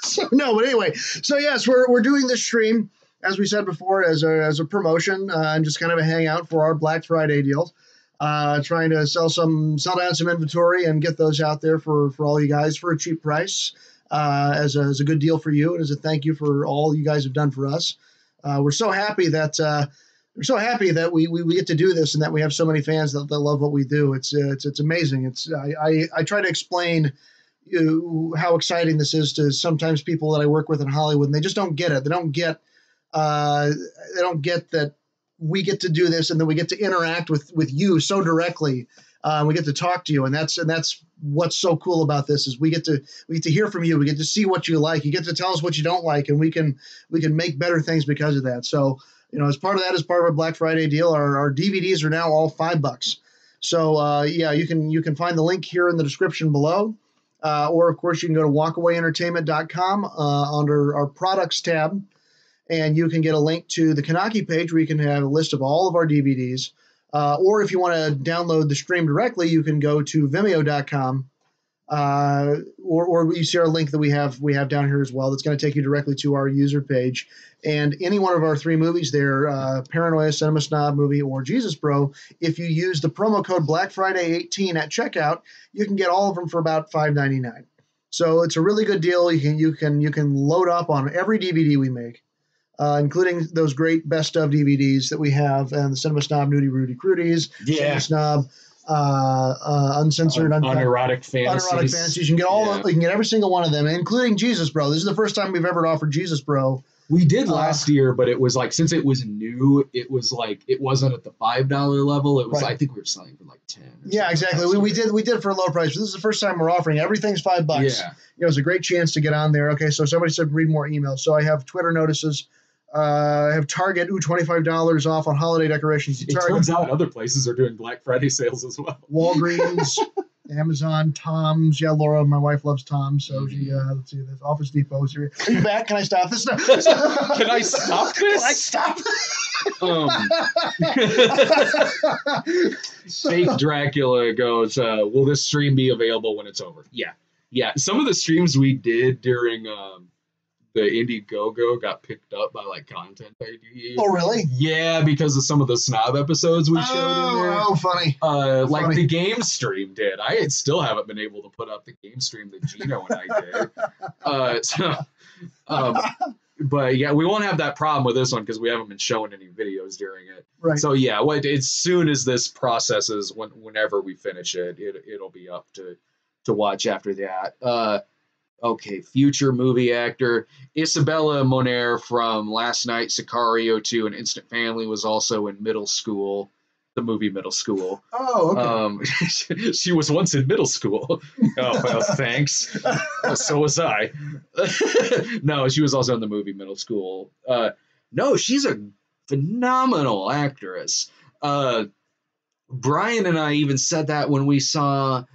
so no, but anyway. So yes, we're doing this stream as we said before as a promotion and just kind of a hangout for our Black Friday deals. Trying to sell down some inventory and get those out there for all you guys for a cheap price. As a good deal for you and as a thank you for all you guys have done for us. We're so happy that we get to do this and that we have so many fans that love what we do. It's amazing. I try to explain how exciting this is to sometimes people that I work with in Hollywood, and they just don't get it. They don't get that we get to do this and that we get to interact with you so directly. We get to talk to you, and that's what's so cool about this is we get to hear from you. We get to see what you like. You get to tell us what you don't like, and we can make better things because of that. So, you know, as part of our Black Friday deal, our DVDs are now all $5. So you can find the link here in the description below, or of course you can go to walkawayentertainment.com under our products tab, and you can get a link to the Kanaki page where you can have a list of all of our DVDs. Or if you want to download the stream directly, you can go to Vimeo.com, or you see our link that we have down here as well. That's going to take you directly to our user page. And any one of our 3 movies there, Paranoia, Cinema Snob Movie, or Jesus Bro, if you use the promo code Black Friday 18 at checkout, you can get all of them for about $5.99. So it's a really good deal. You can load up on every DVD we make. including those great best of DVDs that we have, and the Cinema Snob Nudie Rudy Crudies, Cinema Snob, Uncensored, Unerotic Fantasies. Unerotic Fantasies. You can get you can get every single one of them, including Jesus Bro. This is the first time we've ever offered Jesus Bro. We did last year, but it was like, since it was new, it was like, it wasn't at the $5 level. It was, I think we were selling for like 10. Yeah, exactly. We did for a low price. But this is the first time we're offering. Everything's $5. Yeah. It was a great chance to get on there. Okay, so somebody said read more emails. So I have Twitter notices. I have Target, $25 off on holiday decorations. It turns out other places are doing Black Friday sales as well. Walgreens, Amazon, Tom's. Yeah, Laura, my wife, loves Tom's. So she, let's see, this Office Depot. Are you back? Can I stop this? Can I stop this? Can I stop? Fake Dracula goes, will this stream be available when it's over? Yeah. Some of the streams we did during the Indiegogo got picked up by like Content ID. Oh, really? Yeah, because of some of the Snob episodes we showed in there. Oh, funny. Like the game stream did. I still haven't been able to put up the game stream that Gino and I did. But yeah, we won't have that problem with this one because we haven't been showing any videos during it. Right. So yeah, as soon as this processes, whenever we finish it, it'll be up to watch after that. Okay, future movie actor. Isabella Moner from last night, Sicario 2, and Instant Family was also in Middle School, the movie Middle School. Oh, okay. She was once in middle school. Oh, well, thanks. So was I. No, she was also in the movie Middle School. No, she's a phenomenal actress. Brian and I even said that when we saw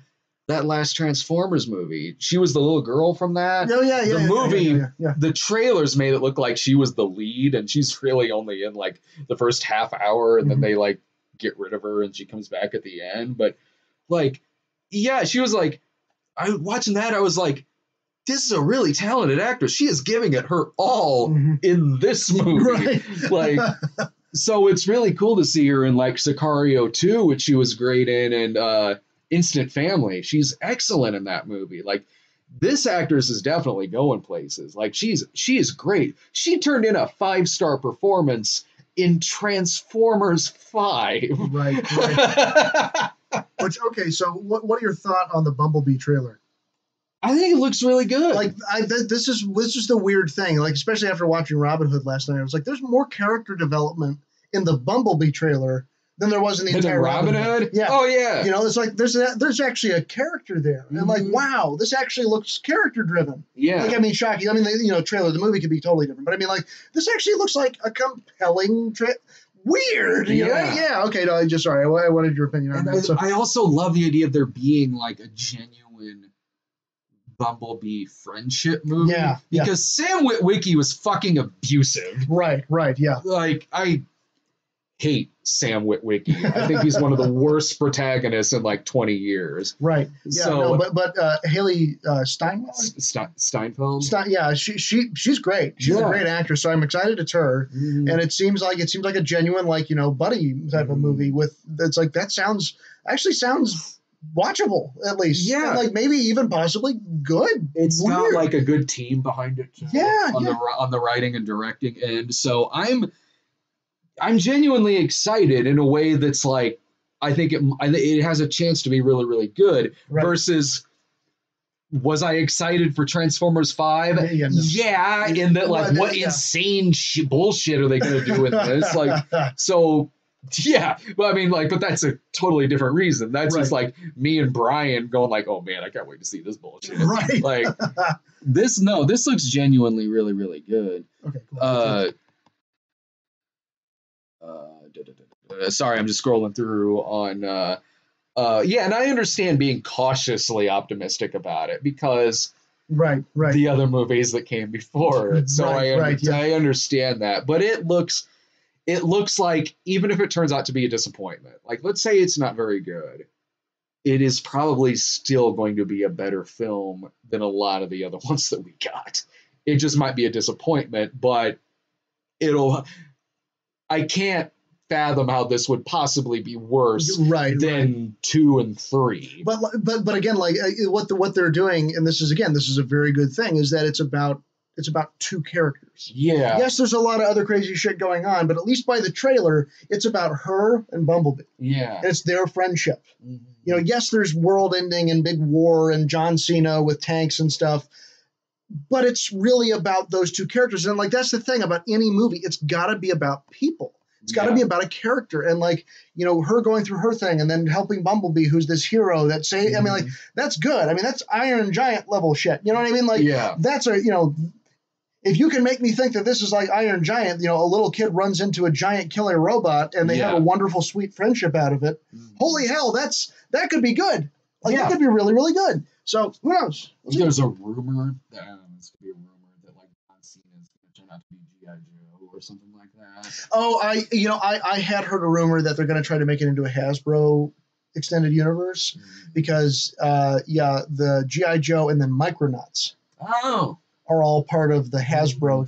that last Transformers movie. She was the little girl from that. Oh, yeah. The movie, the trailers made it look like she was the lead, and she's really only in like the first half hour, and then they like get rid of her and she comes back at the end. But like, yeah, she was like, watching that, I was like, this is a really talented actress. She is giving it her all in this movie. Right. Like, so it's really cool to see her in like Sicario 2, which she was great in, and Instant Family. She's excellent in that movie. Like, this actress is definitely going places. Like, she is great. She turned in a 5-star performance in Transformers 5. Right. Which, okay, so what are your thoughts on the Bumblebee trailer? I think it looks really good. Like, this is the weird thing. Like, especially after watching Robin Hood last night, I was like, there's more character development in the Bumblebee trailer than there was in the entire Robin Hood. Yeah. Oh yeah. You know, it's like there's actually a character there, and like, wow, this actually looks character driven. Yeah. Like, I mean, shocking. I mean, trailer. The movie could be totally different, but I mean, like, this actually looks like a compelling weird. You know? Yeah. Okay. No, sorry. I wanted your opinion on that. I also love the idea of there being like a genuine Bumblebee friendship movie. Yeah. Because Sam Witwicky was fucking abusive. Right. Yeah. Like, I hate Sam Witwicky. I think he's one of the worst protagonists in like 20 years. Right. Yeah. So, no, but Haley Steinfeld. Steinfeld. She's great. She's a great actress. So I'm excited it's her. And it seems like a genuine, like, buddy type of movie with. It's like that sounds watchable, at least. Yeah. And like maybe even possibly good. It's got like a good team behind it too. Yeah. On the writing and directing end. So I'm genuinely excited in a way that's like, I think it has a chance to be really, really good. Right. Versus, was I excited for Transformers 5? Yeah, in that, like, what insane bullshit are they going to do with this? Like, so, yeah. But I mean, like, but that's a totally different reason. That's just like me and Brian going like, oh man, I can't wait to see this bullshit. Right. Like, this looks genuinely really, really good. Okay, cool. Sorry, I'm just scrolling through on and I understand being cautiously optimistic about it because the other movies that came before it. So I understand that. But it looks like, even if it turns out to be a disappointment, like, let's say it's not very good, it is probably still going to be a better film than a lot of the other ones that we got. It just might be a disappointment, but I can't fathom how this would possibly be worse than 2 and 3. But again, like what they're doing, and this is a very good thing, is that it's about it's about two characters. Yeah. Yes, there's a lot of other crazy shit going on, but at least by the trailer, it's about her and Bumblebee. Yeah. And it's their friendship. Mm-hmm. You know, yes, there's world ending and big war and John Cena with tanks and stuff, but it's really about those two characters. And like, that's the thing about any movie. It's got to be about people. It's got to be about a character, and like, you know, her going through her thing and then helping Bumblebee, who's this hero that I mean, like, that's good. I mean, that's Iron Giant level shit. You know what I mean? Like, that's a, you know, if you can make me think that this is like Iron Giant, you know, a little kid runs into a giant killer robot and they have a wonderful, sweet friendship out of it. Holy hell, that could be good. Like, that could be really, really good. So who knows? There's a rumor that this could be a rumor that like John Cena is going to turn out to be G.I. Joe or something like that. Oh, I had heard a rumor that they're going to try to make it into a Hasbro extended universe because the G.I. Joe and then Micronauts are all part of the Hasbro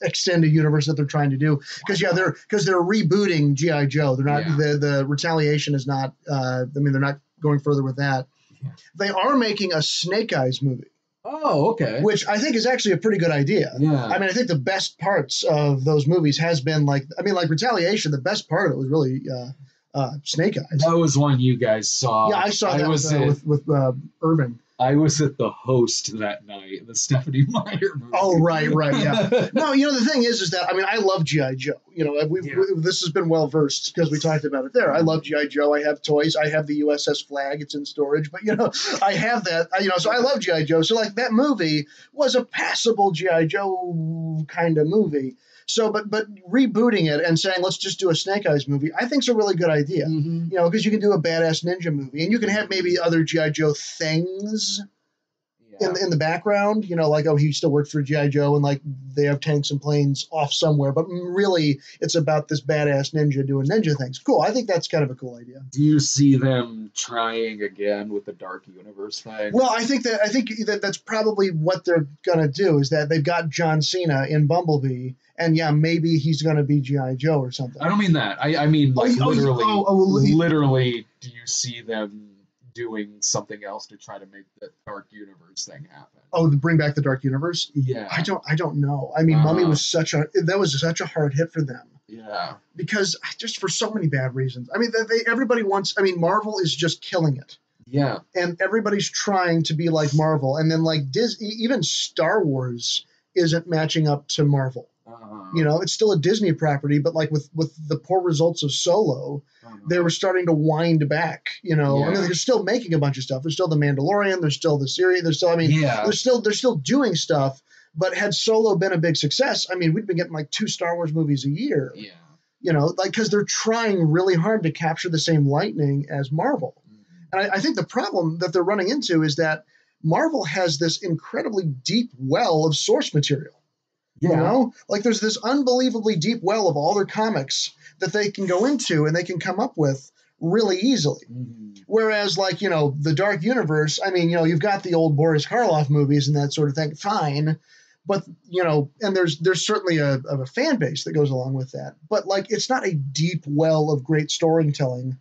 extended universe that they're trying to do because they're rebooting G.I. Joe. They're not the Retaliation is not. I mean, they're not going further with that. Yeah. They are making a Snake Eyes movie. Oh, okay. Which I think is actually a pretty good idea. Yeah. I mean, I think the best parts of those movies has been like Retaliation. The best part of it was really Snake Eyes. That was one you guys saw. Yeah, I saw that with Irving. I was at the host that night, the Stephanie Meyer movie. Oh, right, yeah. No, you know, the thing is that, I mean, I love G.I. Joe. You know, this has been well-versed because we talked about it there. I love G.I. Joe. I have toys. I have the USS Flag. It's in storage. But, you know, I have that. You know, so I love G.I. Joe. So, like, that movie was a passable G.I. Joe kind of movie. So, but rebooting it and saying, let's just do a Snake Eyes movie, I think is a really good idea. Mm-hmm. You know, because you can do a badass ninja movie and you can have maybe other G.I. Joe things in the background, you know, like, oh, he still works for G.I. Joe and like they have tanks and planes off somewhere. But really, it's about this badass ninja doing ninja things. Cool. I think that's kind of a cool idea. Do you see them trying again with the Dark Universe thing? Well, I think that's probably what they're going to do is that they've got John Cena in Bumblebee. And maybe he's going to be G.I. Joe or something. I don't mean that. I mean, like, literally, do you see them doing something else to try to make the Dark Universe thing happen? Oh, to bring back the Dark Universe? Yeah. I don't know. I mean, Mummy was such a hard hit for them. Yeah. Because just for so many bad reasons. I mean, everybody wants. I mean, Marvel is just killing it. Yeah. And everybody's trying to be like Marvel, and then like Disney, even Star Wars isn't matching up to Marvel. You know, it's still a Disney property, but like with the poor results of Solo, they were starting to wind back. You know, I mean, they're still making a bunch of stuff. There's still the Mandalorian. There's still the series. There's still, they're still doing stuff. But had Solo been a big success, I mean, we'd been getting like 2 Star Wars movies a year. Yeah. You know, like because they're trying really hard to capture the same lightning as Marvel. Mm-hmm. And I think the problem that they're running into is that Marvel has this incredibly deep well of source material. Yeah. You know, like there's this unbelievably deep well of all their comics that they can go into and they can come up with really easily. Mm-hmm. Whereas, like, you know, the Dark Universe, I mean, you know, you've got the old Boris Karloff movies and that sort of thing. Fine. But, you know, and there's certainly a fan base that goes along with that. But, like, it's not a deep well of great storytelling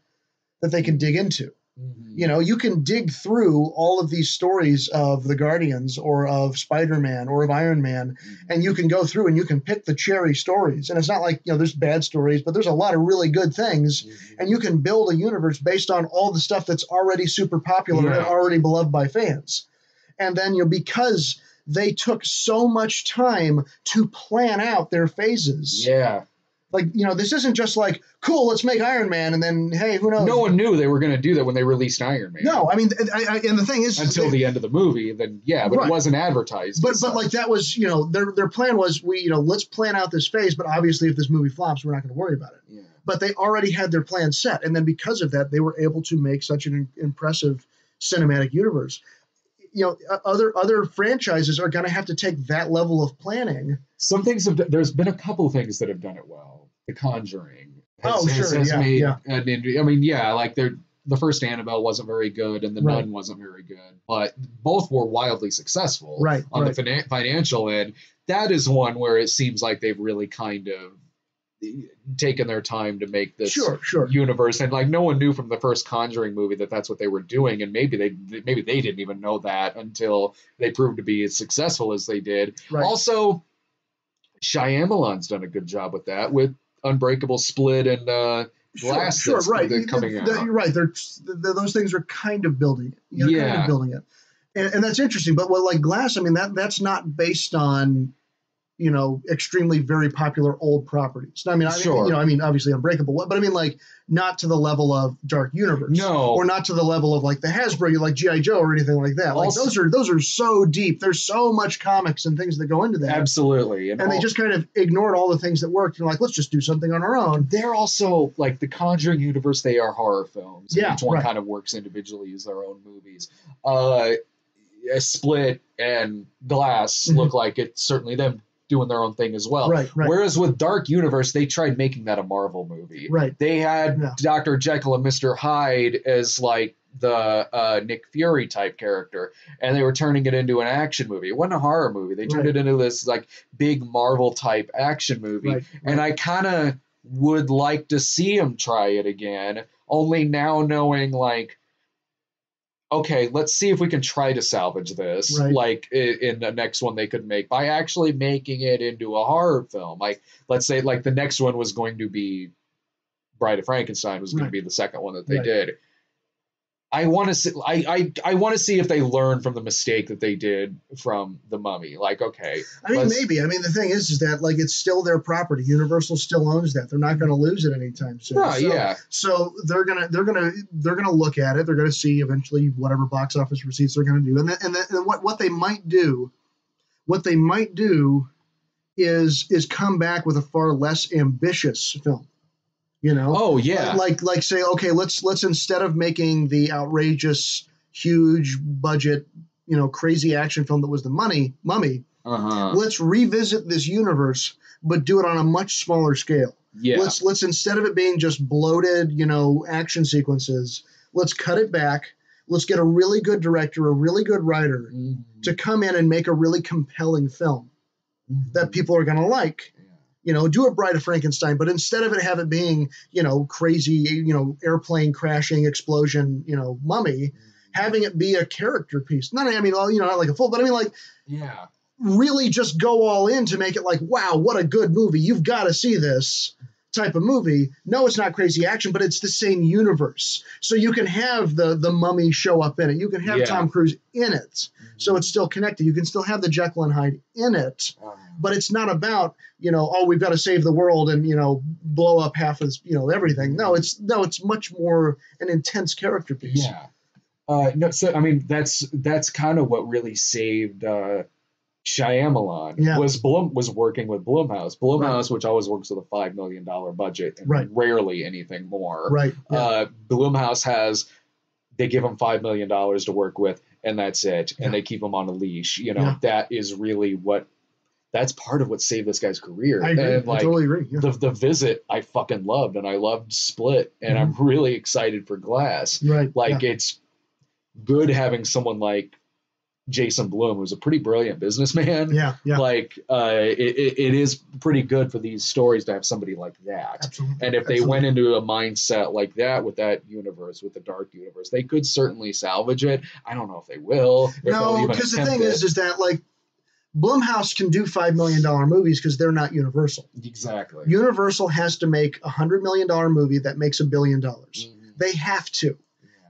that they can dig into. Mm-hmm. You know, you can dig through all of these stories of the Guardians or of Spider-Man or of Iron Man, and you can go through and you can pick the cherry stories. And it's not like, you know, there's bad stories, but there's a lot of really good things. Mm-hmm. And you can build a universe based on all the stuff that's already super popular and already beloved by fans. And then, you know, because they took so much time to plan out their phases. Yeah. Like, you know, this isn't just like, cool, let's make Iron Man, and then, hey, who knows? No one knew they were going to do that when they released Iron Man. No, I mean, and the thing is... Until the end of the movie, then, but it wasn't advertised. But like, that was, you know, their plan was, let's plan out this phase, but obviously if this movie flops, we're not going to worry about it. Yeah. But they already had their plan set, and then because of that, they were able to make such an impressive cinematic universe. You know, other franchises are going to have to take that level of planning. Some things there's been a couple things that have done it well. The Conjuring has made I mean, like the first Annabelle wasn't very good and the Nun wasn't very good, but both were wildly successful on the financial end. That is one where it seems like they've really kind of taken their time to make this sure. universe, and like no one knew from the first Conjuring movie that that's what they were doing, and maybe they didn't even know that until they proved to be as successful as they did. Right. Also, Shyamalan's done a good job with that, with Unbreakable, Split, and Glass. Sure, right. Coming out. You're right. Those things are kind of building it. Kind of building it, and that's interesting. But what, like Glass, I mean, that's not based on, extremely very popular old properties. I mean, obviously Unbreakable, but I mean, like, not to the level of Dark Universe, no, or not to the level of like the Hasbro, like G.I. Joe or anything like that. Like those are so deep. There's so much comics and things that go into that. Absolutely, and they just kind of ignored all the things that worked. And like, let's just do something on our own. They're also like the Conjuring universe. They are horror films. Yeah, each one kind of works individually as their own movies. Split and Glass look like it's certainly them doing their own thing as well. Right. Whereas with Dark Universe, they tried making that a Marvel movie. Right. They had Dr. Jekyll and Mr. Hyde as like the Nick Fury type character, and they were turning it into an action movie. It wasn't a horror movie. They turned it into this like big Marvel type action movie. Right. And I kind of would like to see them try it again, only now knowing like, okay, let's see if we can try to salvage this, like in the next one they could make by actually making it into a horror film. Like, let's say like the next one was going to be Bride of Frankenstein was going to be the second one that they did. I want to see. I want to see if they learn from the mistake that they did from The Mummy. Like, okay, I mean, maybe. I mean, the thing is that like it's still their property. Universal still owns that. They're not going to lose it anytime soon. So they're gonna look at it. They're gonna see eventually whatever box office receipts they're going to do, and then what they might do. What they might do is come back with a far less ambitious film. Like say, okay, let's instead of making the outrageous, huge budget, crazy action film that was The Mummy, let's revisit this universe, but do it on a much smaller scale. Yeah. Let's instead of it being just bloated, action sequences, let's cut it back. Let's get a really good director, a really good writer to come in and make a really compelling film that people are going to like. Do a Bride of Frankenstein, but instead of have it being, crazy, airplane crashing, explosion, mummy, having it be a character piece. Not like a full, but I mean, like, really just go all in to make it like, wow, what a good movie. You've got to see this type of movie. No, it's not crazy action, but it's the same universe. So you can have the mummy show up in it. You can have Tom Cruise in it. So it's still connected. You can still have the Jekyll and Hyde in it, but it's not about, we've got to save the world and, blow up half of, everything. No, it's much more an intense character piece. Yeah. So, I mean, that's kind of what really saved, Shyamalan was working with Blumhouse. Blumhouse, which always works with a $5 million budget and rarely anything more. Blumhouse they give him $5 million to work with, and that's it. And they keep him on a leash. That is really that's part of what saved this guy's career. I agree. And I totally agree. Yeah. The Visit I fucking loved, and I loved Split, and I'm really excited for Glass. It's good having someone like Jason Blum, who's a pretty brilliant businessman. Like, it is pretty good for these stories to have somebody like that. Absolutely. And if they went into a mindset like that with that universe, with the Dark Universe, they could certainly salvage it. I don't know if they will. No, because the thing is that like Blumhouse can do $5 million movies because they're not Universal. Exactly. Universal has to make a $100 million movie that makes $1 billion. They have to.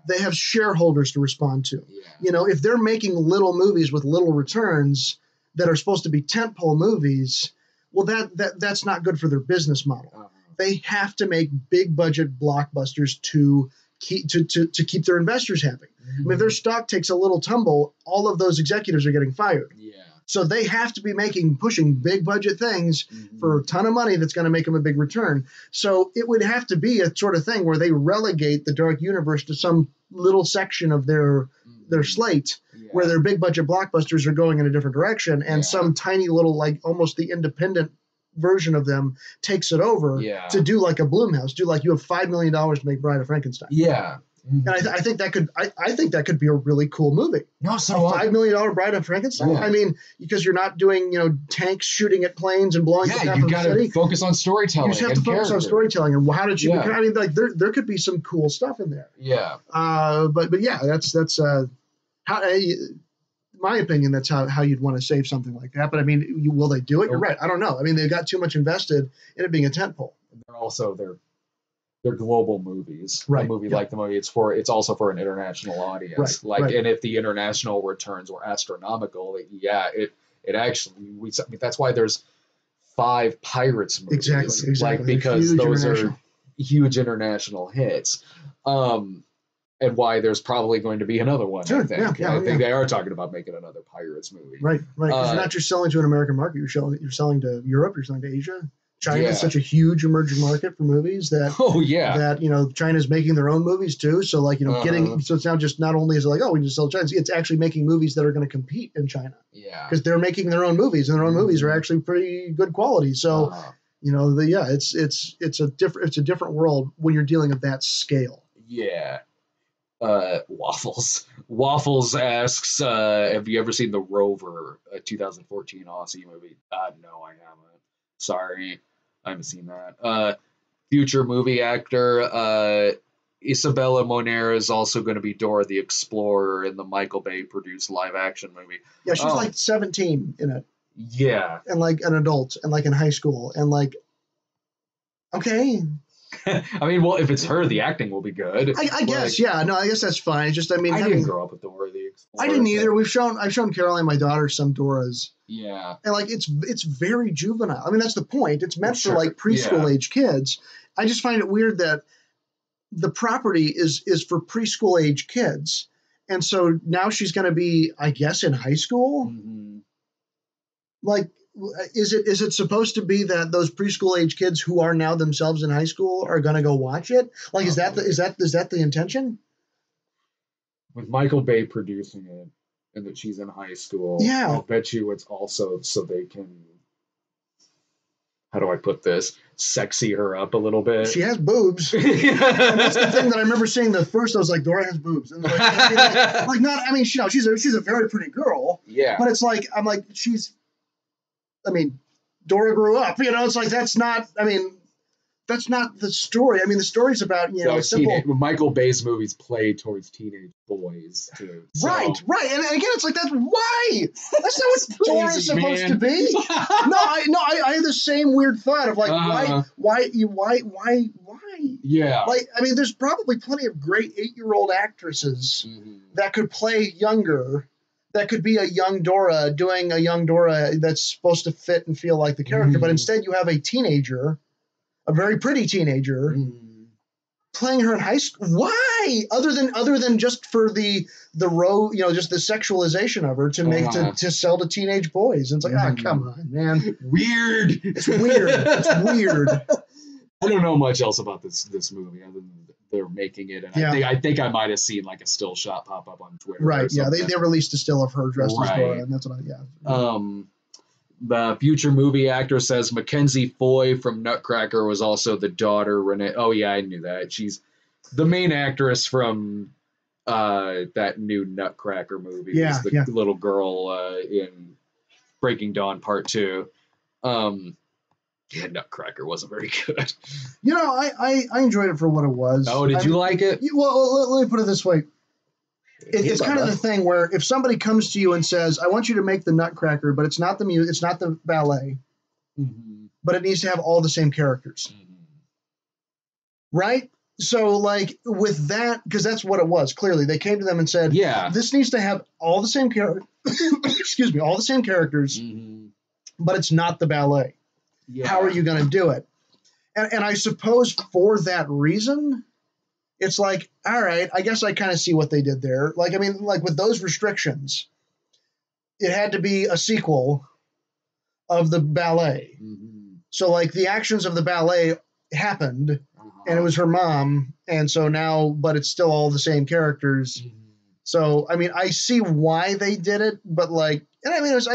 They have shareholders to respond to. If they're making little movies with little returns that are supposed to be tentpole movies, well, that's not good for their business model. They have to make big budget blockbusters to keep their investors happy. I mean, if their stock takes a little tumble, all of those executives are getting fired. So they have to be pushing big budget things for a ton of money that's going to make them a big return. So it would have to be a sort of thing where they relegate the Dark Universe to some little section of their slate where their big budget blockbusters are going in a different direction, and some tiny little, like almost the independent version of them takes it over to do like a Blumhouse. Do like you have $5 million to make Bride of Frankenstein. And I think that could be a really cool movie. No, so a $5 million Bride of Frankenstein. Yeah. I mean, because you're not doing tanks shooting at planes and blowing up you got to focus on storytelling. You just have to focus on storytelling and how did you become. I mean, like there could be some cool stuff in there. Yeah. But yeah, that's how. My opinion, that's how you'd want to save something like that. But I mean, will they do it? You're right. I don't know. I mean, they've got too much invested in it being a tentpole. They're global movies. Right. A movie like the movie, it's also for an international audience. Right. And if the international returns were astronomical, it actually that's why there's 5 Pirates movies. Exactly. Like because those are huge international hits. And why there's probably going to be another one, I think. I think they are talking about making another Pirates movie. Right. Because you're not just selling to an American market. You're selling to Europe. You're selling to Asia. China is such a huge emerging market for movies that China's making their own movies too. So so it's now just not only is it like, oh, we just sell China, it's actually making movies that are going to compete in China. Yeah. Because they're making their own movies and their own movies are actually pretty good quality. So it's a different world when you're dealing with that scale. Yeah. Waffles asks, have you ever seen The Rover, a 2014 Aussie movie? No, I haven't. Sorry, I haven't seen that. Future movie actor, Isabella Moner is also going to be Dora the Explorer in the Michael Bay produced live action movie. Yeah, she's like 17 in it. Yeah. And like an adult and like in high school and like, okay. I mean, well, if it's her, the acting will be good. I guess, yeah. No, I guess that's fine. It's just, I didn't grow up with Dora the Explorer. I didn't either. I've shown Caroline, my daughter, some Doras. Yeah. And like, it's very juvenile. I mean, that's the point. It's meant for like preschool age kids. I just find it weird that the property is for preschool age kids. And so now she's going to be, I guess, in high school. Mm-hmm. Like, is it supposed to be that those preschool age kids who are now themselves in high school are going to go watch it? Like, is that the intention? With Michael Bay producing it and that she's in high school, I bet you it's also so they can, how do I put this, sexy her up a little bit. She has boobs. And that's the thing that I remember seeing the first. I was like, Dora has boobs. And she's a very pretty girl. Yeah. But it's like, I'm like, Dora grew up, it's like, that's not the story. I mean, the story's about, simple. Michael Bay's movies play towards teenage boys too. So. Right. And again, it's like, that's why. That's not what Dora's supposed to be. I had the same weird thought of like, why? Yeah. Like, I mean, there's probably plenty of great 8-year-old actresses that could play younger. That could be a young Dora doing a young Dora that's supposed to fit and feel like the character. But instead you have a teenager, a very pretty teenager, playing her in high school. Why? Other than just for the just the sexualization of her to make to sell to teenage boys. And it's like, come on, man. Weird. It's weird. It's weird. I don't know much else about this movie other than they're making it, and I think I might have seen like a still shot pop up on Twitter. Right? Yeah, they released a still of her dressed as Dora, and that's what The future movie actor says Mackenzie Foy from Nutcracker was also the daughter Renee. Oh yeah, I knew that. She's the main actress from that new Nutcracker movie. Yeah, the little girl in Breaking Dawn Part 2. Yeah, Nutcracker wasn't very good. I enjoyed it for what it was. Oh, did you like it? Well, let me put it this way. It's kind of the thing where if somebody comes to you and says, I want you to make the Nutcracker, but it's not the music, it's not the ballet, but it needs to have all the same characters. Right? So, like, with that, because that's what it was, clearly. They came to them and said, this needs to have all the same characters, all the same characters, but it's not the ballet. Yeah. How are you going to do it? And I suppose for that reason, it's like, all right, I guess I kind of see what they did there. Like, I mean, like with those restrictions, it had to be a sequel of the ballet. So like the actions of the ballet happened and it was her mom. And so now, but it's still all the same characters. So, I mean, I see why they did it, but like, and I mean, it was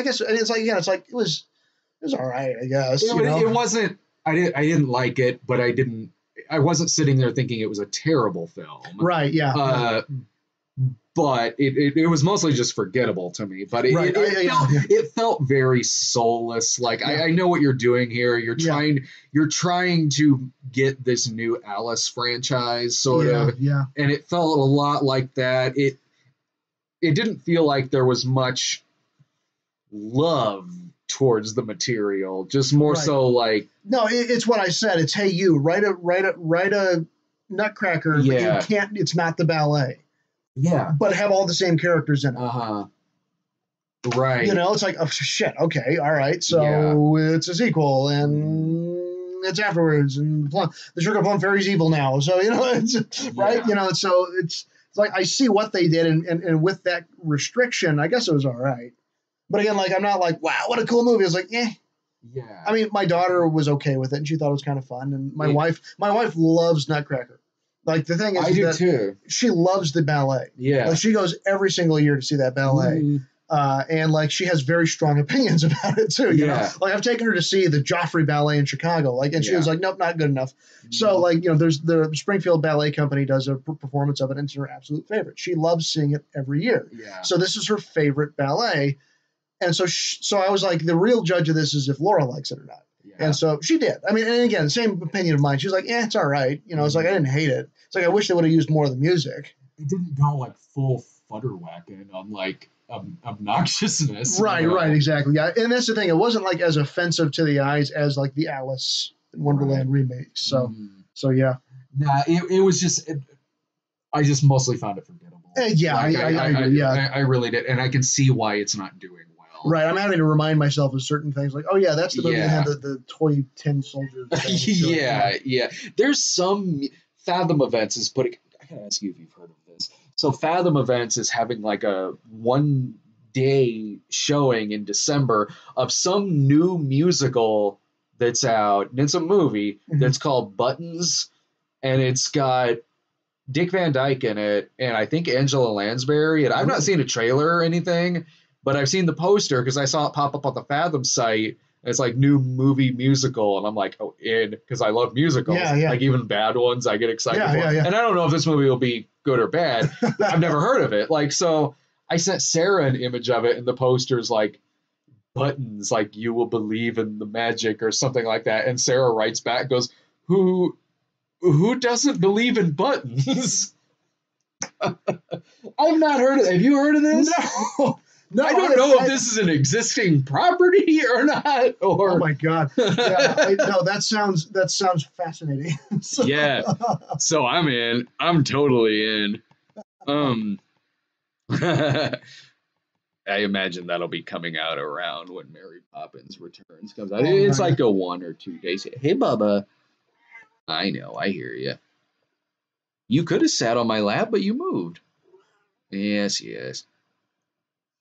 all right, I guess. It wasn't. I didn't like it, but I didn't. I wasn't sitting there thinking it was a terrible film. Right. Yeah. But it was mostly just forgettable to me. But it felt very soulless. Like I know what you're doing here. You're trying to get this new Alice franchise sort of. Yeah. And it felt a lot like that. It didn't feel like there was much love towards the material. Just more so like. No, it's what I said. It's, hey, you write a Nutcracker. Yeah. But you can't. It's not the ballet. Yeah. But have all the same characters in it. Right. You know, it's like, oh, shit, okay, all right. So it's a sequel, and it's afterwards, and the Sugar Plum Fairy's evil now. So, you know, it's right. You know, so it's like I see what they did, and with that restriction, I guess it was all right. But again, like, I'm not like, wow, what a cool movie. I was like, eh. Yeah. I mean, my daughter was okay with it, and she thought it was kind of fun. And my wife loves Nutcracker. Like, the thing is, I do too. She loves the ballet. Yeah. Like, she goes every single year to see that ballet. Mm-hmm. And like, she has very strong opinions about it too. You know? Like, I've taken her to see the Joffrey Ballet in Chicago. Like, and she was like, nope, not good enough. Mm-hmm. So like, you know, there's the Springfield Ballet Company does a performance of it, and it's her absolute favorite. She loves seeing it every year. Yeah. So this is her favorite ballet. And so, so I was like, the real judge of this is if Laura likes it or not. Yeah. And so she did. I mean, and again, same opinion of mine. She was like, it's all right. You know, it's like, I didn't hate it. It's like, I wish they would have used more of the music. It didn't go like full futterwhacking on like obnoxiousness. Right, exactly. Yeah, and that's the thing. It wasn't like as offensive to the eyes as like the Alice in Wonderland remake. So, so yeah. Nah, it was just. I just mostly found it forgettable. Yeah, like, I agree. Yeah, I really did, and I can see why it's not doing well. Right, I'm having to remind myself of certain things, like, oh yeah, that's the movie that had the toy tin soldier. Yeah. There's some Fathom Events is putting. I gotta ask you if you've heard of this. So Fathom Events is having like a 1-day showing in December of some new musical that's out, and it's a movie that's called Buttons, and it's got Dick Van Dyke in it, and I think Angela Lansbury, and I've not seen a trailer or anything, but I've seen the poster because I saw it pop up on the Fathom site. It's like new movie musical, and I'm like, oh, because I love musicals. Yeah. Like even bad ones, I get excited for. Yeah. And I don't know if this movie will be good or bad. I've never heard of it. Like, so I sent Sarah an image of it, and the poster's like Buttons, like you will believe in the magic or something like that. And Sarah writes back, goes, Who doesn't believe in buttons? I've not heard of it. Have you heard of this? No, I don't know if this is an existing property or not. Or oh my god, yeah, no, that sounds fascinating. Yeah, so I'm in. I'm totally in. I imagine that'll be coming out around when Mary Poppins Returns comes out. It's like a 1 or 2 days. Hey, Bubba. I know, I hear you. You could have sat on my lap, but you moved. Yes.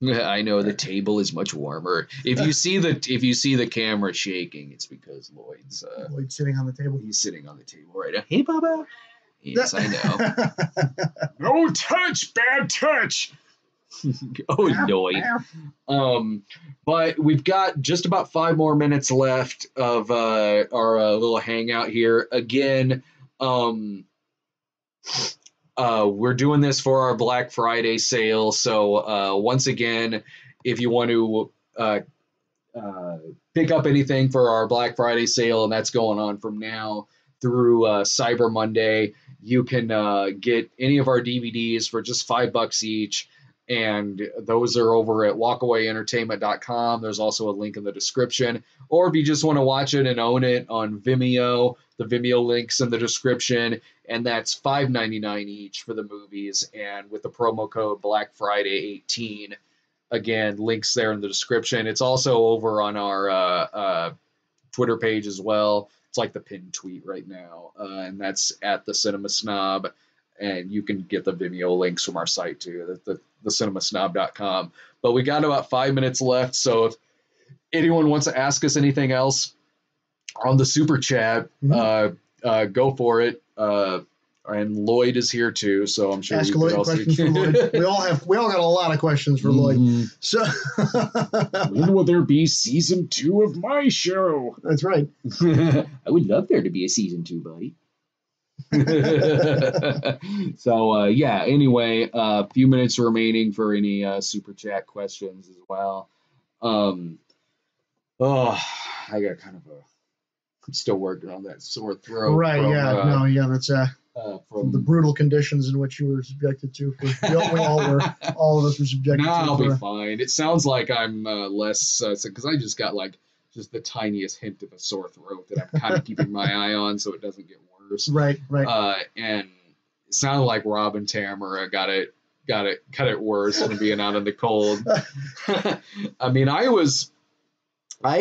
I know the table is much warmer. If you see the camera shaking, it's because Lloyd's sitting on the table. He's sitting on the table right now. Hey, Bubba. Yes, I know. No touch, bad touch. Oh, Lloyd. But we've got just about 5 more minutes left of our little hangout here. Again, we're doing this for our Black Friday sale. So once again, if you want to pick up anything for our Black Friday sale, and that's going on from now through Cyber Monday, you can get any of our DVDs for just $5 each. And those are over at walkaway.entertainment.com. There's also a link in the description. Or if you just want to watch it and own it on Vimeo, the Vimeo link's in the description. And that's $5.99 each for the movies. And with the promo code Black Friday 18, again, links there in the description. It's also over on our Twitter page as well. It's like the pinned tweet right now. And that's at the Cinema Snob. And you can get the Vimeo links from our site too, the cinemasnob.com. But we got about 5 minutes left, so if anyone wants to ask us anything else on the super chat, go for it. And Lloyd is here too, so I'm sure ask Lloyd questions for Lloyd. We all got a lot of questions for Lloyd. So when will there be season 2 of my show? That's right. I would love there to be a season 2, buddy. So yeah, anyway, a few minutes remaining for any super chat questions as well. Oh, I got kind of I'm still working on that sore throat. Right, from, that's from the brutal conditions in which you were subjected to. All of us were subjected to. I'll be fine. It sounds like I'm less, because I just got like just the tiniest hint of a sore throat that I'm kind of keeping my eye on so it doesn't get worse. Right. And it sounded like Rob and Tamara got it worse from being out in the cold. I mean, I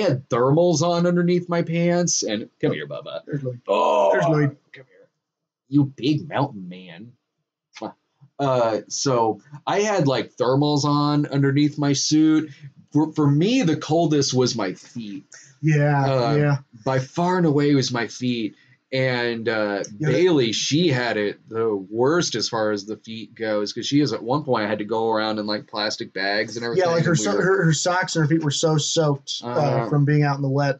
had thermals on underneath my pants, and come here, Bubba. There's Lloyd. There's Lloyd. Come here, you big mountain man. So I had like thermals on underneath my suit. For me, the coldest was my feet. Yeah. By far and away was my feet. And Bailey, she had it the worst as far as the feet goes, because she at one point had to go around in like plastic bags and everything. Yeah, like her socks and her feet were so soaked from being out in the wet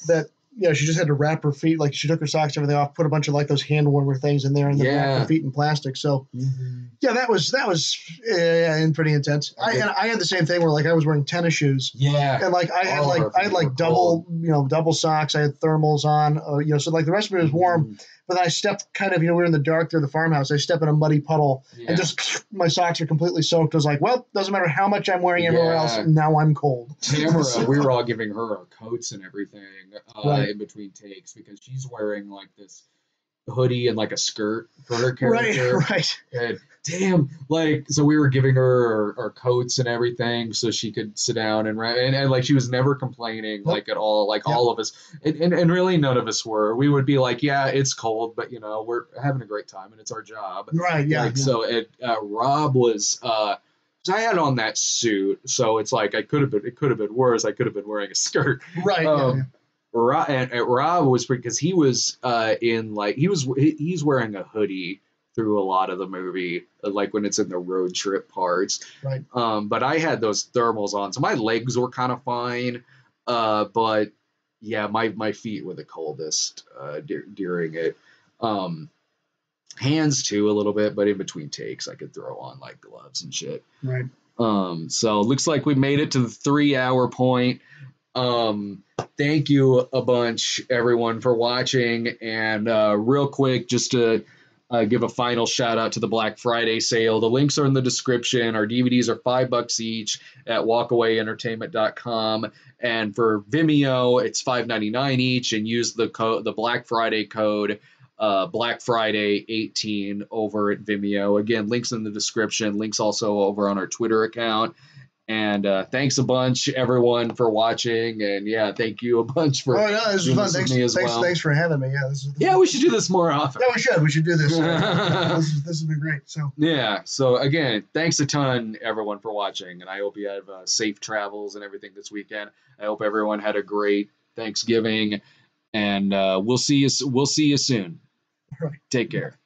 that she just had to wrap her feet. Like she took her socks, everything off, put a bunch of like those hand warmer things in there, and then wrapped her feet in plastic. So that was pretty intense. I had the same thing where like I was wearing tennis shoes. Yeah, and like I had double socks. I had thermals on. So like the rest of me was warm. But then I stepped we were in the dark through the farmhouse. I step in a muddy puddle and just my socks are completely soaked. I was like, well, doesn't matter how much I'm wearing everywhere else. Now I'm cold. Tamara, we were all giving her our coats and everything in between takes because she's wearing like this hoodie and like a skirt for her character. Right. And damn, so we were giving her our coats and everything so she could sit down and like she was never complaining like at all, like all of us, and really none of us were. We would be like, yeah, it's cold, but we're having a great time and it's our job. Right. Yeah. So Rob was. So I had on that suit, so it's like it could have been worse. I could have been wearing a skirt. Right. Rob was because he was he's wearing a hoodie through a lot of the movie, like when it's in the road trip parts. Right. But I had those thermals on, so my legs were kind of fine. But yeah, my feet were the coldest during it. Hands too a little bit, but in between takes I could throw on like gloves and shit. Right. So it looks like we made it to the 3-hour point. Thank you a bunch, everyone, for watching. And real quick, just to give a final shout out to the Black Friday sale. The links are in the description. Our DVDs are $5 each at walkawayentertainment.com. And for Vimeo, it's $5.99 each. And use the Black Friday code Black Friday 18 over at Vimeo. Again, links in the description. Links also over on our Twitter account. And thanks a bunch, everyone, for watching. And yeah, thank you a bunch for this was fun. Thanks for having me. Yeah, we should do this more often. Yeah, we should. We should do this. This would be great. So yeah. So again, thanks a ton, everyone, for watching. And I hope you have safe travels and everything this weekend. I hope everyone had a great Thanksgiving. And we'll see you soon. Right. Take care.